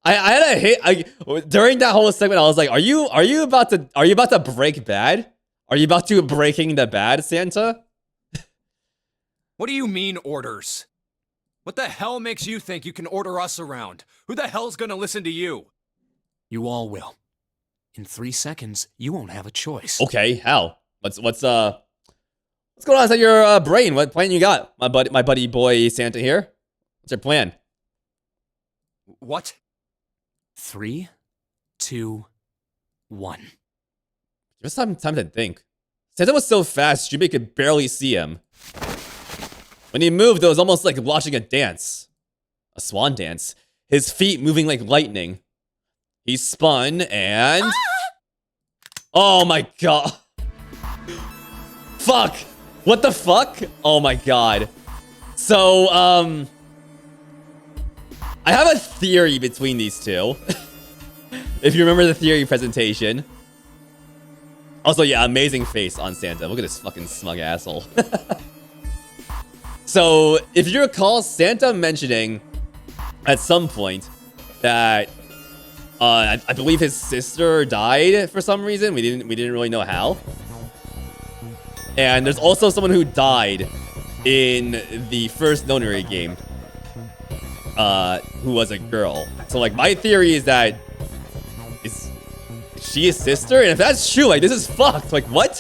I had a hit during that whole segment. I was like, are you about to break bad? Are you about to breaking the bad, Santa? What do you mean, orders? What the hell makes you think you can order us around? Who the hell's gonna listen to you? You all will. In 3 seconds, you won't have a choice. Okay, how? What's going on inside your brain? What plan you got, my buddy boy Santa here? What's your plan? What? 3, 2, 1. Give us some time to think. Santa was so fast, Junpei could barely see him. When he moved, it was almost like watching a dance. A swan dance. His feet moving like lightning. He spun and... Oh my god. Fuck. What the fuck? Oh my god. So, I have a theory between these two. If you remember the theory presentation. Also, yeah, amazing face on Santa. Look at this fucking smug asshole. So, if you recall, Santa mentioning at some point that I believe his sister died for some reason. We didn't really know how. And there's also someone who died in the first Nonary game, who was a girl. So like my theory is that is she his sister? And if that's true, like this is fucked. Like what?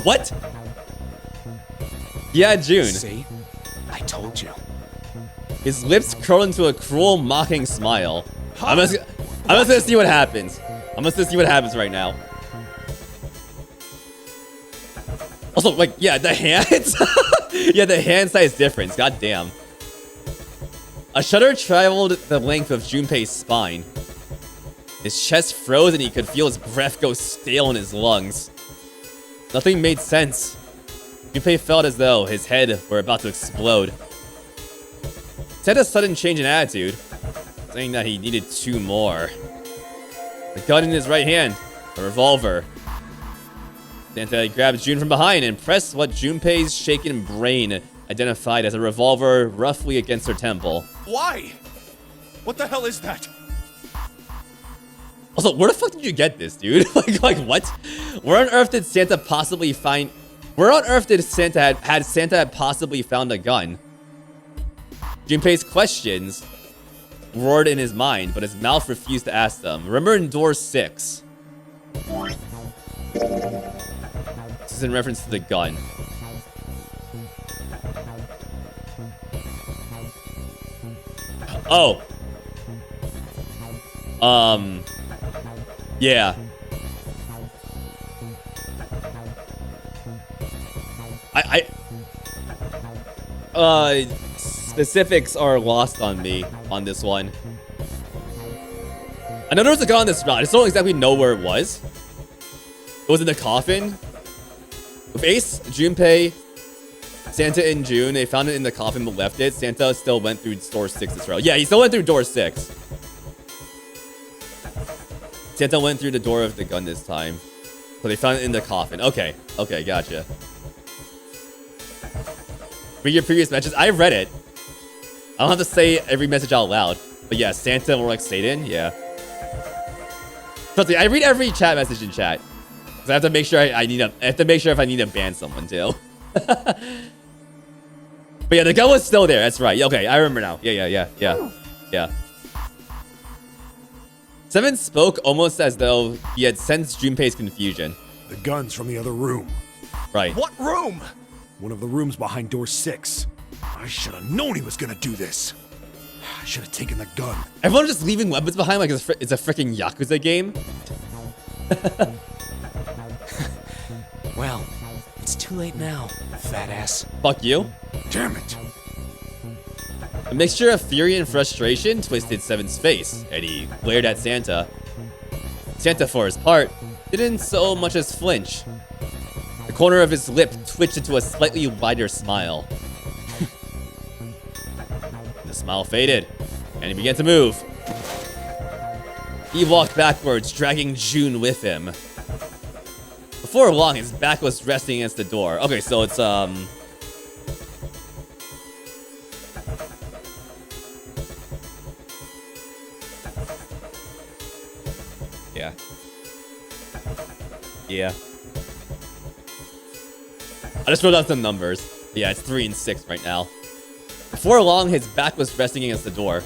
What? Yeah, June. See? I told you. His lips curl into a cruel, mocking smile. I'm just gonna see what happens. I'm just gonna see what happens right now. Also, like, yeah, the hands. Yeah, the hand size difference. God damn. A shudder traveled the length of Junpei's spine. His chest froze and he could feel his breath go stale in his lungs. Nothing made sense. Junpei felt as though his head were about to explode. He had a sudden change in attitude, saying that he needed 2 more. The gun in his right hand, a revolver. Santa grabbed June from behind and pressed what Junpei's shaken brain identified as a revolver roughly against her temple. Why? What the hell is that? Also, where the fuck did you get this, dude? like what? Where on earth did Santa possibly find... Where on earth did Santa had Santa possibly found a gun? Junpei's questions roared in his mind, but his mouth refused to ask them. Remember in door 6? This is in reference to the gun. Oh. Yeah. Specifics are lost on me on this one. I know there was a gun on this route. I just don't exactly know where it was. It was in the coffin. With Ace, Junpei, Santa, and June, they found it in the coffin but left it. Santa still went through door 6 this route. Yeah, he still went through door 6. Santa went through the door of the gun this time. So they found it in the coffin. Okay. Okay, gotcha. Read your previous messages. I read it. I don't have to say every message out loud. But yeah, Santa more like Satan. Yeah. Trust me, I read every chat message in chat. Because I have to make sure I have to make sure if I need to ban someone too. But yeah, the gun was still there. That's right. Okay, I remember now. Yeah. Seven spoke almost as though he had sensed Junpei's confusion. The gun's from the other room. Right. What room? One of the rooms behind door 6. I should have known he was gonna do this. I should have taken the gun. Everyone just leaving weapons behind like it's a freaking Yakuza game. Well, it's too late now, fat ass. Fuck you. Damn it. A mixture of fury and frustration twisted Seven's face, and he glared at Santa. Santa, for his part, didn't so much as flinch. The corner of his lip twitched into a slightly wider smile. The smile faded, and he began to move. He walked backwards, dragging June with him. Before long, his back was resting against the door. Okay, so it's, Yeah. I just wrote down some numbers. Yeah, it's 3 and 6 right now. Before long, his back was resting against the door.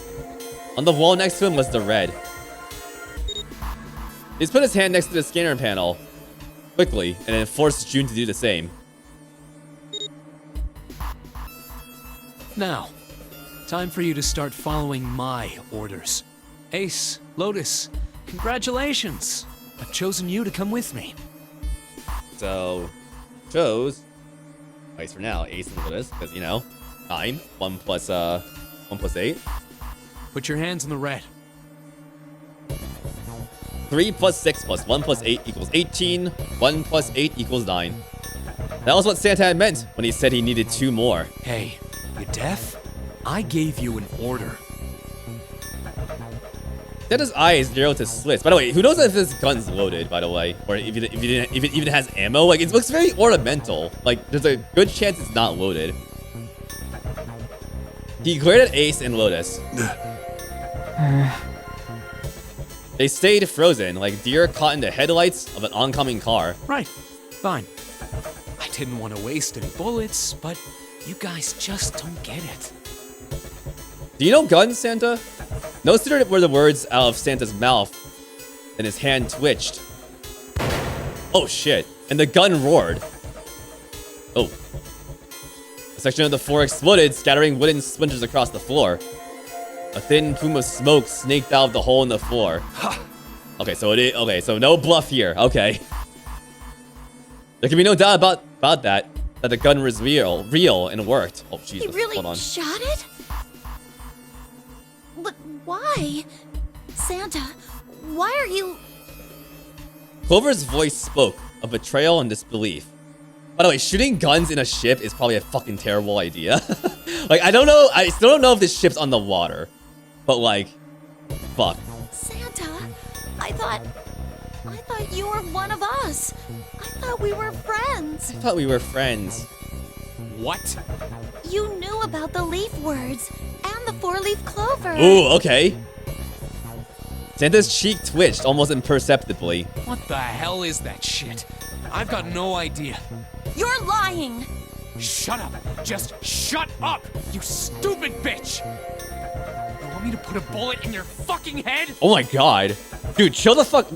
On the wall next to him was the red. He just put his hand next to the scanner panel quickly and then forced June to do the same. Now, time for you to start following my orders. Ace, Lotus, congratulations. I've chosen you to come with me. So, chose, at least for now, Ace and Lotus, because, you know, 9, 1 plus 8. Put your hands in the red. 3 plus 6 plus 1 plus 8 equals 18. 1 plus 8 equals 9. That was what Santa had meant when he said he needed 2 more. Hey, you deaf? I gave you an order. Santa's eyes narrowed to slits. By the way, who knows if this gun's loaded, by the way? Or if it even has ammo? Like, it looks very ornamental. Like, there's a good chance it's not loaded. He glared at Ace and Lotus. They stayed frozen, like deer caught in the headlights of an oncoming car. Right. Fine. I didn't want to waste any bullets, but you guys just don't get it. Do you know guns, Santa? No sooner were the words out of Santa's mouth than his hand twitched. Oh shit. And the gun roared. Oh. A section of the floor exploded, scattering wooden splinters across the floor. A thin plume of smoke snaked out of the hole in the floor. Okay, so no bluff here. Okay. There can be no doubt about that the gun was real and worked. Oh Jesus, He really hold on. shot it? But why? Santa, why are you... Clover's voice spoke of betrayal and disbelief. By the way, shooting guns in a ship is probably a fucking terrible idea. Like, I don't know. I still don't know if this ship's on the water. But, like, fuck. Santa, I thought you were one of us. I thought we were friends. I thought we were friends. What? You knew about the leaf words and the four-leaf clover. Ooh, okay. Santa's cheek twitched almost imperceptibly. What the hell is that shit? I've got no idea. You're lying. Shut up! Just shut up! You stupid bitch! You want me to put a bullet in your fucking head? Oh my god. Dude, chill the fuck.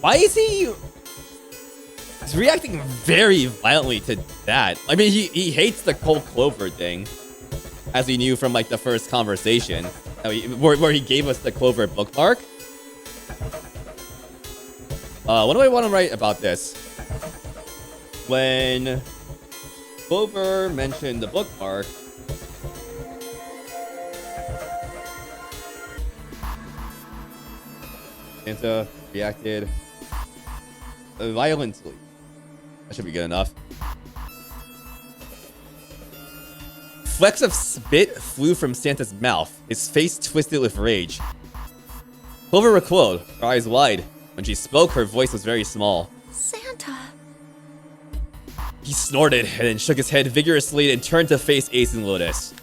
Why is he... He's reacting very violently to that. I mean, he hates the cold clover thing. As we knew from, like, the first conversation. Where he gave us the clover bookmark. What do I want to write about this? When Clover mentioned the bookmark, Santa reacted violently. That should be good enough. Flecks of spit flew from Santa's mouth, his face twisted with rage. Clover recoiled, her eyes wide. When she spoke, her voice was very small. Santa. He snorted and then shook his head vigorously and turned to face Ace and Lotus.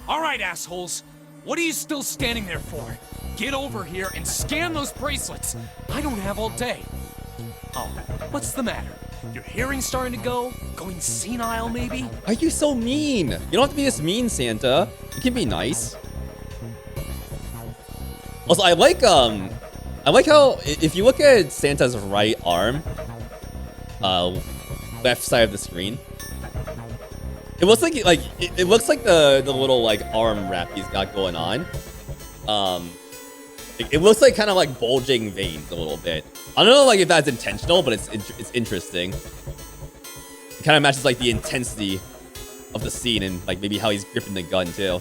All right, assholes. What are you still standing there for? Get over here and scan those bracelets. I don't have all day. Oh, what's the matter? Your hearing's starting to go? Going senile, maybe? Why are you so mean? You don't have to be this mean, Santa. You can be nice. Also, I like how if you look at Santa's right arm, left side of the screen, it looks like it looks like the little like arm wrap he's got going on. It looks like kind of like bulging veins a little bit. I don't know like if that's intentional, but it's interesting. It kind of matches like the intensity of the scene and like maybe how he's gripping the gun too.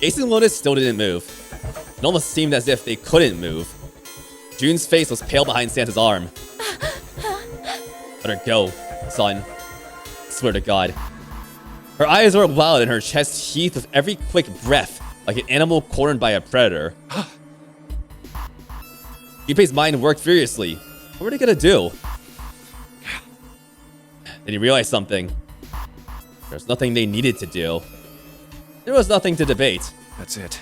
Ace and Lotus still didn't move. It almost seemed as if they couldn't move. June's face was pale behind Santa's arm. Let her go, son. I swear to God. Her eyes were wild and her chest heaved with every quick breath, like an animal cornered by a predator. Gunpei's mind worked furiously. What were they gonna do? Then he realized something. There's nothing they needed to do. There was nothing to debate. That's it.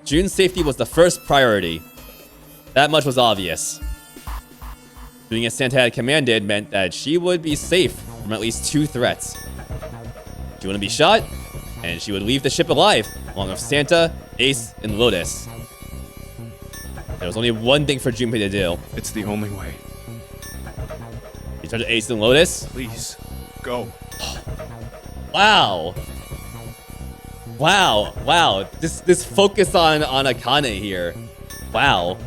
June's safety was the first priority. That much was obvious. Doing as Santa had commanded meant that she would be safe from at least 2 threats. She wouldn't be shot, and she would leave the ship alive, along with Santa, Ace, and Lotus. There was only one thing for Junpei to do. It's the only way. He turned to Ace and Lotus. Please, go. Wow. Wow. Wow. This focus on Akane here. Wow.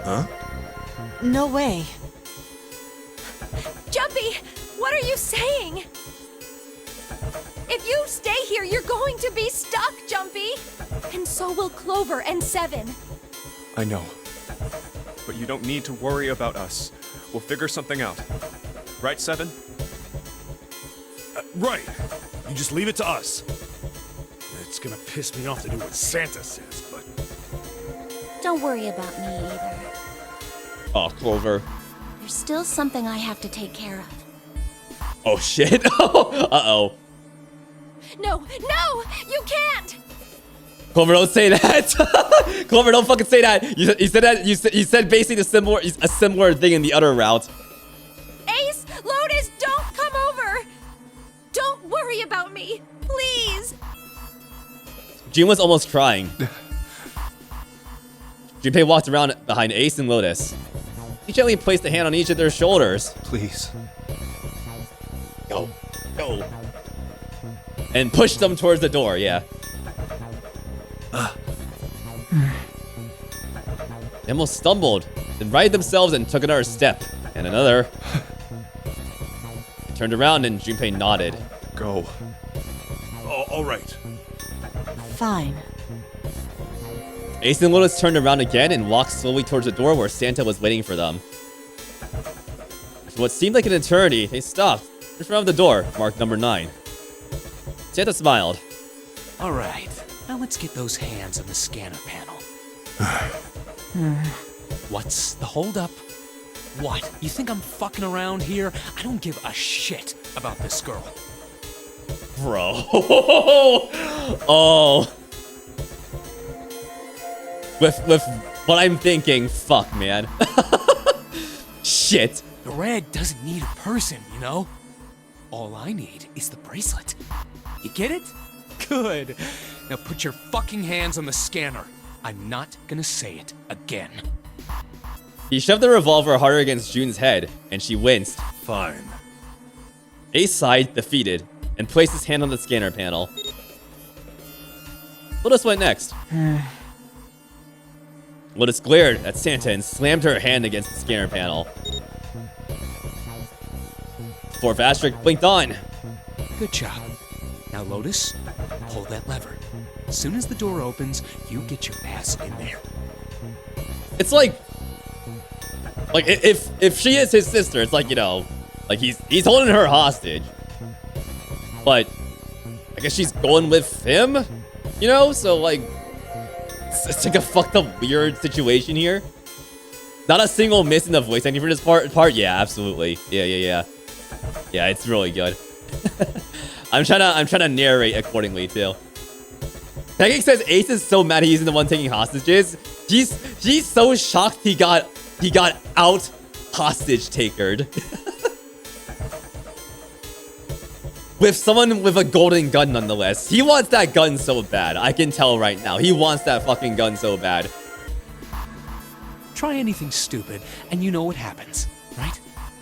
Huh? No way. Jumpy, what are you saying? If you stay here, you're going to be stuck, Jumpy. And so will Clover and Seven. I know. But you don't need to worry about us. We'll figure something out. Right, Seven? Right. You just leave it to us. It's gonna piss me off to do what Santa says, but... Don't worry about me either. Oh, Clover. There's still something I have to take care of. Oh shit. Uh-oh. No, no! You can't! Clover, don't say that. Clover, don't fucking say that. You said that. You said basically a similar thing in the other route. Ace, Lotus, don't come over! Don't worry about me, please! June was almost crying. Junpei walked around behind Ace and Lotus. He gently placed a hand on each of their shoulders. Please. Go. And pushed them towards the door, yeah. They almost stumbled, then righted themselves and took another step. And another. They turned around and Junpei nodded. Go. All right. Fine. Ace and Lotus turned around again and walked slowly towards the door where Santa was waiting for them. For what seemed like an eternity, they stopped in front of the door, marked number 9. Santa smiled. All right, now let's get those hands on the scanner panel. What's the holdup? What? You think I'm fucking around here? I don't give a shit about this girl. Bro. Oh. With what I'm thinking, fuck, man. Shit. The red doesn't need a person, you know? All I need is the bracelet. You get it? Good. Now put your fucking hands on the scanner. I'm not gonna say it again. He shoved the revolver harder against June's head, and she winced. Fine. Ace sighed, defeated, and placed his hand on the scanner panel. Lotus went next. Lotus glared at Santa and slammed her hand against the scanner panel. Fourth asterisk blinked on. Good job. Now, Lotus, pull that lever. As soon as the door opens, you get your ass in there. It's like if she is his sister, it's like, you know, like he's holding her hostage. But I guess she's going with him, you know? So like it's like a fucked up weird situation here. Not a single miss in the voice acting for this part. Yeah, absolutely. Yeah. Yeah, it's really good. I'm trying to narrate accordingly too. Peggy says Ace is so mad he's the one taking hostages. He's so shocked he got out hostage takered. With someone with a golden gun nonetheless. He wants that gun so bad. I can tell right now. He wants that fucking gun so bad. Try anything stupid, and you know what happens, right?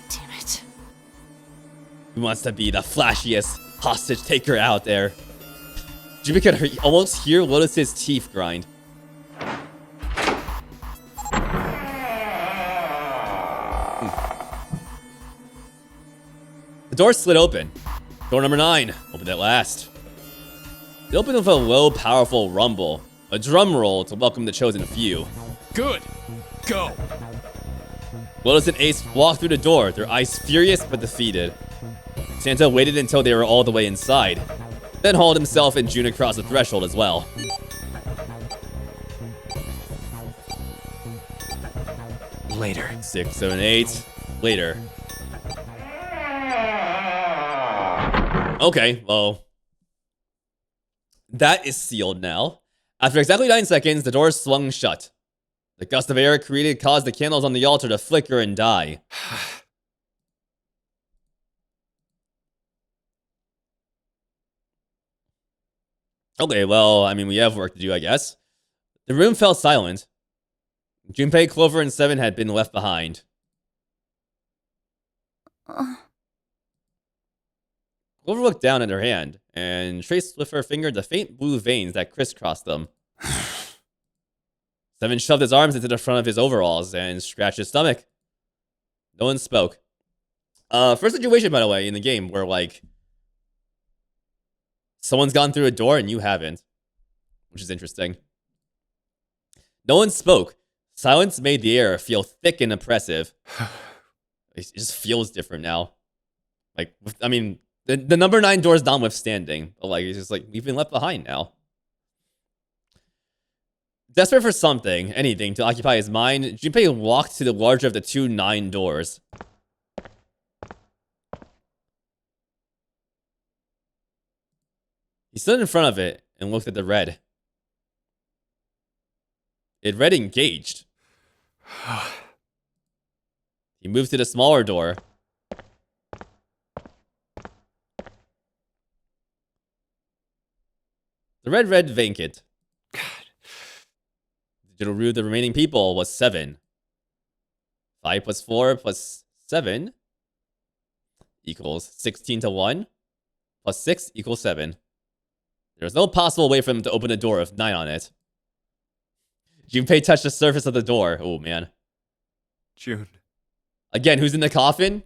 Damn it. He wants to be the flashiest hostage taker out there. Jimmy could almost hear Lotus's teeth grind. The door slid open. Door number 9 opened at last. It opened with a low, powerful rumble. A drum roll to welcome the chosen few. Good. Go. Lotus and Ace walked through the door, their eyes furious but defeated. Santa waited until they were all the way inside, then hauled himself and June across the threshold as well. Later. 6, 7, 8. Later. Okay, well. That is sealed now. After exactly 9 seconds, the door swung shut. The gust of air created caused the candles on the altar to flicker and die. Okay, well, I mean, we have work to do, I guess. The room fell silent. Junpei, Clover, and 7 had been left behind. Clover looked down at her hand and traced with her finger the faint blue veins that crisscrossed them. 7 shoved his arms into the front of his overalls and scratched his stomach. No one spoke. First situation, by the way, in the game where, like, someone's gone through a door and you haven't, which is interesting. No one spoke. Silence made the air feel thick and oppressive. It just feels different now. Like, I mean, the number 9 door's notwithstanding. But like, it's just like, we've been left behind now. Desperate for something, anything, to occupy his mind, Junpei walked to the larger of the 2 9 doors. He stood in front of it and looked at the red. It read engaged. He moved to the smaller door. The red read vacant. God. Digital root of the remaining people was 7. 5 plus 4 plus 7 equals 16 to 1. Plus 6 equals 7. There's no possible way for him to open a door with 9 on it. Junpei touched the surface of the door. Oh, man. June. Again, who's in the coffin?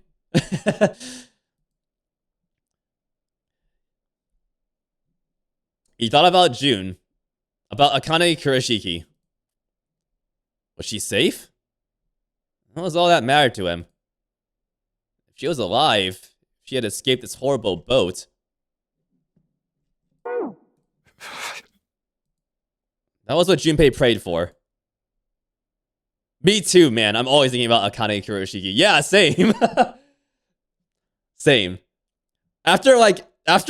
He thought about June. About Akane Kurashiki. Was she safe? What was all that mattered to him? If she was alive, if she had escaped this horrible boat. That was what Junpei prayed for. Me too, man. I'm always thinking about Akane Kuroshiki. Yeah, same. Same. After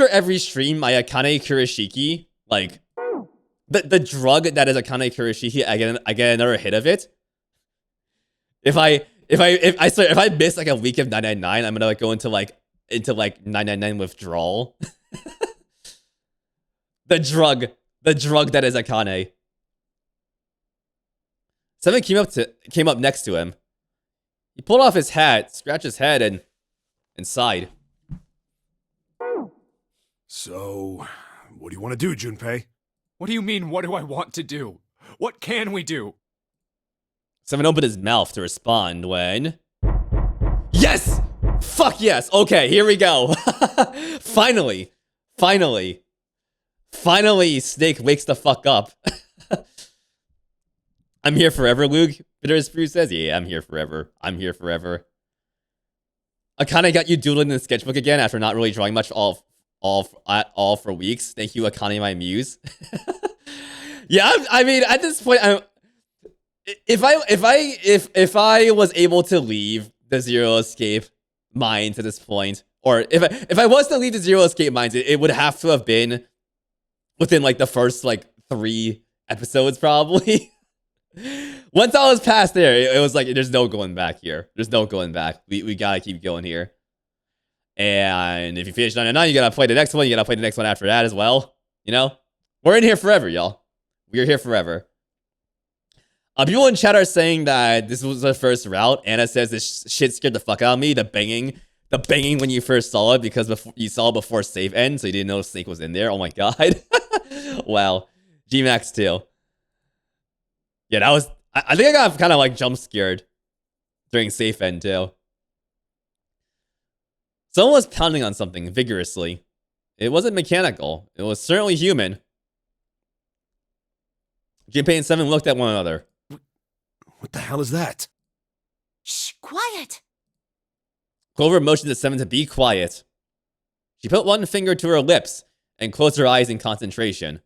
every stream, my Akane Kuroshiki, like, the drug that is Akane Kuroshiki, I get another hit of it. If I miss like a week of 999, I'm gonna like go into 999 withdrawal. The drug that is Akane. 7 came up next to him. He pulled off his hat, scratched his head, and sighed. So, what do you want to do, Junpei? What do you mean, what do I want to do? What can we do? 7 opened his mouth to respond when... Yes! Fuck yes! Okay, here we go. Finally, Snake wakes the fuck up. I'm here forever, Luke. Bitter Spruce says, yeah, I'm here forever. I'm here forever. Akane got you doodling in the sketchbook again after not really drawing much at all for weeks. Thank you, Akane, my muse. Yeah, I mean, at this point, if I was able to leave the Zero Escape mines at this point, or if I was to leave the Zero Escape mines, it would have to have been within like the first like 3 episodes, probably. Once I was past there, it was like there's no going back here. There's no going back. We gotta keep going here. And if you finish 999, you gotta play the next one. You gotta play the next one after that as well. You know, we're in here forever, y'all. We're here forever. People in chat are saying that this was the first route. Anna says this shit scared the fuck out of me. The banging when you first saw it because you saw it before save end, so you didn't know Snake was in there. Oh my god. Wow. G-Max too. Yeah, that was... I think I got kind of like jump scared during safe end too. Someone was pounding on something vigorously. It wasn't mechanical. It was certainly human. Junpei and 7 looked at one another. What the hell is that? Shh, quiet. Clover motioned to 7 to be quiet. She put one finger to her lips and closed her eyes in concentration.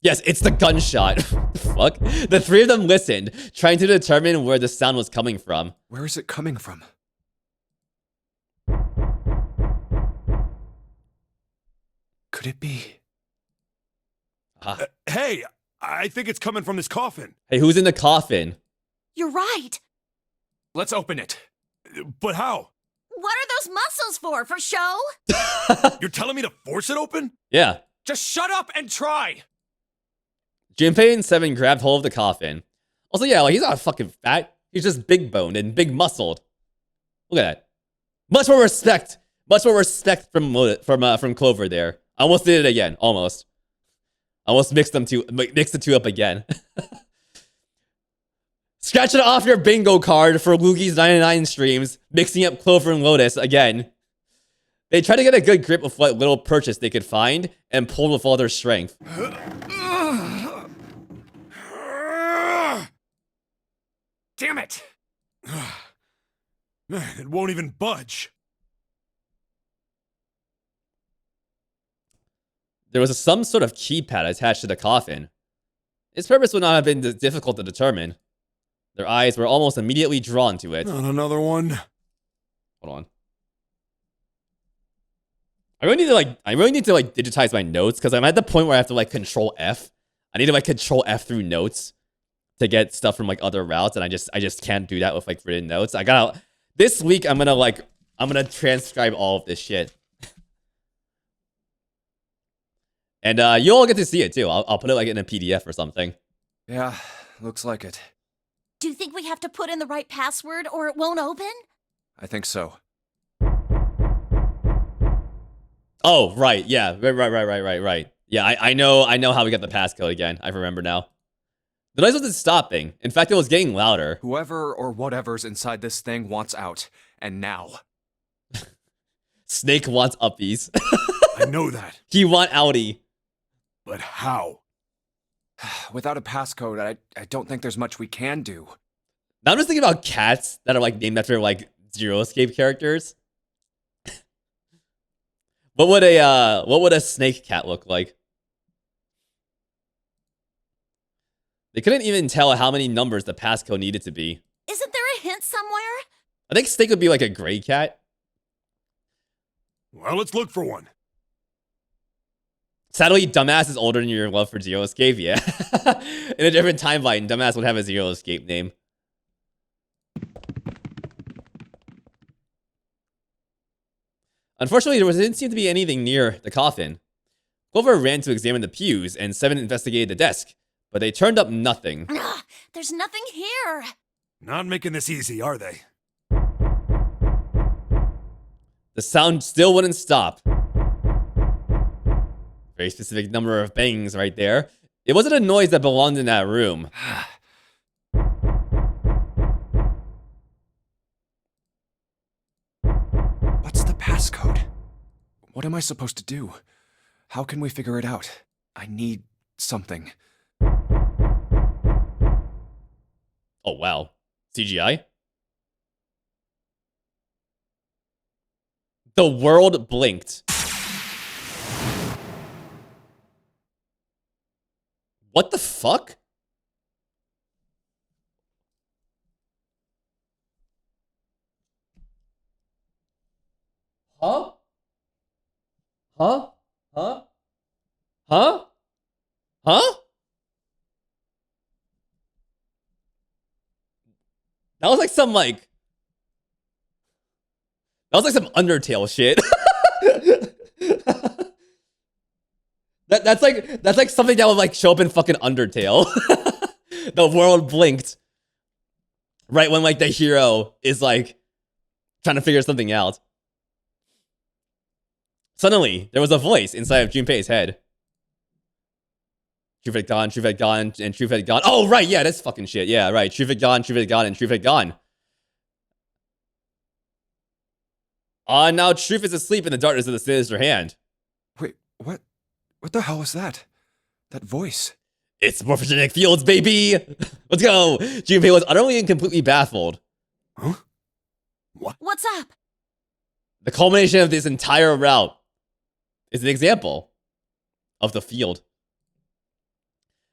Yes, it's the gunshot. Fuck. The 3 of them listened, trying to determine where the sound was coming from. Where is it coming from? Could it be? Hey, I think it's coming from this coffin. Hey, who's in the coffin? You're right. Let's open it. But how? What are those muscles for? For show? You're telling me to force it open? Yeah. Just shut up and try! Junpei and 7 grabbed hold of the coffin. Also, yeah, like he's not fucking fat. He's just big boned and big muscled. Look at that. Much more respect from Clover there. I almost did it again. Almost mixed the two up again. Scratch it off your bingo card for Luigi's 99 streams, mixing up Clover and Lotus again. They tried to get a good grip of what little purchase they could find and pulled with all their strength. Damn it! Man, it won't even budge. There was some sort of keypad attached to the coffin. Its purpose would not have been difficult to determine. Their eyes were almost immediately drawn to it. Not another one. Hold on. I really need to like digitize my notes because I'm at the point where I have to like Control F. I need to like Control F through notes to get stuff from like other routes, and I just can't do that with like written notes. This week I'm gonna transcribe all of this shit. And you all get to see it too. I'll put it like in a PDF or something. Yeah, looks like it. Do you think we have to put in the right password or it won't open? I think so. Oh, right. Yeah. Right. Yeah, I know how we got the passcode again. I remember now. The noise wasn't stopping. In fact, it was getting louder. Whoever or whatever's inside this thing wants out. And now. Snake wants uppies. I know that. He want outie. But how? Without a passcode, I don't think there's much we can do. Now I'm just thinking about cats that are like named after like Zero Escape characters. What would a snake cat look like? They couldn't even tell how many numbers the passcode needed to be. Isn't there a hint somewhere? I think snake would be like a gray cat. Well, let's look for one. Sadly, Dumbass is older than your love for Zero Escape, yeah. In a different timeline, Dumbass would have a Zero Escape name. Unfortunately, didn't seem to be anything near the coffin. Clover ran to examine the pews, and Seven investigated the desk, but they turned up nothing. Ugh, there's nothing here. Not making this easy, are they? The sound still wouldn't stop. Very specific number of bangs right there. It wasn't a noise that belonged in that room. What's the passcode? What am I supposed to do? How can we figure it out? I need something. Oh, wow. CGI? The world blinked. What the fuck? Huh? Huh? Huh? Huh? Huh? That was like some some Undertale shit. That's like something that would like show up in fucking Undertale. The world blinked. Right when like the hero is like trying to figure something out. Suddenly, there was a voice inside of Junpei's head. Truth had gone, and truth had gone. Oh, right, yeah, that's fucking shit. Yeah, right. Truth had gone, and truth had gone. Now truth is asleep in the darkness of the sinister hand. Wait, what? What the hell was that? That voice? It's morphogenic fields, baby! Let's go! Junpei was utterly and completely baffled. Huh? What? What's up? The culmination of this entire route is an example of the field.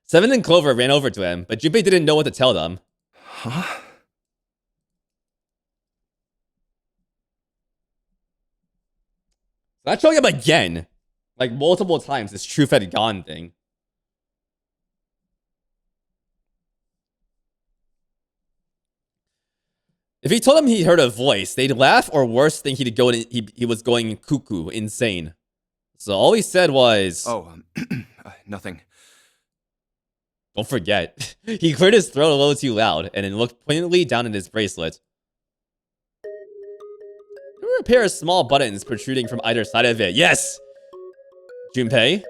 Seven and Clover ran over to him, but Junpei didn't know what to tell them. Huh? So that's showing up again. Like multiple times, this truth had gone thing. If he told them he heard a voice, they'd laugh or worse think he was going cuckoo, insane. So all he said was... Oh, nothing. Don't forget. He cleared his throat a little too loud and then looked pointedly down at his bracelet. There were a pair of small buttons protruding from either side of it. Yes! Junpei?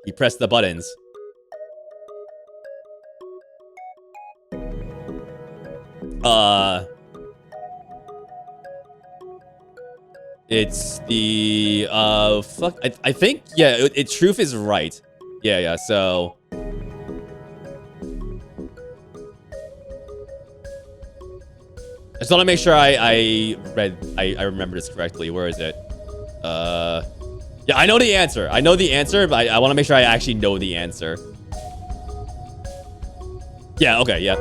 He pressed the buttons. It's the, fuck, I think, yeah, truth is right. Yeah, so... I just want to make sure I remember this correctly. Where is it? Yeah, I know the answer. I know the answer, but I want to make sure I actually know the answer. Yeah, okay, yeah.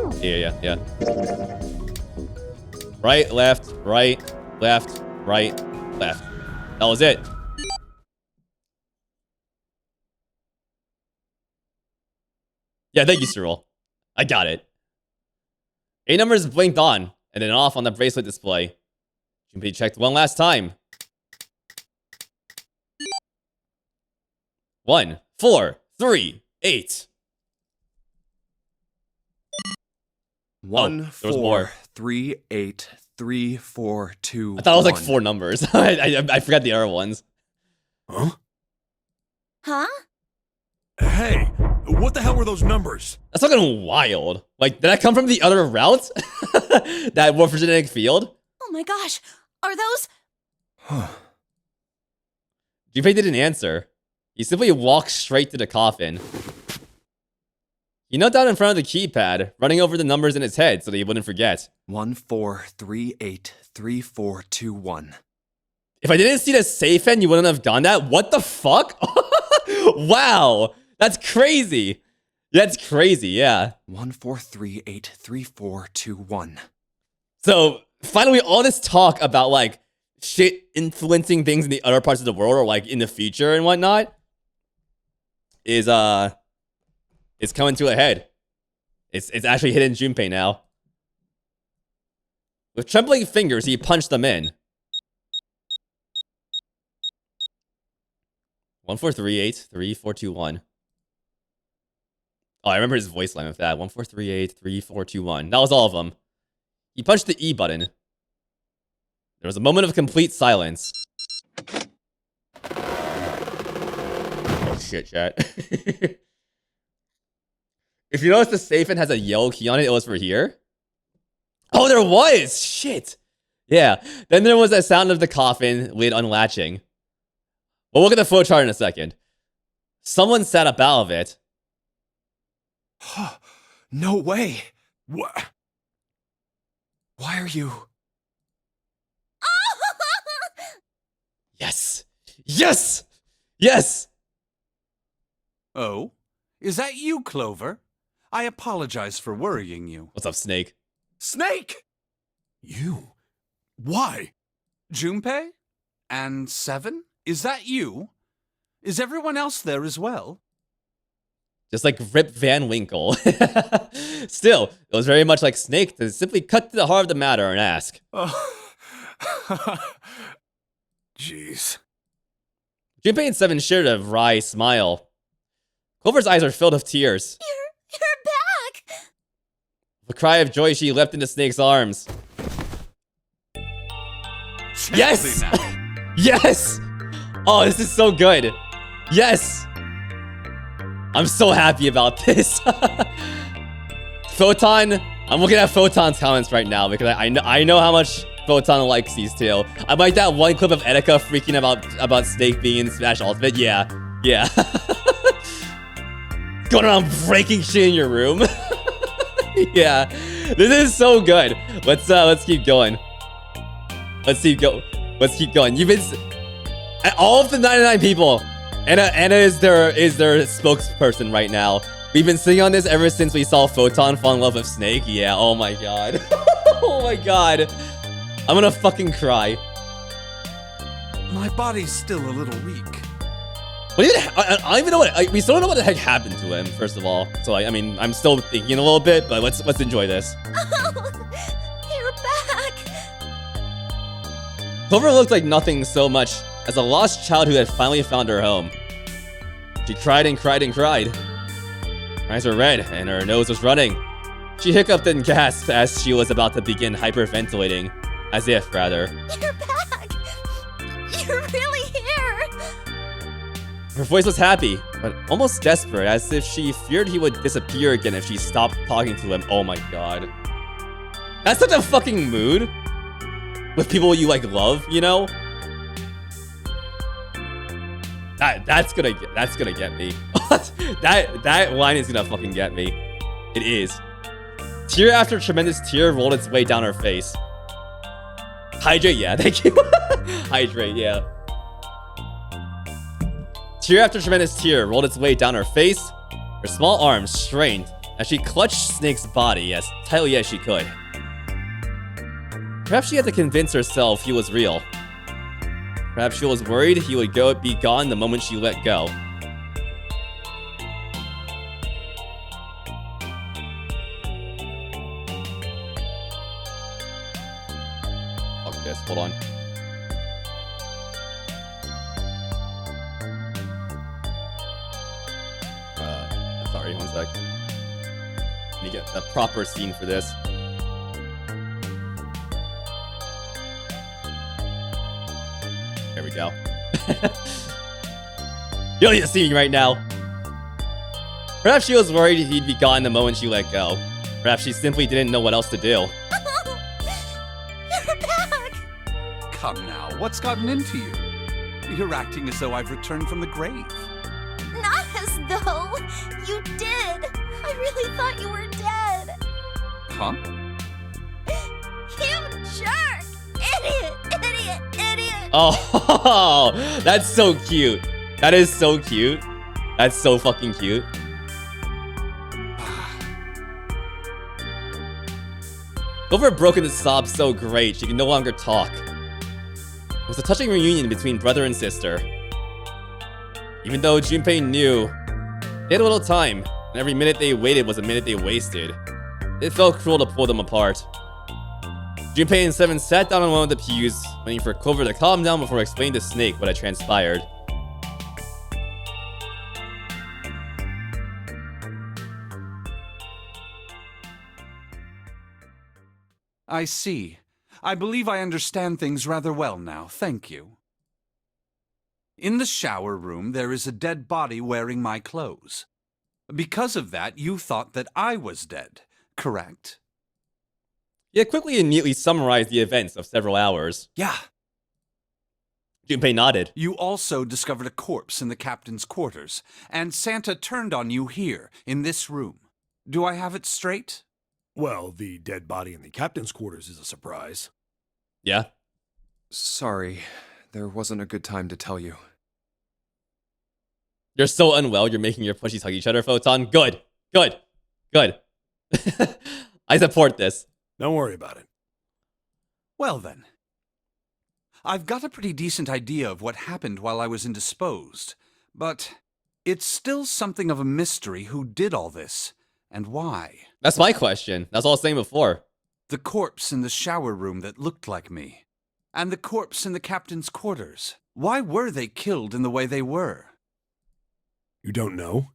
Right, left, right, left, right, left. That was it. Yeah, thank you, Cyril. I got it. 8 numbers blinked on and then off on the bracelet display. Junpei checked one last time. 1, 4, 3, 8. 1, there was more. 4, 3, 8, 3, 4, 2. I thought it was like 1. 4 numbers. I forgot the other ones. Huh? Huh? Hey, what the hell were those numbers? That's fucking wild. Like, did that come from the other route? That morphogenetic field? Oh my gosh. Are those... Huh. Junpei didn't answer. He simply walked straight to the coffin. He knelt down in front of the keypad, running over the numbers in his head so that he wouldn't forget. 1, 4, 3, 8, 3, 4, 2, 1. If I didn't see the safe end, you wouldn't have done that? What the fuck? Wow. That's crazy. That's crazy, yeah. 1, 4, 3, 8, 3, 4, 2, 1. So, finally, all this talk about, like, shit influencing things in the other parts of the world or, like, in the future and whatnot is coming to a head. It's actually hitting Junpei now. With trembling fingers, he punched them in. 1, 4, 3, 8, 3, 4, 2, 1. Oh, I remember his voice line with that. 1, 4, 3, 8, 3, 4, 2, 1. That was all of them. He punched the E button. There was a moment of complete silence. Oh shit, chat. If you notice the safe end has a yellow key on it, it was for here. Oh, there was! Shit! Yeah. Then there was that sound of the coffin lid unlatching. We'll look at the flowchart in a second. Someone sat up out of it. No way. What? Why are you... Yes! Yes! Yes! Oh? Is that you, Clover? I apologize for worrying you. What's up, Snake? Snake! You? Why? Junpei? And 7? Is that you? Is everyone else there as well? Just like Rip Van Winkle. Still, it was very much like Snake to simply cut to the heart of the matter and ask. Oh. Jeez. Junpei and 7 shared a wry smile. Clover's eyes are filled with tears. You're back! With a cry of joy, she leapt into Snake's arms. Yes! Yes! Oh, this is so good. Yes! I'm so happy about this. Photon, I'm looking at Photon's comments right now because I know how much Photon likes these two. I like that one clip of Etika freaking about Snake being in Smash Ultimate. Yeah. Yeah. Going around breaking shit in your room. Yeah. This is so good. Let's keep going. Let's keep going. You've been all of the 99 people. Anna is their spokesperson right now. We've been sitting on this ever since we saw Photon fall in love with Snake. Yeah, oh my god. Oh my god. I'm gonna fucking cry. My body's still a little weak. What even, I don't even know what, we still don't know what the heck happened to him, first of all. So I mean, I'm still thinking a little bit, but let's enjoy this. Oh, you're back! Clover looked like nothing so much as a lost child who had finally found her home. She cried and cried and cried. Her eyes were red and her nose was running. She hiccuped and gasped as she was about to begin hyperventilating. As if, rather. You're back! You're really here! Her voice was happy, but almost desperate, as if she feared he would disappear again if she stopped talking to him. Oh my god. That's such a fucking mood. With people you, like, love, you know? That's gonna get me. that line is gonna fucking get me. It is. Tear after tremendous tear rolled its way down her face. Hydrate, yeah, thank you. Hydrate, yeah. Tear after tremendous tear rolled its way down her face. Her small arms strained as she clutched Snake's body as tightly as she could. Perhaps she had to convince herself he was real. Perhaps she was worried he would be gone the moment she let go. Fuck this, hold on. Sorry, one sec. Let me get a proper scene for this. There we go. You don't need to see me right now. Perhaps she was worried he'd be gone the moment she let go. Perhaps she simply didn't know what else to do. You're back! Come now, what's gotten into you? You're acting as though I've returned from the grave. Not as though you did. I really thought you were dead. Huh? You jerk! Idiot! Oh, that's so cute. That is so cute. That's so fucking cute. Clover broke into sobs so great she could no longer talk. It was a touching reunion between brother and sister. Even though Junpei knew they had a little time, and every minute they waited was a minute they wasted, it felt cruel to pull them apart. Junpei and Seven sat down on one of the pews, waiting for Clover to calm down before explaining to Snake what had transpired. I see. I believe I understand things rather well now, thank you. In the shower room, there is a dead body wearing my clothes. Because of that, you thought that I was dead, correct? He quickly and neatly summarized the events of several hours. Yeah. Junpei nodded. You also discovered a corpse in the captain's quarters, and Santa turned on you here, in this room. Do I have it straight? Well, the dead body in the captain's quarters is a surprise. Yeah? Sorry, there wasn't a good time to tell you. You're so unwell, you're making your pushies hug each other, Photon. Good. Good. Good. I support this. Don't worry about it. Well then. I've got a pretty decent idea of what happened while I was indisposed, but it's still something of a mystery who did all this, and why. That's my question. That's all I was saying before. The corpse in the shower room that looked like me, and the corpse in the captain's quarters. Why were they killed in the way they were? You don't know?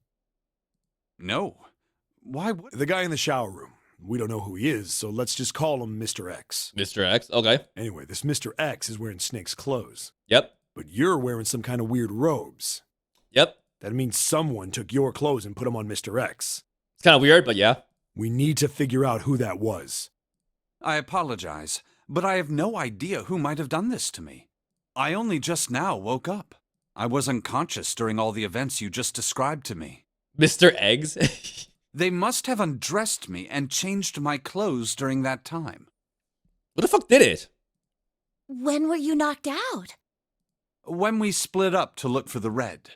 No. Why would... The guy in the shower room. We don't know who he is, so let's just call him Mr. X. Mr. X? Okay. Anyway, this Mr. X is wearing Snake's clothes. Yep. But you're wearing some kind of weird robes. Yep. That means someone took your clothes and put them on Mr. X. It's kind of weird, but yeah. We need to figure out who that was. I apologize, but I have no idea who might have done this to me. I only just now woke up. I was unconscious during all the events you just described to me. Mr. Eggs? They must have undressed me and changed my clothes during that time. What the fuck did it? When were you knocked out? When we split up to look for the red.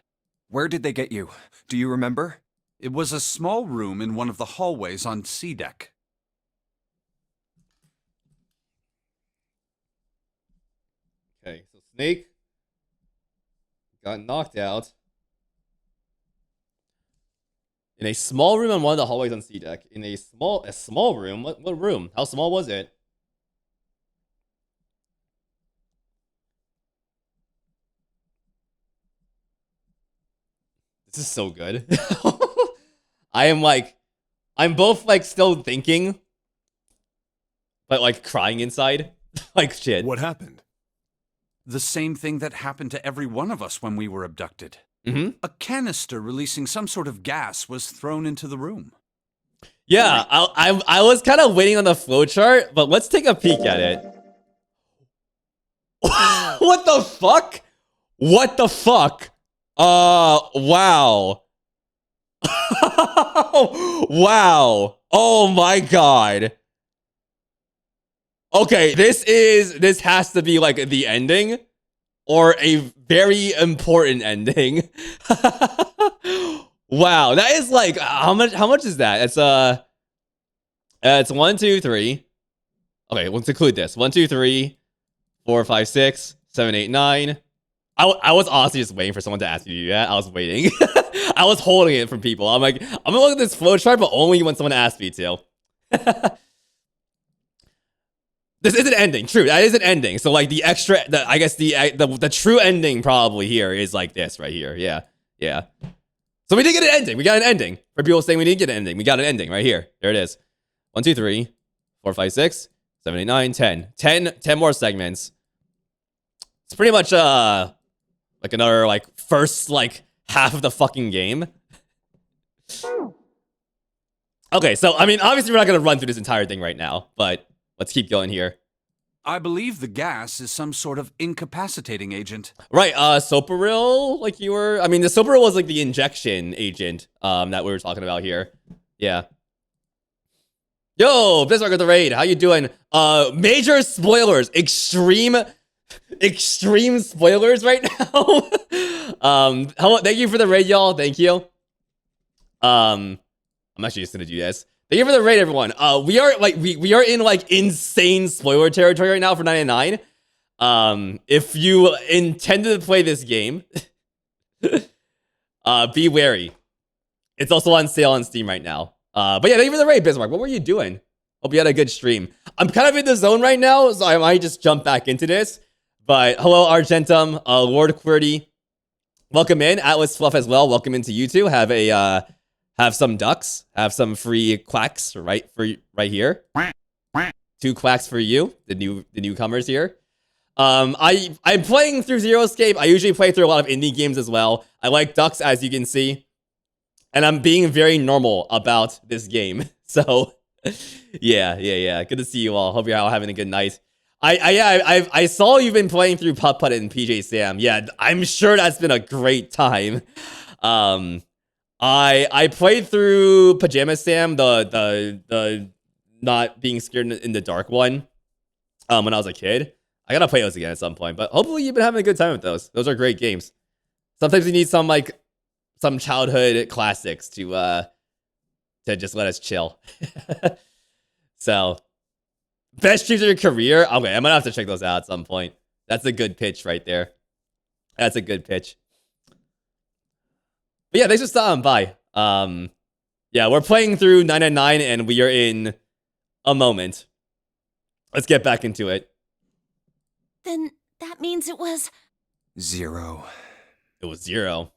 Where did they get you? Do you remember? It was a small room in one of the hallways on C deck. Okay, so Snake got knocked out in a small room on one of the hallways on C deck. In a small room? What room? How small was it? This is so good. I'm both like still thinking, but like crying inside. Like shit. What happened? The same thing that happened to every one of us when we were abducted. Mm-hmm. A canister releasing some sort of gas was thrown into the room. Yeah, I was kind of waiting on the flowchart, but let's take a peek at it. What the fuck? What the fuck? Wow. Wow. Oh my god. Okay, this has to be like the ending or a very important ending. Wow, that is like how much is that? It's 1, 2, 3. Okay, let's include this. 1, 2, 3, 4, 5, 6, 7, 8, 9, I was honestly just waiting for someone to ask me to do that. I was waiting. I was holding it from people. I'm like, I'm gonna look at this flowchart, but only when someone asks me to. This isn't ending. True, that isn't ending. So like I guess the true ending probably here is like this right here. Yeah, yeah. So we did get an ending. We got an ending. For people saying we didn't get an ending, we got an ending right here. There it is. 1, 2, 3, 4, 5, 6, 7, 8, 9, 10 more segments. It's pretty much like another like first like half of the fucking game. Okay, so I mean obviously we're not gonna run through this entire thing right now, but let's keep going here. I believe the gas is some sort of incapacitating agent. Right, Soparil, like you were... I mean, the Soparil was like the injection agent that we were talking about here. Yeah. Yo, Bismarck with the raid. How you doing? Major spoilers. Extreme spoilers right now. Hello, thank you for the raid, y'all. Thank you. I'm actually just gonna do this. Thank you for the raid, everyone. We are like we are in like insane spoiler territory right now for 99. If you intended to play this game, be wary. It's also on sale on Steam right now. But yeah, thank you for the raid, Bismarck. What were you doing? Hope you had a good stream. I'm kind of in the zone right now, so I might just jump back into this. But hello, Argentum, Lord QWERTY. Welcome in. Atlas Fluff as well. Welcome into you two. Have some ducks. Have some free quacks right here. 2 quacks for you, the newcomers here. I'm playing through Zero Escape. I usually play through a lot of indie games as well. I like ducks, as you can see. And I'm being very normal about this game. So, yeah. Good to see you all. Hope you're all having a good night. I saw you've been playing through Putt Putt and PJ Sam. Yeah, I'm sure that's been a great time. I played through Pajama Sam, the not being scared in the dark one, when I was a kid. I gotta play those again at some point, but hopefully you've been having a good time with those. Those are great games. Sometimes you need some childhood classics to just let us chill. So, best streams of your career? Okay, I'm gonna have to check those out at some point. That's a good pitch right there. That's a good pitch. But yeah, thanks for stopping by. Yeah, we're playing through 999 and we are in a moment. Let's get back into it. Then that means it was... 0. It was 0.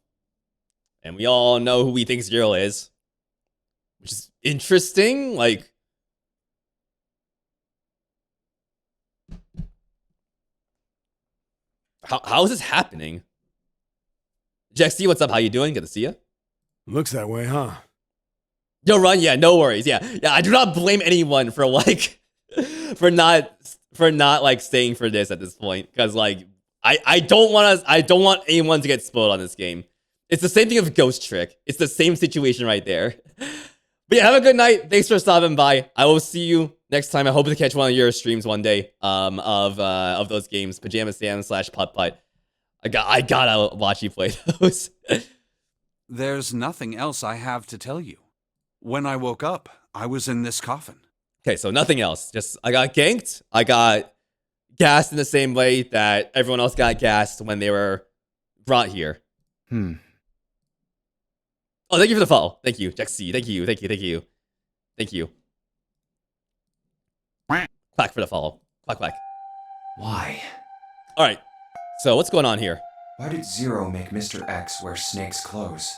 And we all know who we think 0 is. Which is interesting, like... How is this happening? Jexy, what's up? How you doing? Good to see you. Looks that way, huh? Yo, Run, yeah, no worries. Yeah, I do not blame anyone for like for not like staying for this at this point. Because like I don't want anyone to get spoiled on this game. It's the same thing with Ghost Trick. It's the same situation right there. But yeah, have a good night. Thanks for stopping by. I will see you next time. I hope to catch one of your streams one day of those games, Pajama Sam / Putt Putt. I gotta watch you play those. There's nothing else I have to tell you. When I woke up, I was in this coffin. Okay, so nothing else. Just I got ganked. I got gassed in the same way that everyone else got gassed when they were brought here. Oh, thank you for the follow. Thank you, Jexy. Thank you. Thank you. Quack for the follow. Quack. Why? All right. So what's going on here? Why did Zero make Mr. X wear Snake's clothes?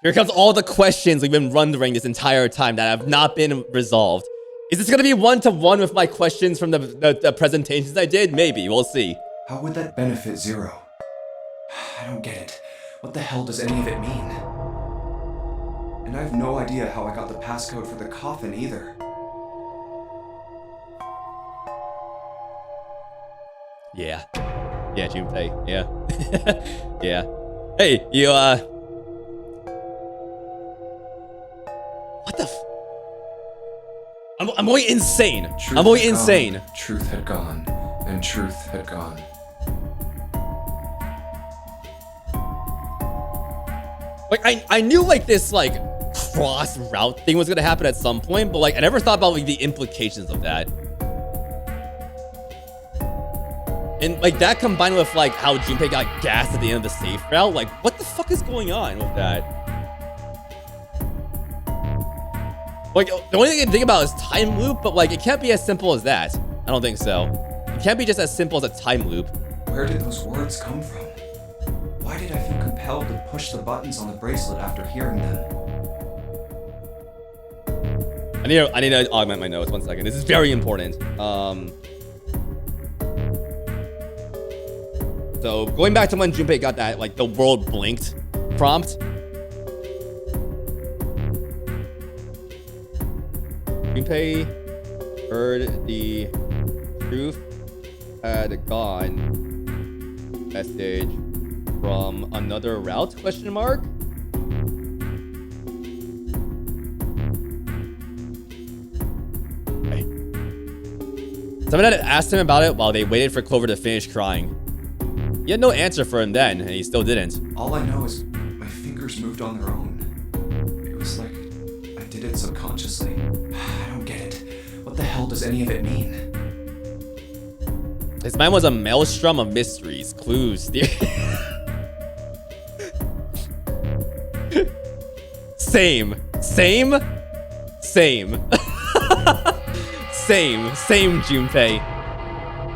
Here comes all the questions we've been wondering this entire time that have not been resolved. Is this going to be one-to-one with my questions from the presentations I did? Maybe. We'll see. How would that benefit Zero? I don't get it. What the hell does any of it mean? And I have no idea how I got the passcode for the coffin either. Yeah, Junpei. Yeah. Yeah. Hey, you, what the I'm going insane. I'm going insane. Truth had gone, and truth had gone. Like, I knew, like, this, like, cross route thing was gonna happen at some point, but, like, I never thought about, like, the implications of that. And like that combined with like how Junpei got gassed at the end of the safe route, like what the fuck is going on with that? Like the only thing I can think about is time loop, but like it can't be as simple as that. I don't think so. It can't be just as simple as a time loop. Where did those words come from? Why did I feel compelled to push the buttons on the bracelet after hearing them? I need to augment my notes. 1 second. This is very important. So going back to when Junpei got that like the world blinked prompt. Junpei heard the truth had gone message from another route, question mark? Okay. Someone had asked him about it while they waited for Clover to finish crying. He had no answer for him then, and he still didn't. All I know is my fingers moved on their own. It was like I did it subconsciously. I don't get it. What the hell does any of it mean? His mind was a maelstrom of mysteries, clues, theories. Same, Junpei.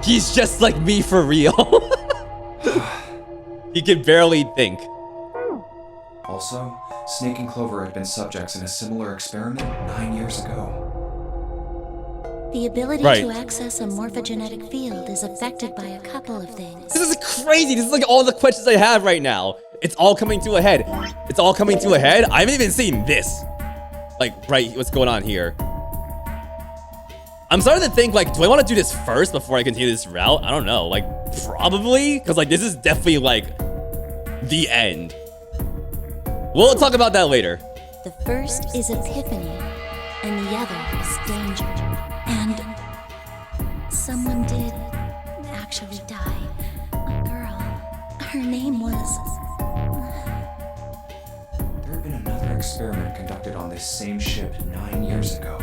He's just like me for real. He could barely think. Also, Snake and Clover had been subjects in a similar experiment 9 years ago. The ability Right. to access a morphogenetic field is affected by a couple of things. This is crazy. This is like all the questions I have right now. It's all coming to a head. It's all coming to a head. I haven't even seen this. Like, right, what's going on here? I'm starting to think, like, do I want to do this first before I continue this route? I don't know. Like, probably? Because, like, this is definitely, like, the end. We'll talk about that later. The first is epiphany, and the other is danger. And someone did actually die. A girl. Her name was... There had been another experiment conducted on this same ship 9 years ago,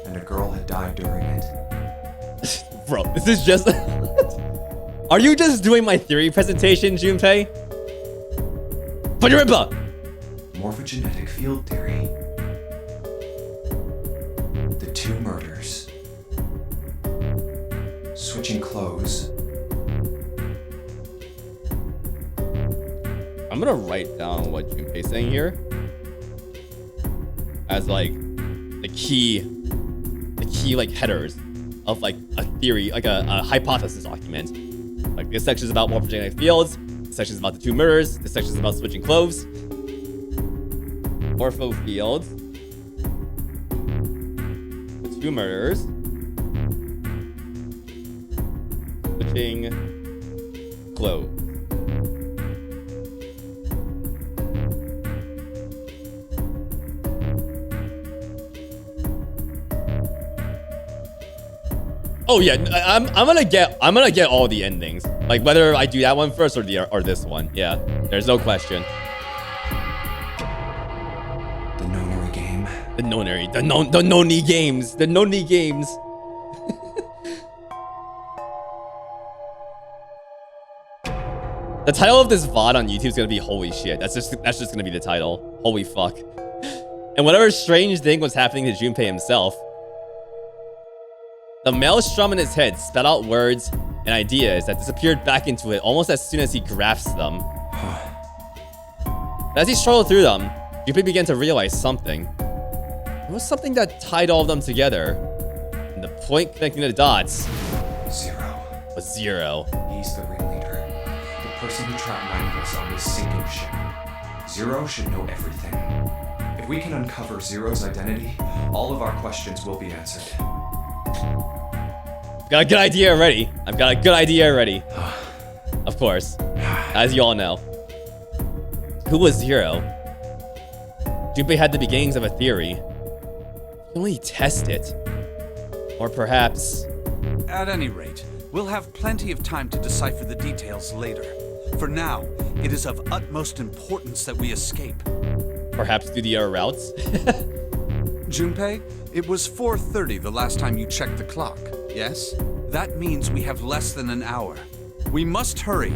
and a girl had died during it. Bro, this is just... Are you just doing my theory presentation, Junpei? Put your impa! Morphogenetic field theory. The two murders. Switching clothes. I'm gonna write down what Junpei's saying here as like the key like headers of like a theory, like a hypothesis document. Like this section is about morphogenetic fields, this section is about the two murders, this section is about switching clothes. Morpho fields, the two murders, switching clothes. Oh yeah, I'm gonna get all the endings. Like whether I do that one first or this one. Yeah, there's no question. The nonary game. The noni games. The noni games. The title of this VOD on YouTube is gonna be holy shit. That's just gonna be the title. Holy fuck. And whatever strange thing was happening to Junpei himself. The maelstrom in his head spat out words and ideas that disappeared back into it almost as soon as he grasped them. As he struggled through them, Junpei began to realize something. It was something that tied all of them together. And the point connecting the dots was zero. He's the ringleader. The person who trapped 9 of us on this sinking ship. Zero should know everything. If we can uncover Zero's identity, all of our questions will be answered. Got a good idea already. I've got a good idea already. Of course. As you all know. Who was Zero? Junpei had the beginnings of a theory. He only test it. Or perhaps... At any rate, we'll have plenty of time to decipher the details later. For now, it is of utmost importance that we escape. Perhaps do the other routes? Junpei, it was 4:30 the last time you checked the clock. Yes? That means we have less than an hour. We must hurry.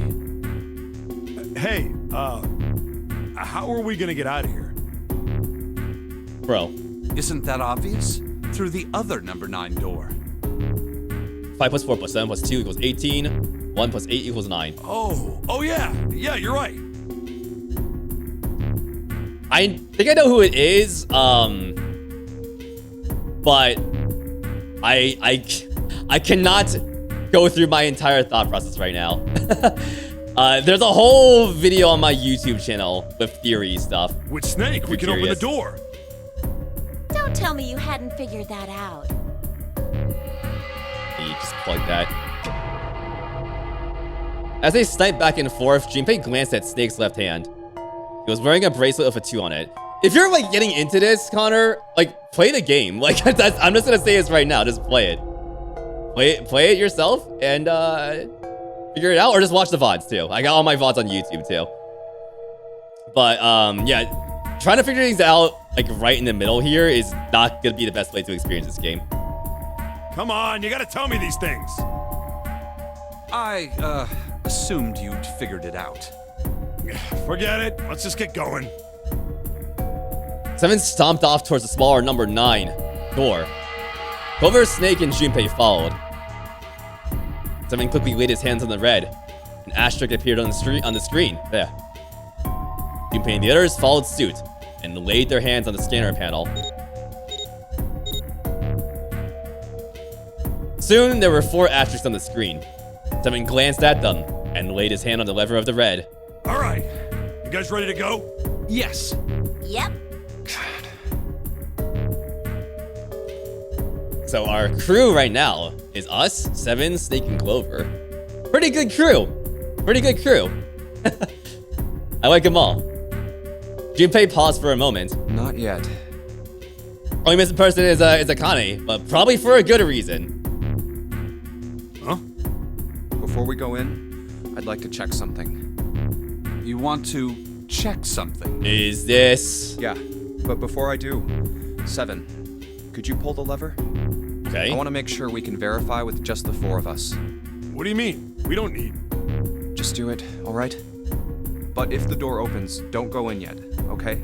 Hey, how are we gonna get out of here? Bro. Isn't that obvious? Through the other number 9 door. 5 plus 4 plus 7 plus 2 equals 18. 1 plus 8 equals 9. Oh yeah, you're right. I think I know who it is, but I cannot go through my entire thought process right now. There's a whole video on my YouTube channel with theory stuff. With Snake, we can open the door. Don't tell me you hadn't figured that out. You just plug that. As they sniped back and forth, Junpei glanced at Snake's left hand. He was wearing a bracelet with a 2 on it. If you're like getting into this, Connor, like play the game. Like that's, I'm just gonna say this right now. Just play it. Play it yourself and figure it out, or just watch the VODs too. I got all my VODs on YouTube too. But yeah, trying to figure things out like right in the middle here is not gonna be the best way to experience this game. Come on, you gotta tell me these things. I, assumed you'd figured it out. Forget it. Let's just get going. 7 stomped off towards the smaller number 9 door. Clover, Snake, and Junpei followed. 7 quickly laid his hands on the red. An asterisk appeared on the screen. There. Junpei and the others followed suit and laid their hands on the scanner panel. Soon, there were 4 asterisks on the screen. 7 glanced at them and laid his hand on the lever of the red. All right, you guys ready to go? Yes. Yep. So our crew right now is us, 7, Snake, and Clover. Pretty good crew. Pretty good crew. I like them all. Junpei paused for a moment. Not yet. Only missing person is Akane, but probably for a good reason. Huh? Before we go in, I'd like to check something. You want to check something? Is this... Yeah, but before I do, 7, could you pull the lever? Okay. I want to make sure we can verify with just the 4 of us. What do you mean? We don't need... Just do it, all right? But if the door opens, don't go in yet, okay?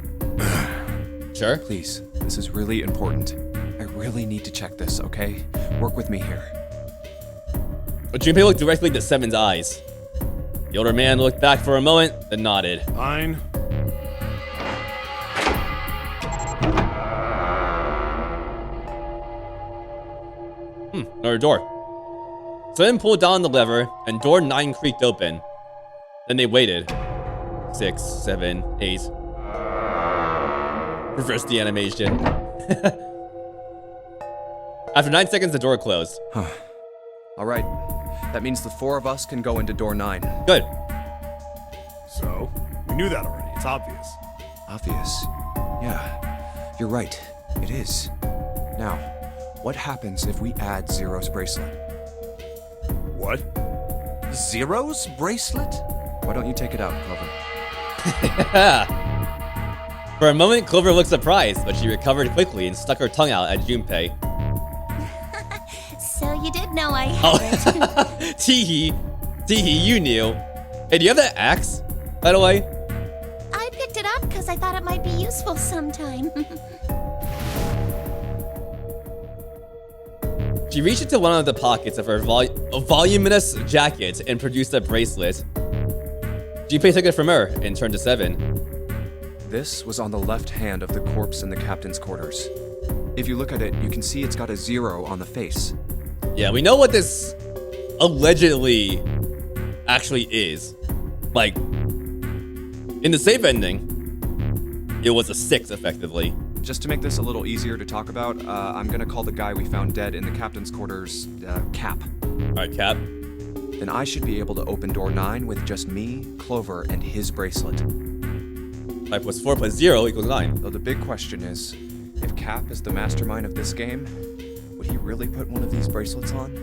Sure. Please, this is really important. I really need to check this, okay? Work with me here. Junpei looked directly into 7's eyes. The older man looked back for a moment, then nodded. Fine. Another door. 7 pulled down the lever, and door 9 creaked open. Then they waited. 6, 7, 8. Reverse the animation. After 9 seconds, the door closed. All right, that means the 4 of us can go into door 9. Good. So, we knew that already. It's obvious. Obvious. Yeah, you're right. It is. Now, what happens if we add Zero's bracelet? What? Zero's bracelet? Why don't you take it out, Clover? For a moment, Clover looked surprised, but she recovered quickly and stuck her tongue out at Junpei. So you did know I had it. Teehee, you knew. Hey, do you have that axe, by the way? I picked it up because I thought it might be useful sometime. She reached into one of the pockets of her voluminous jacket and produced a bracelet. Junpei took it from her and turned to 7. This was on the left hand of the corpse in the captain's quarters. If you look at it, you can see it's got a 0 on the face. Yeah, we know what this allegedly actually is. Like, in the safe ending, it was a 6, effectively. Just to make this a little easier to talk about, I'm gonna call the guy we found dead in the captain's quarters, Cap. Alright, Cap. Then I should be able to open door 9 with just me, Clover, and his bracelet. 5 plus 4 plus 0 equals 9. Though the big question is, if Cap is the mastermind of this game, would he really put one of these bracelets on?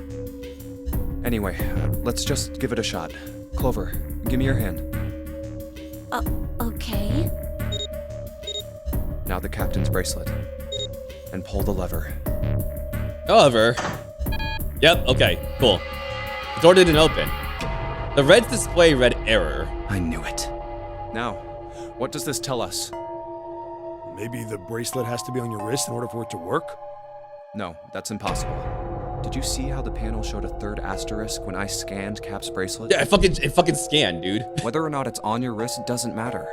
Anyway, let's just give it a shot. Clover, give me your hand. Okay. Now the captain's bracelet. And pull the lever. However, Yep, okay, cool. The door didn't open. The red display read error. I knew it. Now, what does this tell us? Maybe the bracelet has to be on your wrist in order for it to work? No, that's impossible. Did you see how the panel showed a third asterisk when I scanned Cap's bracelet? Yeah, it fucking scanned, dude. Whether or not it's on your wrist doesn't matter.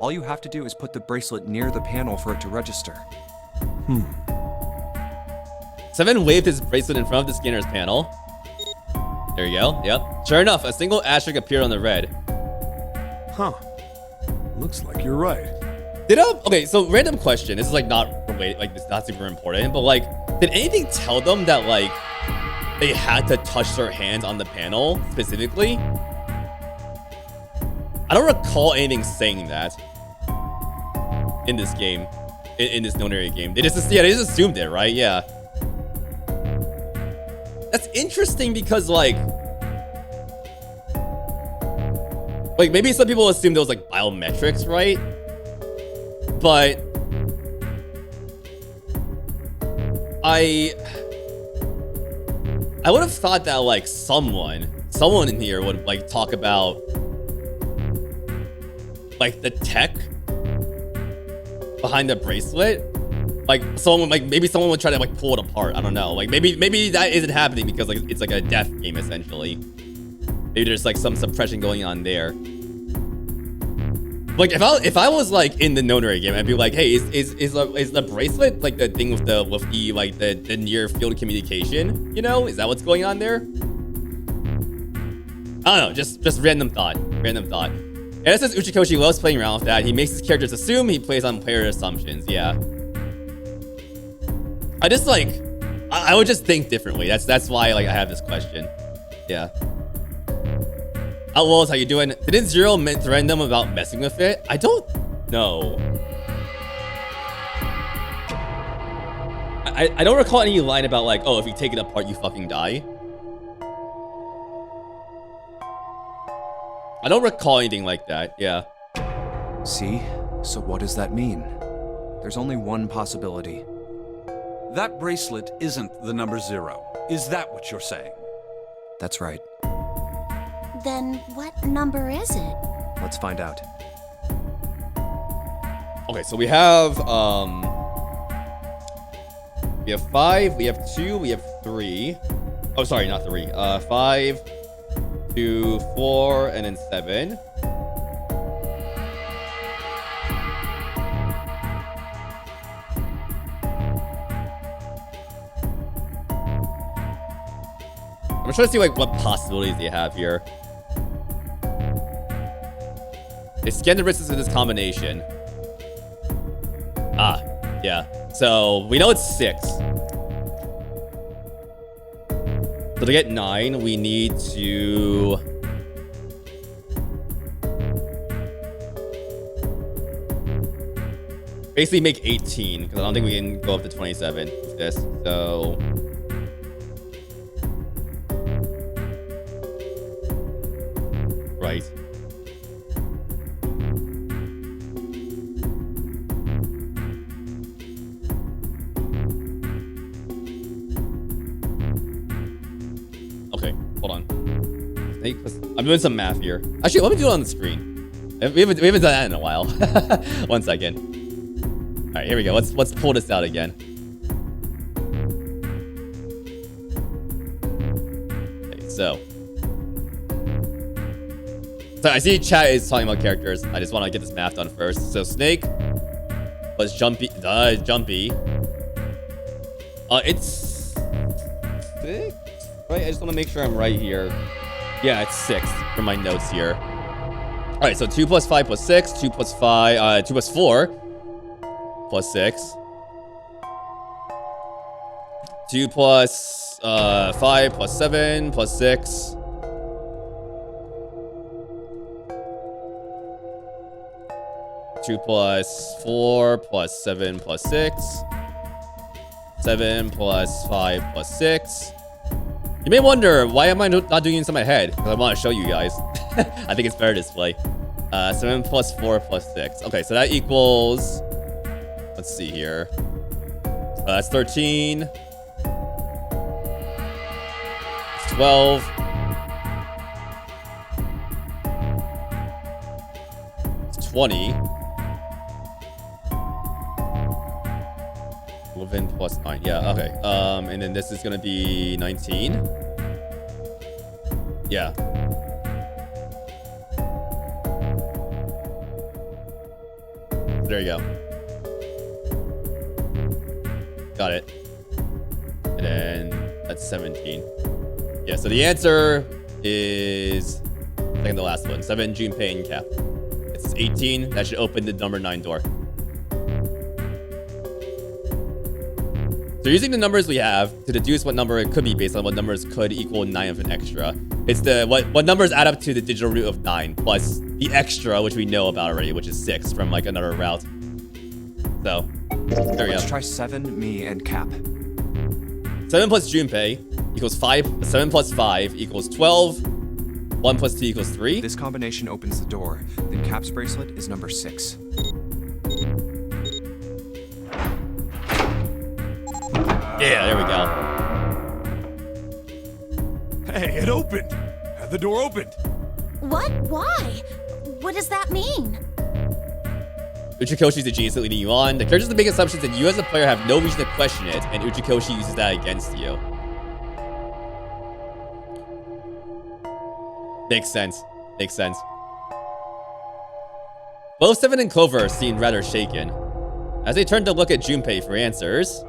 All you have to do is put the bracelet near the panel for it to register. 7 waved his bracelet in front of the scanner's panel. There you go, yep. Sure enough, a single asterisk appeared on the red. Huh. Looks like you're right. Okay, so random question. This is like not related, like it's not super important, but like, did anything tell them that like they had to touch their hands on the panel specifically? I don't recall anything saying that in this game, in this known area game. They just assumed it, right? Yeah. That's interesting because like maybe some people assumed there was like biometrics, right? But I would have thought that like someone in here would like talk about like the tech behind the bracelet. Like maybe someone would try to like pull it apart. I don't know. Like maybe that isn't happening because like it's like a death game essentially. Maybe there's like some suppression going on there. Like if I was like in the Nonary game, I'd be like, hey, is the bracelet like the thing with the near field communication? You know, is that what's going on there? I don't know, just random thought. And it says Uchikoshi loves playing around with that. He makes his characters assume, he plays on player assumptions. Yeah. I just like I would just think differently. That's why like I have this question. Yeah. Outlaws, how you doing? Didn't Zero threaten them about messing with it? I don't know. I don't recall any line about like, oh, if you take it apart, you fucking die. I don't recall anything like that. Yeah. See? So what does that mean? There's only one possibility. That bracelet isn't the number 0. Is that what you're saying? That's right. Then what number is it? Let's find out. Okay, so we have 5, we have 2, we have 3. Oh, sorry, not 3. 5, 2, 4, and then 7. I'm trying to see like what possibilities they have here. They scan the risks of this combination. Ah, yeah. So we know it's 6. So to get 9, we need to basically make 18 because I don't think we can go up to 27 with this. So right. Okay, hold on. I'm doing some math here. Actually, let me do it on the screen. We haven't done that in a while. 1 second. All right, here we go. Let's pull this out again. Okay, so I see chat is talking about characters. I just want to get this math done first. So Snake plus Jumpy. It's 6, right? I just want to make sure I'm right here. Yeah, it's 6 for my notes here. All right, so 2 plus 5 plus 6, 2 plus 5, 2 plus 4 plus 6, 2 plus 5 plus 7 plus 6. 2 plus 4 plus 7 plus 6. 7 plus 5 plus 6. You may wonder, why am I not doing this in my head? Because I want to show you guys. I think it's better this way. 7 plus 4 plus 6. Okay, so that equals... Let's see here. That's 13. 12. 20. 11 plus 9. Yeah, okay. And then this is gonna be 19. Yeah. There you go. Got it. And then that's 17. Yeah, so the answer is second to last one. 7 Junpei and Cap. It's 18. That should open the number 9 door. So using the numbers we have to deduce what number it could be based on what numbers could equal 9 of an extra. It's the what numbers add up to the digital root of 9 plus the extra, which we know about already, which is 6 from like another route. So there we Let's go. try 7, me, and Cap. 7 plus Junpei equals 5. 7 plus 5 equals 12. 1 plus 2 equals 3. This combination opens the door. Then Cap's bracelet is number 6. Yeah, there we go. Hey, it opened! Had the door opened! What? Why? What does that mean? Uchikoshi is the genius leading you on. The characters that make assumptions that you as a player have no reason to question it, and Uchikoshi uses that against you. Makes sense. Makes sense. Both Seven and Clover seem rather shaken. As they turn to look at Junpei for answers...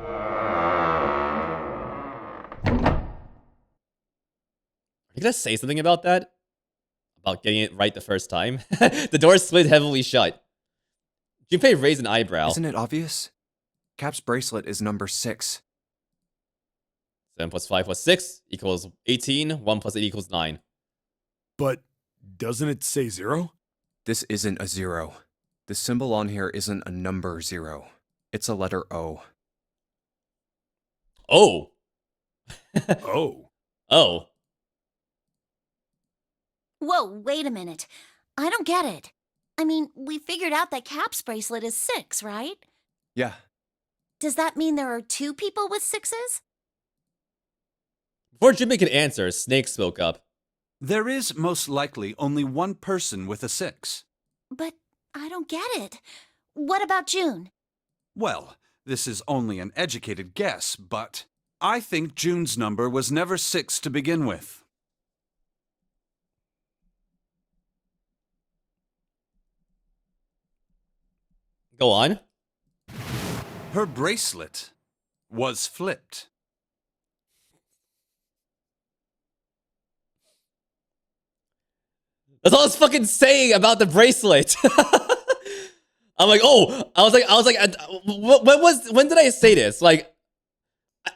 Are you gonna say something about that? About getting it right the first time? The door slid heavily shut. Junpei raised an eyebrow. Isn't it obvious? Cap's bracelet is number 6. 7 plus 5 plus 6 equals 18. 1 plus 8 equals 9. But doesn't it say 0? This isn't a 0. The symbol on here isn't a number 0. It's a letter O. Oh. Oh. Oh. Whoa, wait a minute. I don't get it. I mean, we figured out that Cap's bracelet is 6, right? Yeah. Does that mean there are 2 people with 6s? Before Junpei could answer, Snake spoke up. There is most likely only one person with a 6. But I don't get it. What about June? Well, this is only an educated guess, but I think June's number was never 6 to begin with. Go on. Her bracelet was flipped. That's all I was fucking saying about the bracelet. I'm like, oh, I was like, when did I say this? Like,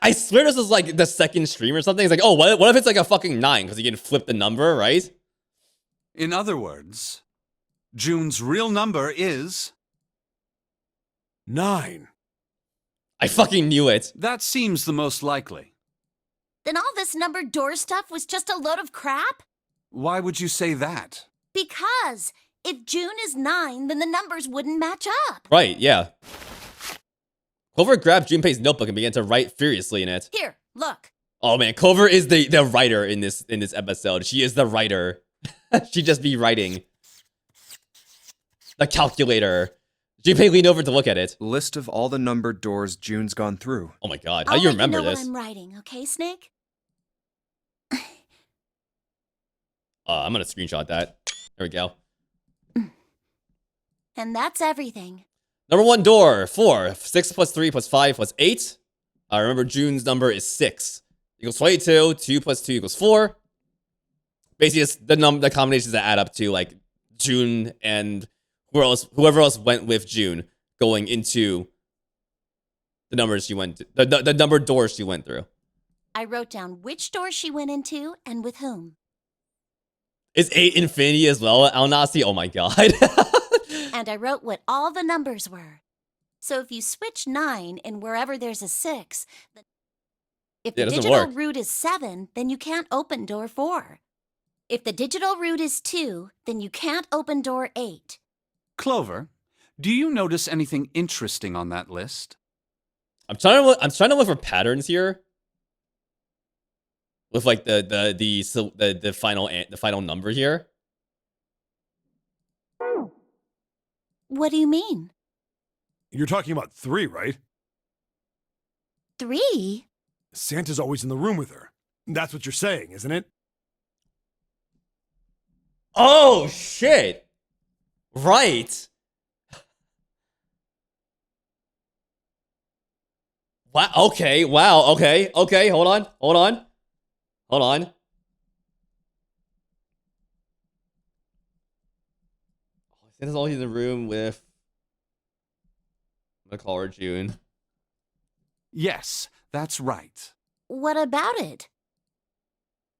I swear this was like the second stream or something. It's like, oh, what if it's like a fucking 9? Because you can flip the number, right? In other words, June's real number is 9. I fucking knew it. That seems the most likely. Then all this numbered door stuff was just a load of crap? Why would you say that? Because if June is 9, then the numbers wouldn't match up. Right, yeah. Clover grabbed Junpei's notebook and began to write furiously in it. Here, look. Oh man, Clover is the writer in this episode. She is the writer. She just be writing. The calculator. Junpei leaned over to look at it. List of all the numbered doors June's gone through. Oh my god, how do you remember this? What I'm writing, okay, Snake? I'm gonna screenshot that. There we go. And that's everything. Number 1 door, 4. 6 plus 3 plus 5 plus 8. Remember, June's number is 6. Equals 22. 2 plus 2 equals 4. Basically, it's the combinations that add up to, like, June and whoever else went with June going into the numbers she went to, the numbered doors she went through. I wrote down which door she went into and with whom. Is 8 infinity as well, Al-Nasi? Oh my god. And I wrote what all the numbers were. So if you switch 9 and wherever there's a 6, if the digital root is 7, then you can't open door 4. If the digital root is 2, then you can't open door 8. Clover, do you notice anything interesting on that list? I'm trying to look for patterns here. with like the final number here. What do you mean? You're talking about 3, right? 3? Santa's always in the room with her. That's what you're saying, isn't it? Oh shit! Right. Wow. Okay. Wow. Okay. Okay. Hold on. Hold on. Hold on. Santa's always in the room with. I'm gonna call her June. Yes, that's right. What about it?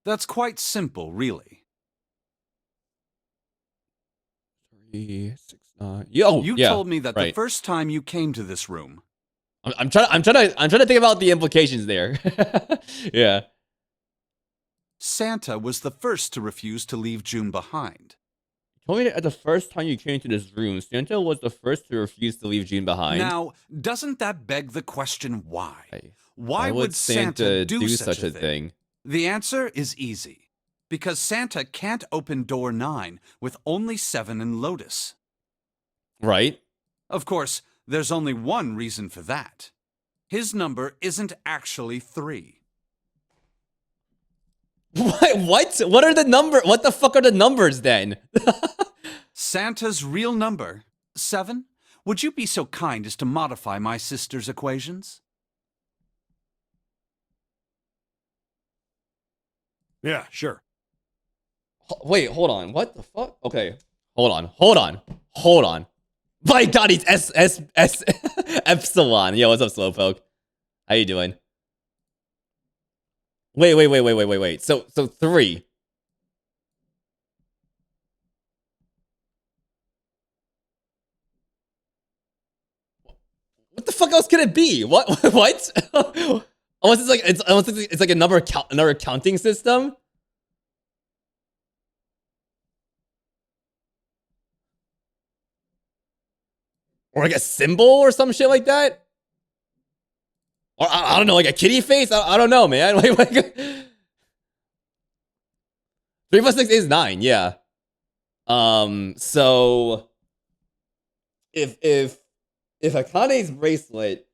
That's quite simple, really. 3, 6, 9. Yo, You yeah, told me that the right. first time you came to this room. I'm trying to think about the implications there. Yeah. Santa was the first to refuse to leave June behind. You told me that at the first time you came to this room, Santa was the first to refuse to leave June behind. Now, doesn't that beg the question why? Why Why would Santa do such a thing? The answer is easy. Because Santa can't open door 9 with only 7 and Lotus. Right? Of course, there's only one reason for that. His number isn't actually 3. What? What are the number? What the fuck are the numbers then? Santa's real number, 7? Would you be so kind as to modify my sister's equations? Yeah, sure. Wait, hold on. What the fuck? Okay. Hold on. My god, he's S Epsilon. Yo, what's up, Slowpoke? How you doing? Wait. So 3. What the fuck else could it be? What? Unless it's like another counting system. Or like a symbol or some shit like that? Or I don't know, like a kitty face? I don't know, man. Like 3 plus 6 is 9, yeah. So if Akane's bracelet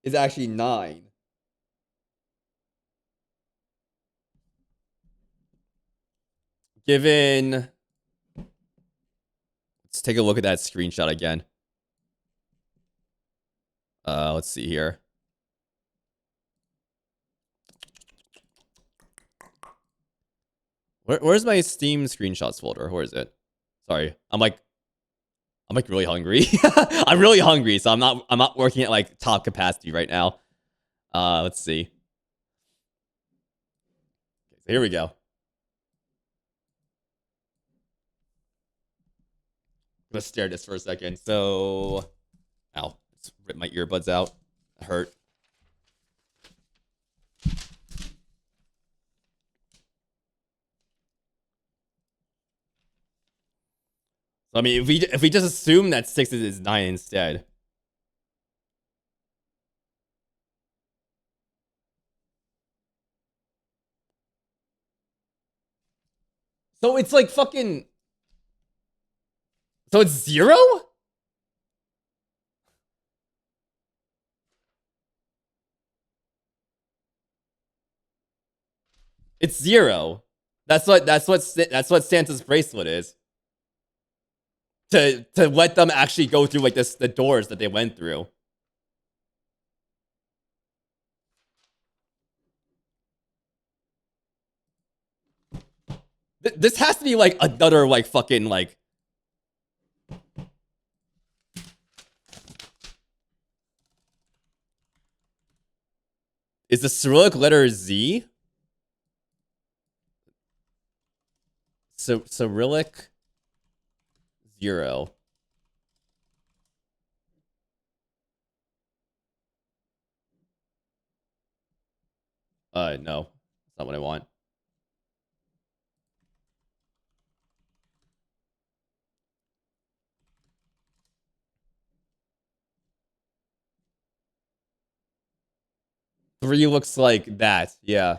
is actually 9, given, let's take a look at that screenshot again. Let's see here. Where's my Steam screenshots folder? Where is it? Sorry, I'm like really hungry. I'm really hungry, so I'm not working at like top capacity right now. Let's see. Okay, so here we go. Let's stare at this for a second. So, ow, let's rip my earbuds out. That hurt. I mean, if we just assume that 6 is 9 instead. So it's like fucking. So it's 0? It's 0. That's what Santa's bracelet is. To let them actually go through like the doors that they went through. This has to be like another like fucking like. Is the Cyrillic letter Z? So Cyrillic 0. No. That's not what I want. Three looks like that, yeah.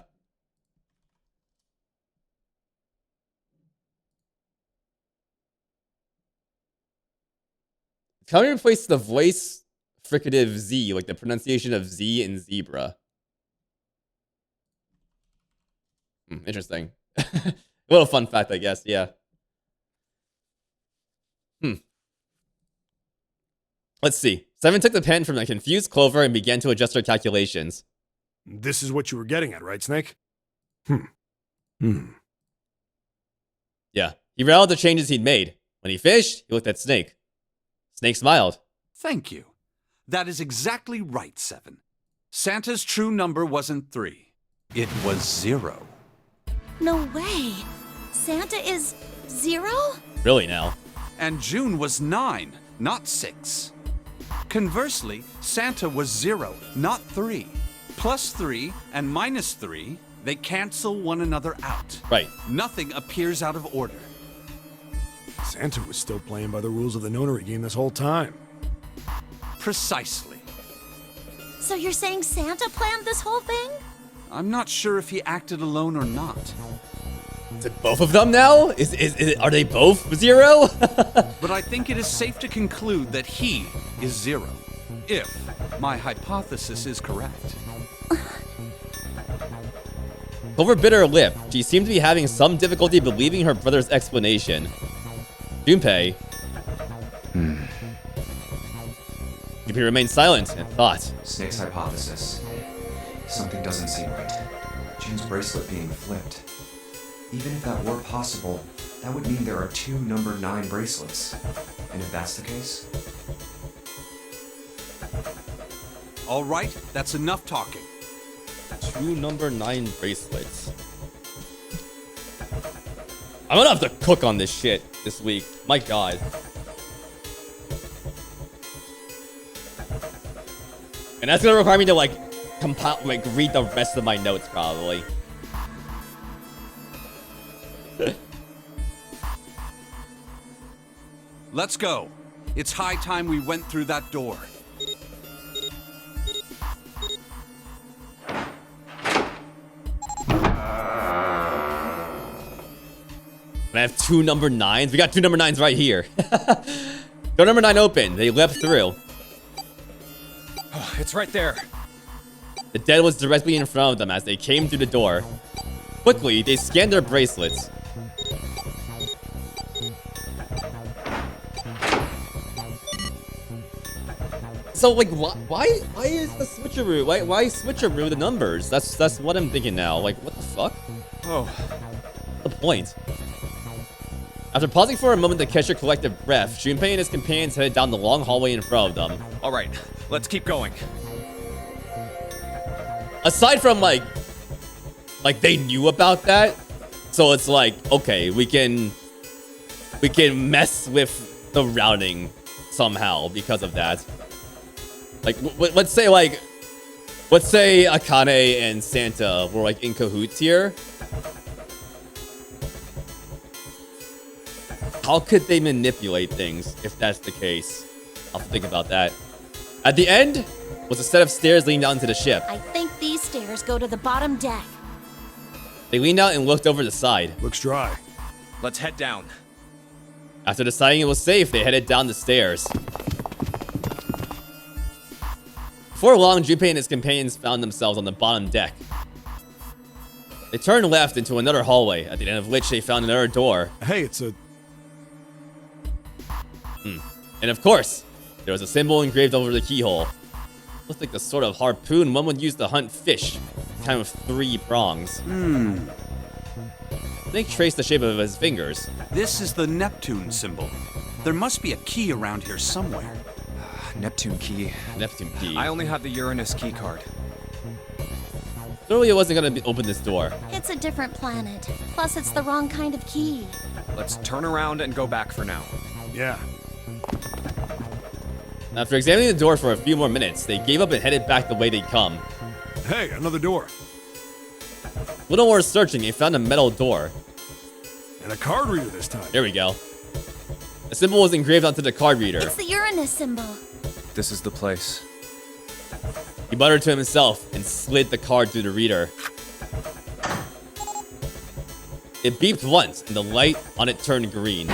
Can we replace the voice fricative Z, like the pronunciation of Z in zebra? Interesting. A little fun fact, I guess. Yeah. Let's see. 7 took the pen from a confused Clover and began to adjust her calculations. This is what you were getting at, right, Snake? Yeah. He read all the changes he'd made. When he finished, he looked at Snake. Snake smiled. Thank you. That is exactly right, 7. Santa's true number wasn't 3. It was 0. No way. Santa is 0? Really now? And June was 9, not 6. Conversely, Santa was 0, not 3. Plus 3 and minus 3, they cancel one another out. Right. Nothing appears out of order. Santa was still playing by the rules of the nonary game this whole time. Precisely. So you're saying Santa planned this whole thing? I'm not sure if he acted alone or not. Is it both of them now? Are they both 0? But I think it is safe to conclude that he is 0. If my hypothesis is correct. Clover bit her lip. She seemed to be having some difficulty believing her brother's explanation. Junpei. Junpei remained silent and thought. Snake's hypothesis. Something doesn't seem right. June's bracelet being flipped. Even if that were possible, that would mean there are 2 number 9 bracelets. And if that's the case... All right, that's enough talking. 2 number 9 bracelets. I'm gonna have to cook on this shit this week. My god. And that's gonna require me to compile, read the rest of my notes probably. Let's go. It's high time we went through that door. And I have 2 number 9s. We got 2 number 9s right here. Door number 9 open. They leapt through. Oh, it's right there. The dead was directly in front of them as they came through the door. Quickly, they scanned their bracelets. So, why is the switcheroo? Why switcheroo the numbers? That's what I'm thinking now. What the fuck? Oh. What's the point? After pausing for a moment to catch a collective breath, Junpei and his companions headed down the long hallway in front of them. All right, let's keep going. Aside from, they knew about that, so it's okay, we can mess with the routing somehow because of that. Let's say Akane and Santa were in cahoots here. How could they manipulate things if that's the case? I'll have to think about that. At the end was a set of stairs leading down to the ship. I think these stairs go to the bottom deck. They leaned out and looked over the side. Looks dry. Let's head down. After deciding it was safe, they headed down the stairs. Before long, Junpei and his companions found themselves on the bottom deck. They turned left into another hallway, at the end of which they found another door. Hey, it's a... And of course, there was a symbol engraved over the keyhole. Looked like the sort of harpoon one would use to hunt fish, kind of 3 prongs. Snake traced the shape of his fingers. This is the Neptune symbol. There must be a key around here somewhere. Neptune key. Neptune key. I only have the Uranus key card. Clearly it wasn't going to open this door. It's a different planet. Plus, it's the wrong kind of key. Let's turn around and go back for now. Yeah. After examining the door for a few more minutes, they gave up and headed back the way they'd come. Hey, another door. Little more searching, they found a metal door. And a card reader this time. There we go. A symbol was engraved onto the card reader. It's the Uranus symbol. This is the place. He muttered to himself and slid the card through the reader. It beeped once, and the light on it turned green.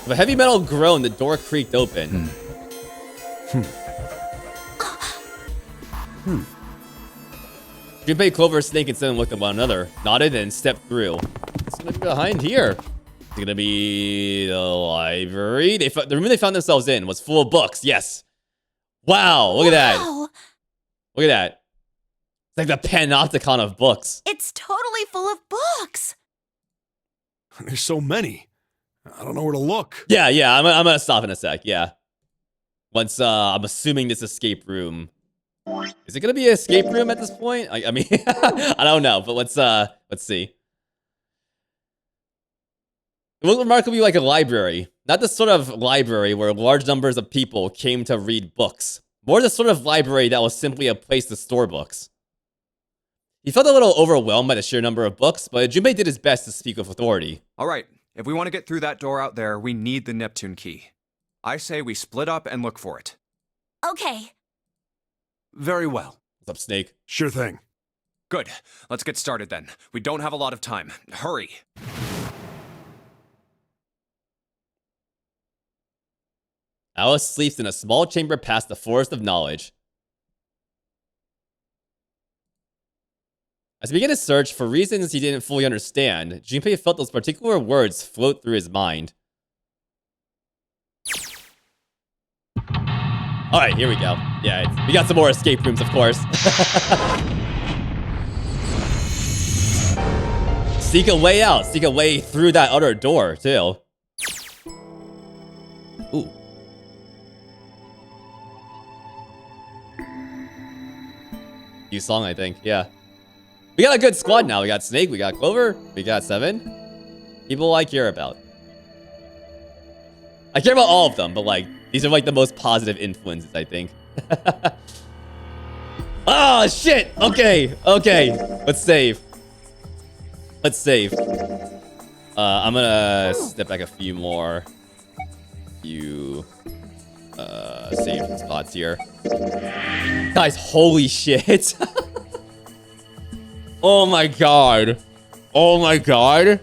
With a heavy metal groan, the door creaked open. Junpei, Clover, Snake, and Cinnamon looked at one another, nodded, and stepped through. What's gonna be behind here? It's gonna be the library. The room they found themselves in was full of books. Yes. Wow, look at that. Look at that. It's like the panopticon of books. It's totally full of books. There's so many. I don't know where to look. Yeah, I'm gonna stop in a sec. Yeah. Once I'm assuming this escape room. Is it gonna be an escape room at this point? I mean, I don't know, but let's see. It looked remarkably like a library. Not the sort of library where large numbers of people came to read books. More the sort of library that was simply a place to store books. He felt a little overwhelmed by the sheer number of books, but Junpei did his best to speak with authority. All right, if we want to get through that door out there, we need the Neptune key. I say we split up and look for it. Okay. Very well. What's up, Snake? Sure thing. Good. Let's get started then. We don't have a lot of time. Hurry. Alice sleeps in a small chamber past the Forest of Knowledge. As he began to search for reasons he didn't fully understand, Junpei felt those particular words float through his mind. Alright, here we go. Yeah, we got some more escape rooms, of course. Seek a way out. Seek a way through that other door, too. Ooh. New song, I think. Yeah. We got a good squad now. We got Snake, we got Clover, we got Seven. People I care about. I care about all of them, but like, these are like the most positive influences, I think. Oh, shit! Okay, okay. Let's save. Let's save. I'm gonna step back a few more. Save spots here. Guys, holy shit. Oh my god. Oh my god.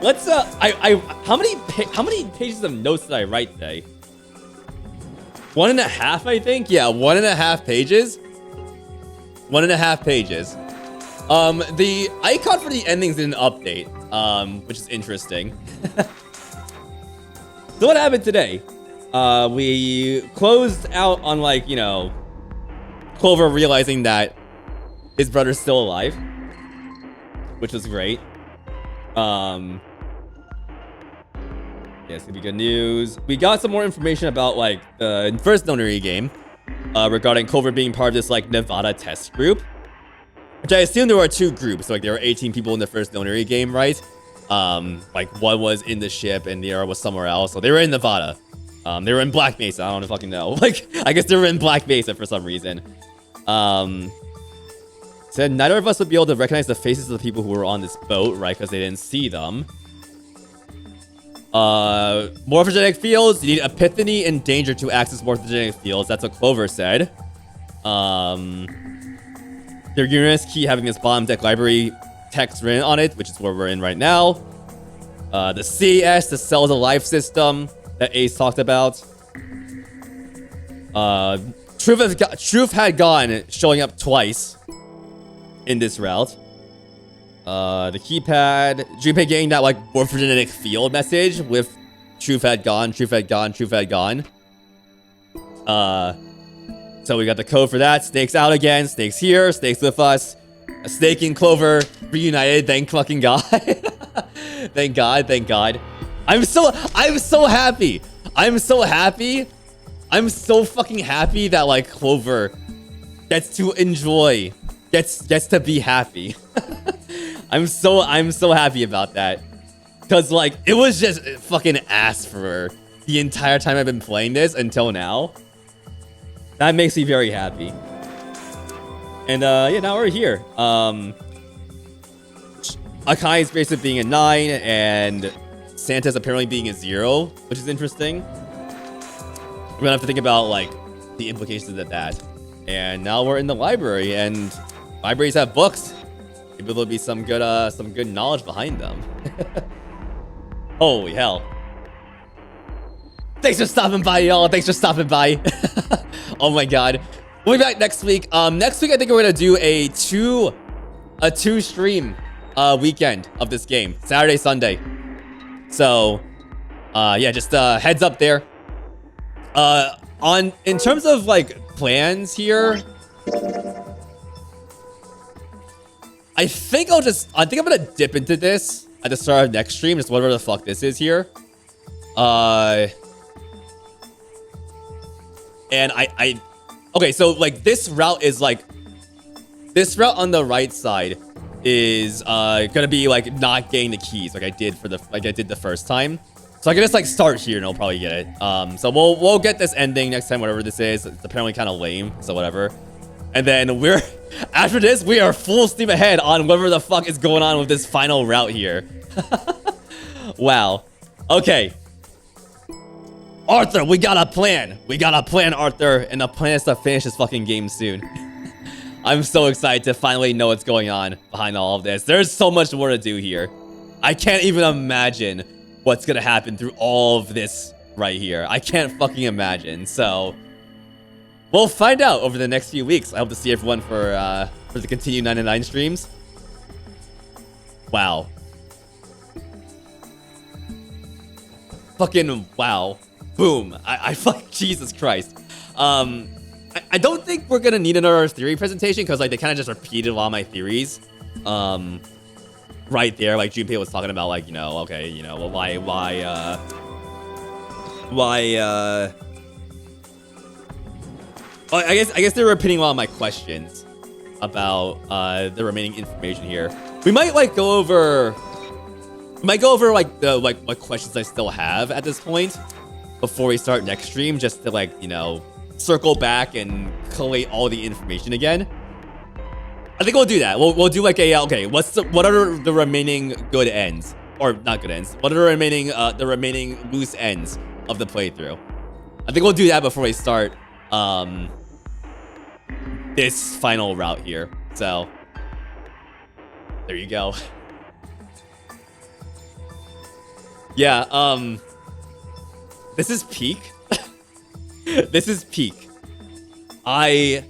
Let's how many pages of notes did I write today? 1.5, I think. Yeah, 1.5 pages. 1.5 pages. The icon for the endings didn't update, which is interesting. So what happened today? We closed out on, like, you know, Clover realizing that his brother's still alive, which was great. Yeah, it's gonna be good news. We got some more information about, like, the first Nonary game, regarding Clover being part of this, like, Nevada test group, which I assume there were 2 groups. So, like, there were 18 people in the first Nonary game, right? Like, one was in the ship and the other was somewhere else. So they were in Nevada. They were in Black Mesa. I don't fucking know. Like, I guess they were in Black Mesa for some reason. Said neither of us would be able to recognize the faces of the people who were on this boat, right? Because they didn't see them. Morphogenetic fields. You need epiphany and danger to access morphogenetic fields. That's what Clover said. Their Uranus key having this bottom deck library text written on it, which is where we're in right now. The CS, the cells of life system that Ace talked about. Truth had gone showing up twice in this route. The keypad, Junpei getting that like morphogenetic field message with Truth had gone, Truth had gone, Truth had gone. So we got the code for that. Snake's out again. Snake's here. Snake's with us. Snake and Clover reunited. Thank fucking God. Thank God. Thank God. I'm so happy. I'm so happy. I'm so fucking happy that like Clover gets to enjoy, gets to be happy. I'm so happy about that. Cause like it was just fucking ass for her the entire time I've been playing this until now. That makes me very happy. And yeah, now we're here. Akai's basically being a 9 and Santa's apparently being a 0, which is interesting. We're gonna have to think about like the implications of that. And now we're in the library, and libraries have books. Maybe there'll be some good knowledge behind them. Holy hell. Thanks for stopping by, y'all. Thanks for stopping by. Oh my god. We'll be back next week. Next week I think we're gonna do a two stream weekend of this game. Saturday, Sunday. So yeah, just heads up there. In terms of like plans here, I think I'm gonna dip into this at the start of next stream, just whatever the fuck this is here. And okay, so like this route is like, this route on the right side is gonna be like not getting the keys like I did the first time. So I can just like start here and I'll probably get it. So we'll get this ending next time, whatever this is. It's apparently kind of lame, so whatever. And then after this, we are full steam ahead on whatever the fuck is going on with this final route here. Wow. Okay. Arthur, we got a plan. We got a plan, Arthur. And the plan is to finish this fucking game soon. I'm so excited to finally know what's going on behind all of this. There's so much more to do here. I can't even imagine what's gonna happen through all of this right here. I can't fucking imagine. So we'll find out over the next few weeks. I hope to see everyone for the continued 99 streams. Wow. Fucking wow. Boom. I fuck Jesus Christ. I don't think we're gonna need another theory presentation because like they kind of just repeated a lot of my theories. Right there, like Junpei was talking about, like, you know, okay, you know, well, why I guess they were repeating a lot of my questions about the remaining information here. We might like go over like the what questions I still have at this point before we start next stream, just to like, you know, circle back and collate all the information again. I think we'll do that. We'll do like a okay. What are the remaining good ends, or not good ends? What are the remaining loose ends of the playthrough? I think we'll do that before we start this final route here. So there you go. Yeah. This is peak. This is peak. I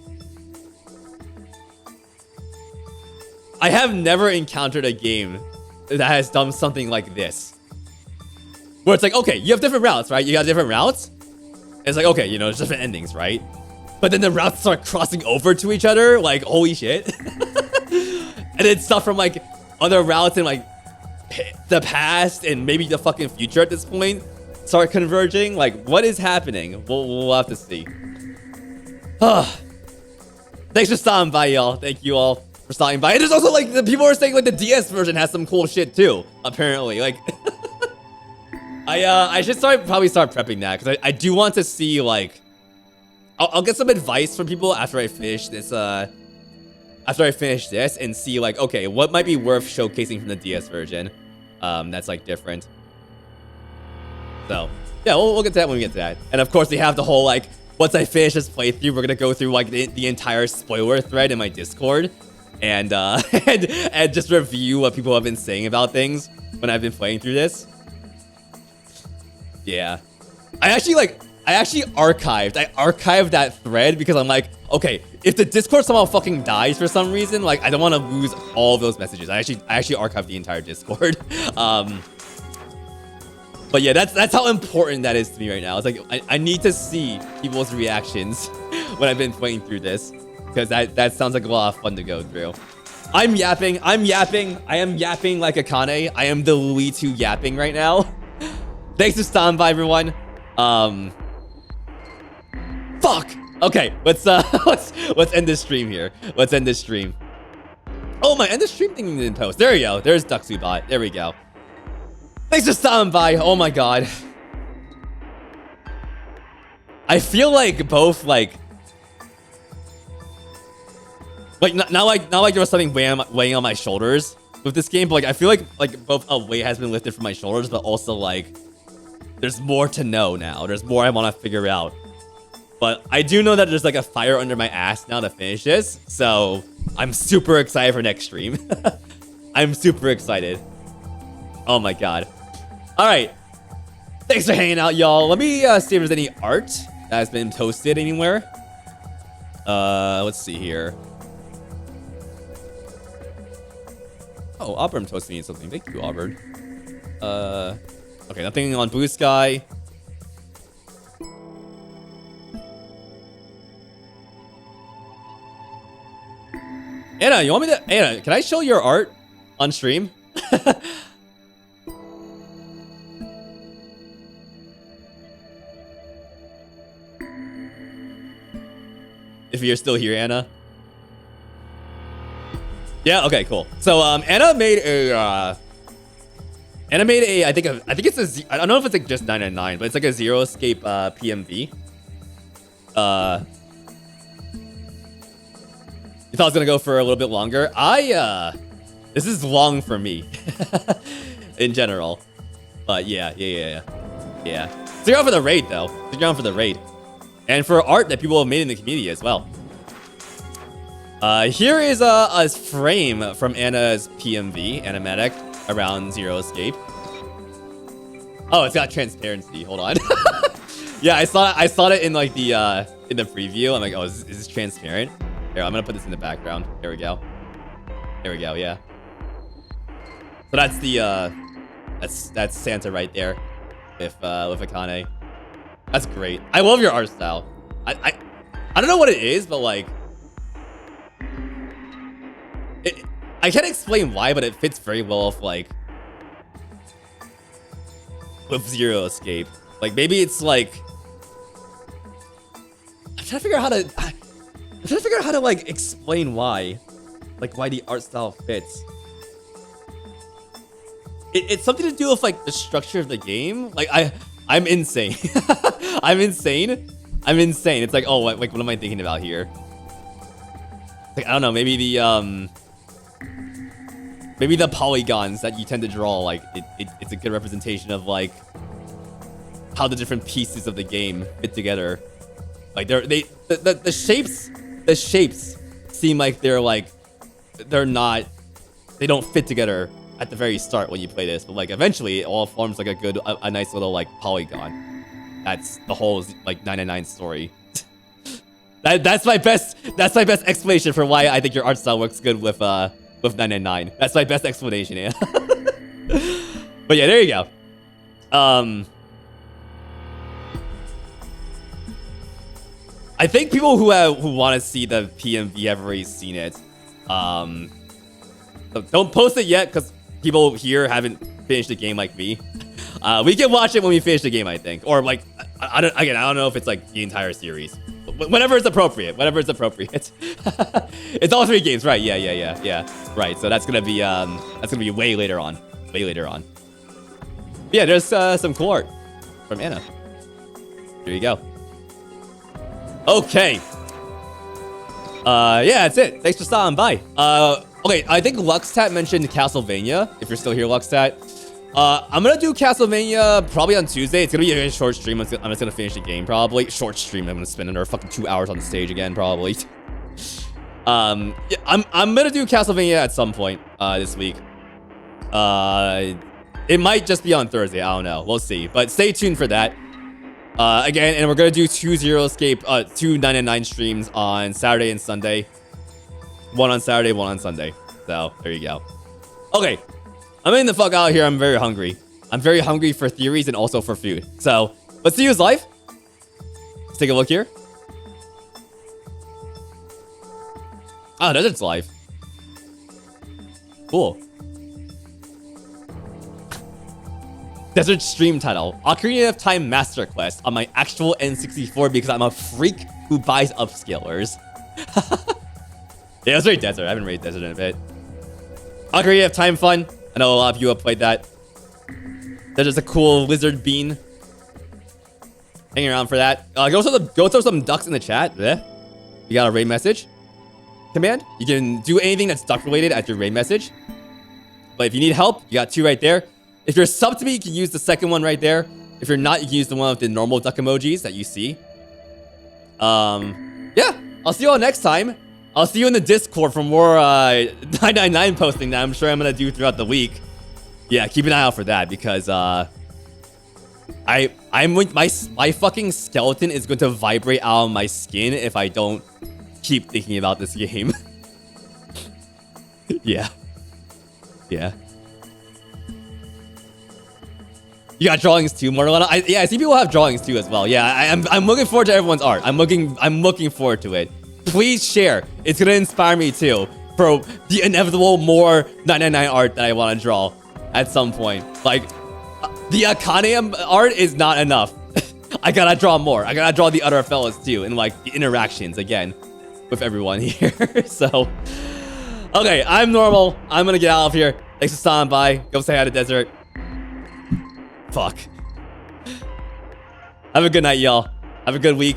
have never encountered a game that has done something like this. Where it's like, okay, you have different routes, right? You got different routes. And it's like, okay, you know, there's different endings, right? But then the routes start crossing over to each other, like, holy shit. And then stuff from, like, other routes and, like, the past and maybe the fucking future at this point start converging. Like, what is happening? We'll have to see. Thanks for stopping by, y'all. Thank you all for stopping by. And there's also, like, the people are saying, like, the DS version has some cool shit, too, apparently. Like, I should probably start prepping that, because I do want to see, like, I'll get some advice from people after I finish this, and see, like, okay, what might be worth showcasing from the DS version, that's, like, different. So, yeah, we'll get to that when we get to that. And, of course, we have the whole, like, once I finish this playthrough, we're gonna go through, like, the entire spoiler thread in my Discord, and just review what people have been saying about things when I've been playing through this. Yeah. I actually archived that thread because I'm like, okay, if the Discord somehow fucking dies for some reason, like, I don't want to lose all those messages. I actually archived the entire Discord. But yeah, that's how important that is to me right now. It's like, I need to see people's reactions when I've been playing through this, because that sounds like a lot of fun to go through. I am yapping like Akane. I am the Luigiguy yapping right now. Thanks for stopping by, everyone. Fuck. Okay, let's end this stream here. Let's end this stream. Oh, my end the stream thing didn't post. There you go. There's Duxubot. There we go. Thanks for stopping by. Oh my god. I feel like both like not like there was something weighing on my shoulders with this game, but like I feel like both a weight has been lifted from my shoulders, but also like there's more to know now. There's more I want to figure out. But I do know that there's like a fire under my ass now to finish this, so I'm super excited for next stream. I'm super excited. Oh my god. All right. Thanks for hanging out, y'all. Let me see if there's any art that has been posted anywhere. Let's see here. Oh, Auburn posted me something. Thank you, Auburn. Okay, nothing on Blue Sky. Anna, you want me to... Anna, can I show your art on stream? If you're still here, Anna. Yeah, okay, cool. So, Anna made a... I think it's a... I don't know if it's like just 999, but it's like a Zero Escape PMV. You thought I was gonna go for a little bit longer? This is long for me. In general. But yeah. Stick around for the raid, though. Stick around for the raid. And for art that people have made in the community as well. Here is a frame from Anna's PMV, animatic, around Zero Escape. Oh, it's got transparency. Hold on. Yeah, I saw it in like the in the preview. I'm like, oh, is this transparent? Here, I'm gonna put this in the background. There we go. There we go. Yeah. So that's the that's Santa right there, with Akane. That's great. I love your art style. I don't know what it is, but like, I can't explain why, but it fits very well with like with Zero Escape. Like maybe it's like I'm trying to figure out how to like explain why the art style fits. It's something to do with like the structure of the game. Like I'm insane. I'm insane. It's like, oh, what am I thinking about here? Like, I don't know, maybe the polygons that you tend to draw, like it's a good representation of like how the different pieces of the game fit together. Like the shapes seem like they don't fit together at the very start when you play this, but like eventually it all forms like a nice little like polygon. That's the whole like 999 story. that's my best explanation for why I think your art style works good with 999. That's my best explanation, yeah. But yeah, there you go. I think people who want to see the PMV have already seen it. So don't post it yet because people here haven't finished the game like me. We can watch it when we finish the game, I think, or like I don't know if it's like the entire series. Whenever it's appropriate. It's all 3 games, right? Yeah. Right. So that's gonna be way later on. Yeah, there's some cool art from Anna. There you go. Okay. Yeah, that's it. Thanks for stopping by. Okay, I think Luxtat mentioned Castlevania. If you're still here, Luxtat. I'm gonna do Castlevania probably on Tuesday. It's gonna be a very short stream. I'm just gonna finish the game probably. Short stream. I'm gonna spend another fucking 2 hours on the stage again probably. Yeah, I'm gonna do Castlevania at some point this week. It might just be on Thursday. I don't know. We'll see. But stay tuned for that. Again, and we're gonna do 2 Zero Escape, 2 999 streams on Saturday and Sunday. 1 on Saturday, 1 on Sunday. So there you go. Okay, I'm in the fuck out here. I'm very hungry. I'm very hungry for theories and also for food. So let's see who's live. Let's take a look here. Oh, Desert's live. Cool. Desert stream title: Ocarina of Time Master Quest on my actual N64 because I'm a freak who buys upscalers. Yeah, it was very Desert. I haven't rated Desert in a bit. Ocarina of Time fun. I know a lot of you have played that. There's just a cool lizard bean. Hanging around for that. Go throw some ducks in the chat. Yeah. You got a raid message command. You can do anything that's duck related at your raid message. But if you need help, you got 2 right there. If you're sub to me, you can use the second one right there. If you're not, you can use the one with the normal duck emojis that you see. Yeah, I'll see you all next time. I'll see you in the Discord for more 999 posting that I'm sure I'm gonna do throughout the week. Yeah, keep an eye out for that because I'm my fucking skeleton is going to vibrate out of my skin if I don't keep thinking about this game. Yeah. Yeah. You got drawings too, Mortalena? Yeah, I see people have drawings too as well. Yeah, I'm looking forward to everyone's art. I'm looking forward to it. Please share. It's gonna inspire me too for the inevitable more 999 art that I want to draw at some point. Like the Akane art is not enough. I gotta draw more. I gotta draw the other fellas too, and like the interactions again with everyone here. So, okay, I'm normal. I'm gonna get out of here. Thanks for stopping by. Go say hi to Desert. Fuck. Have a good night, y'all. Have a good week.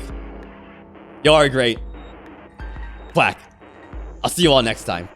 Y'all are great. Quack. I'll see you all next time.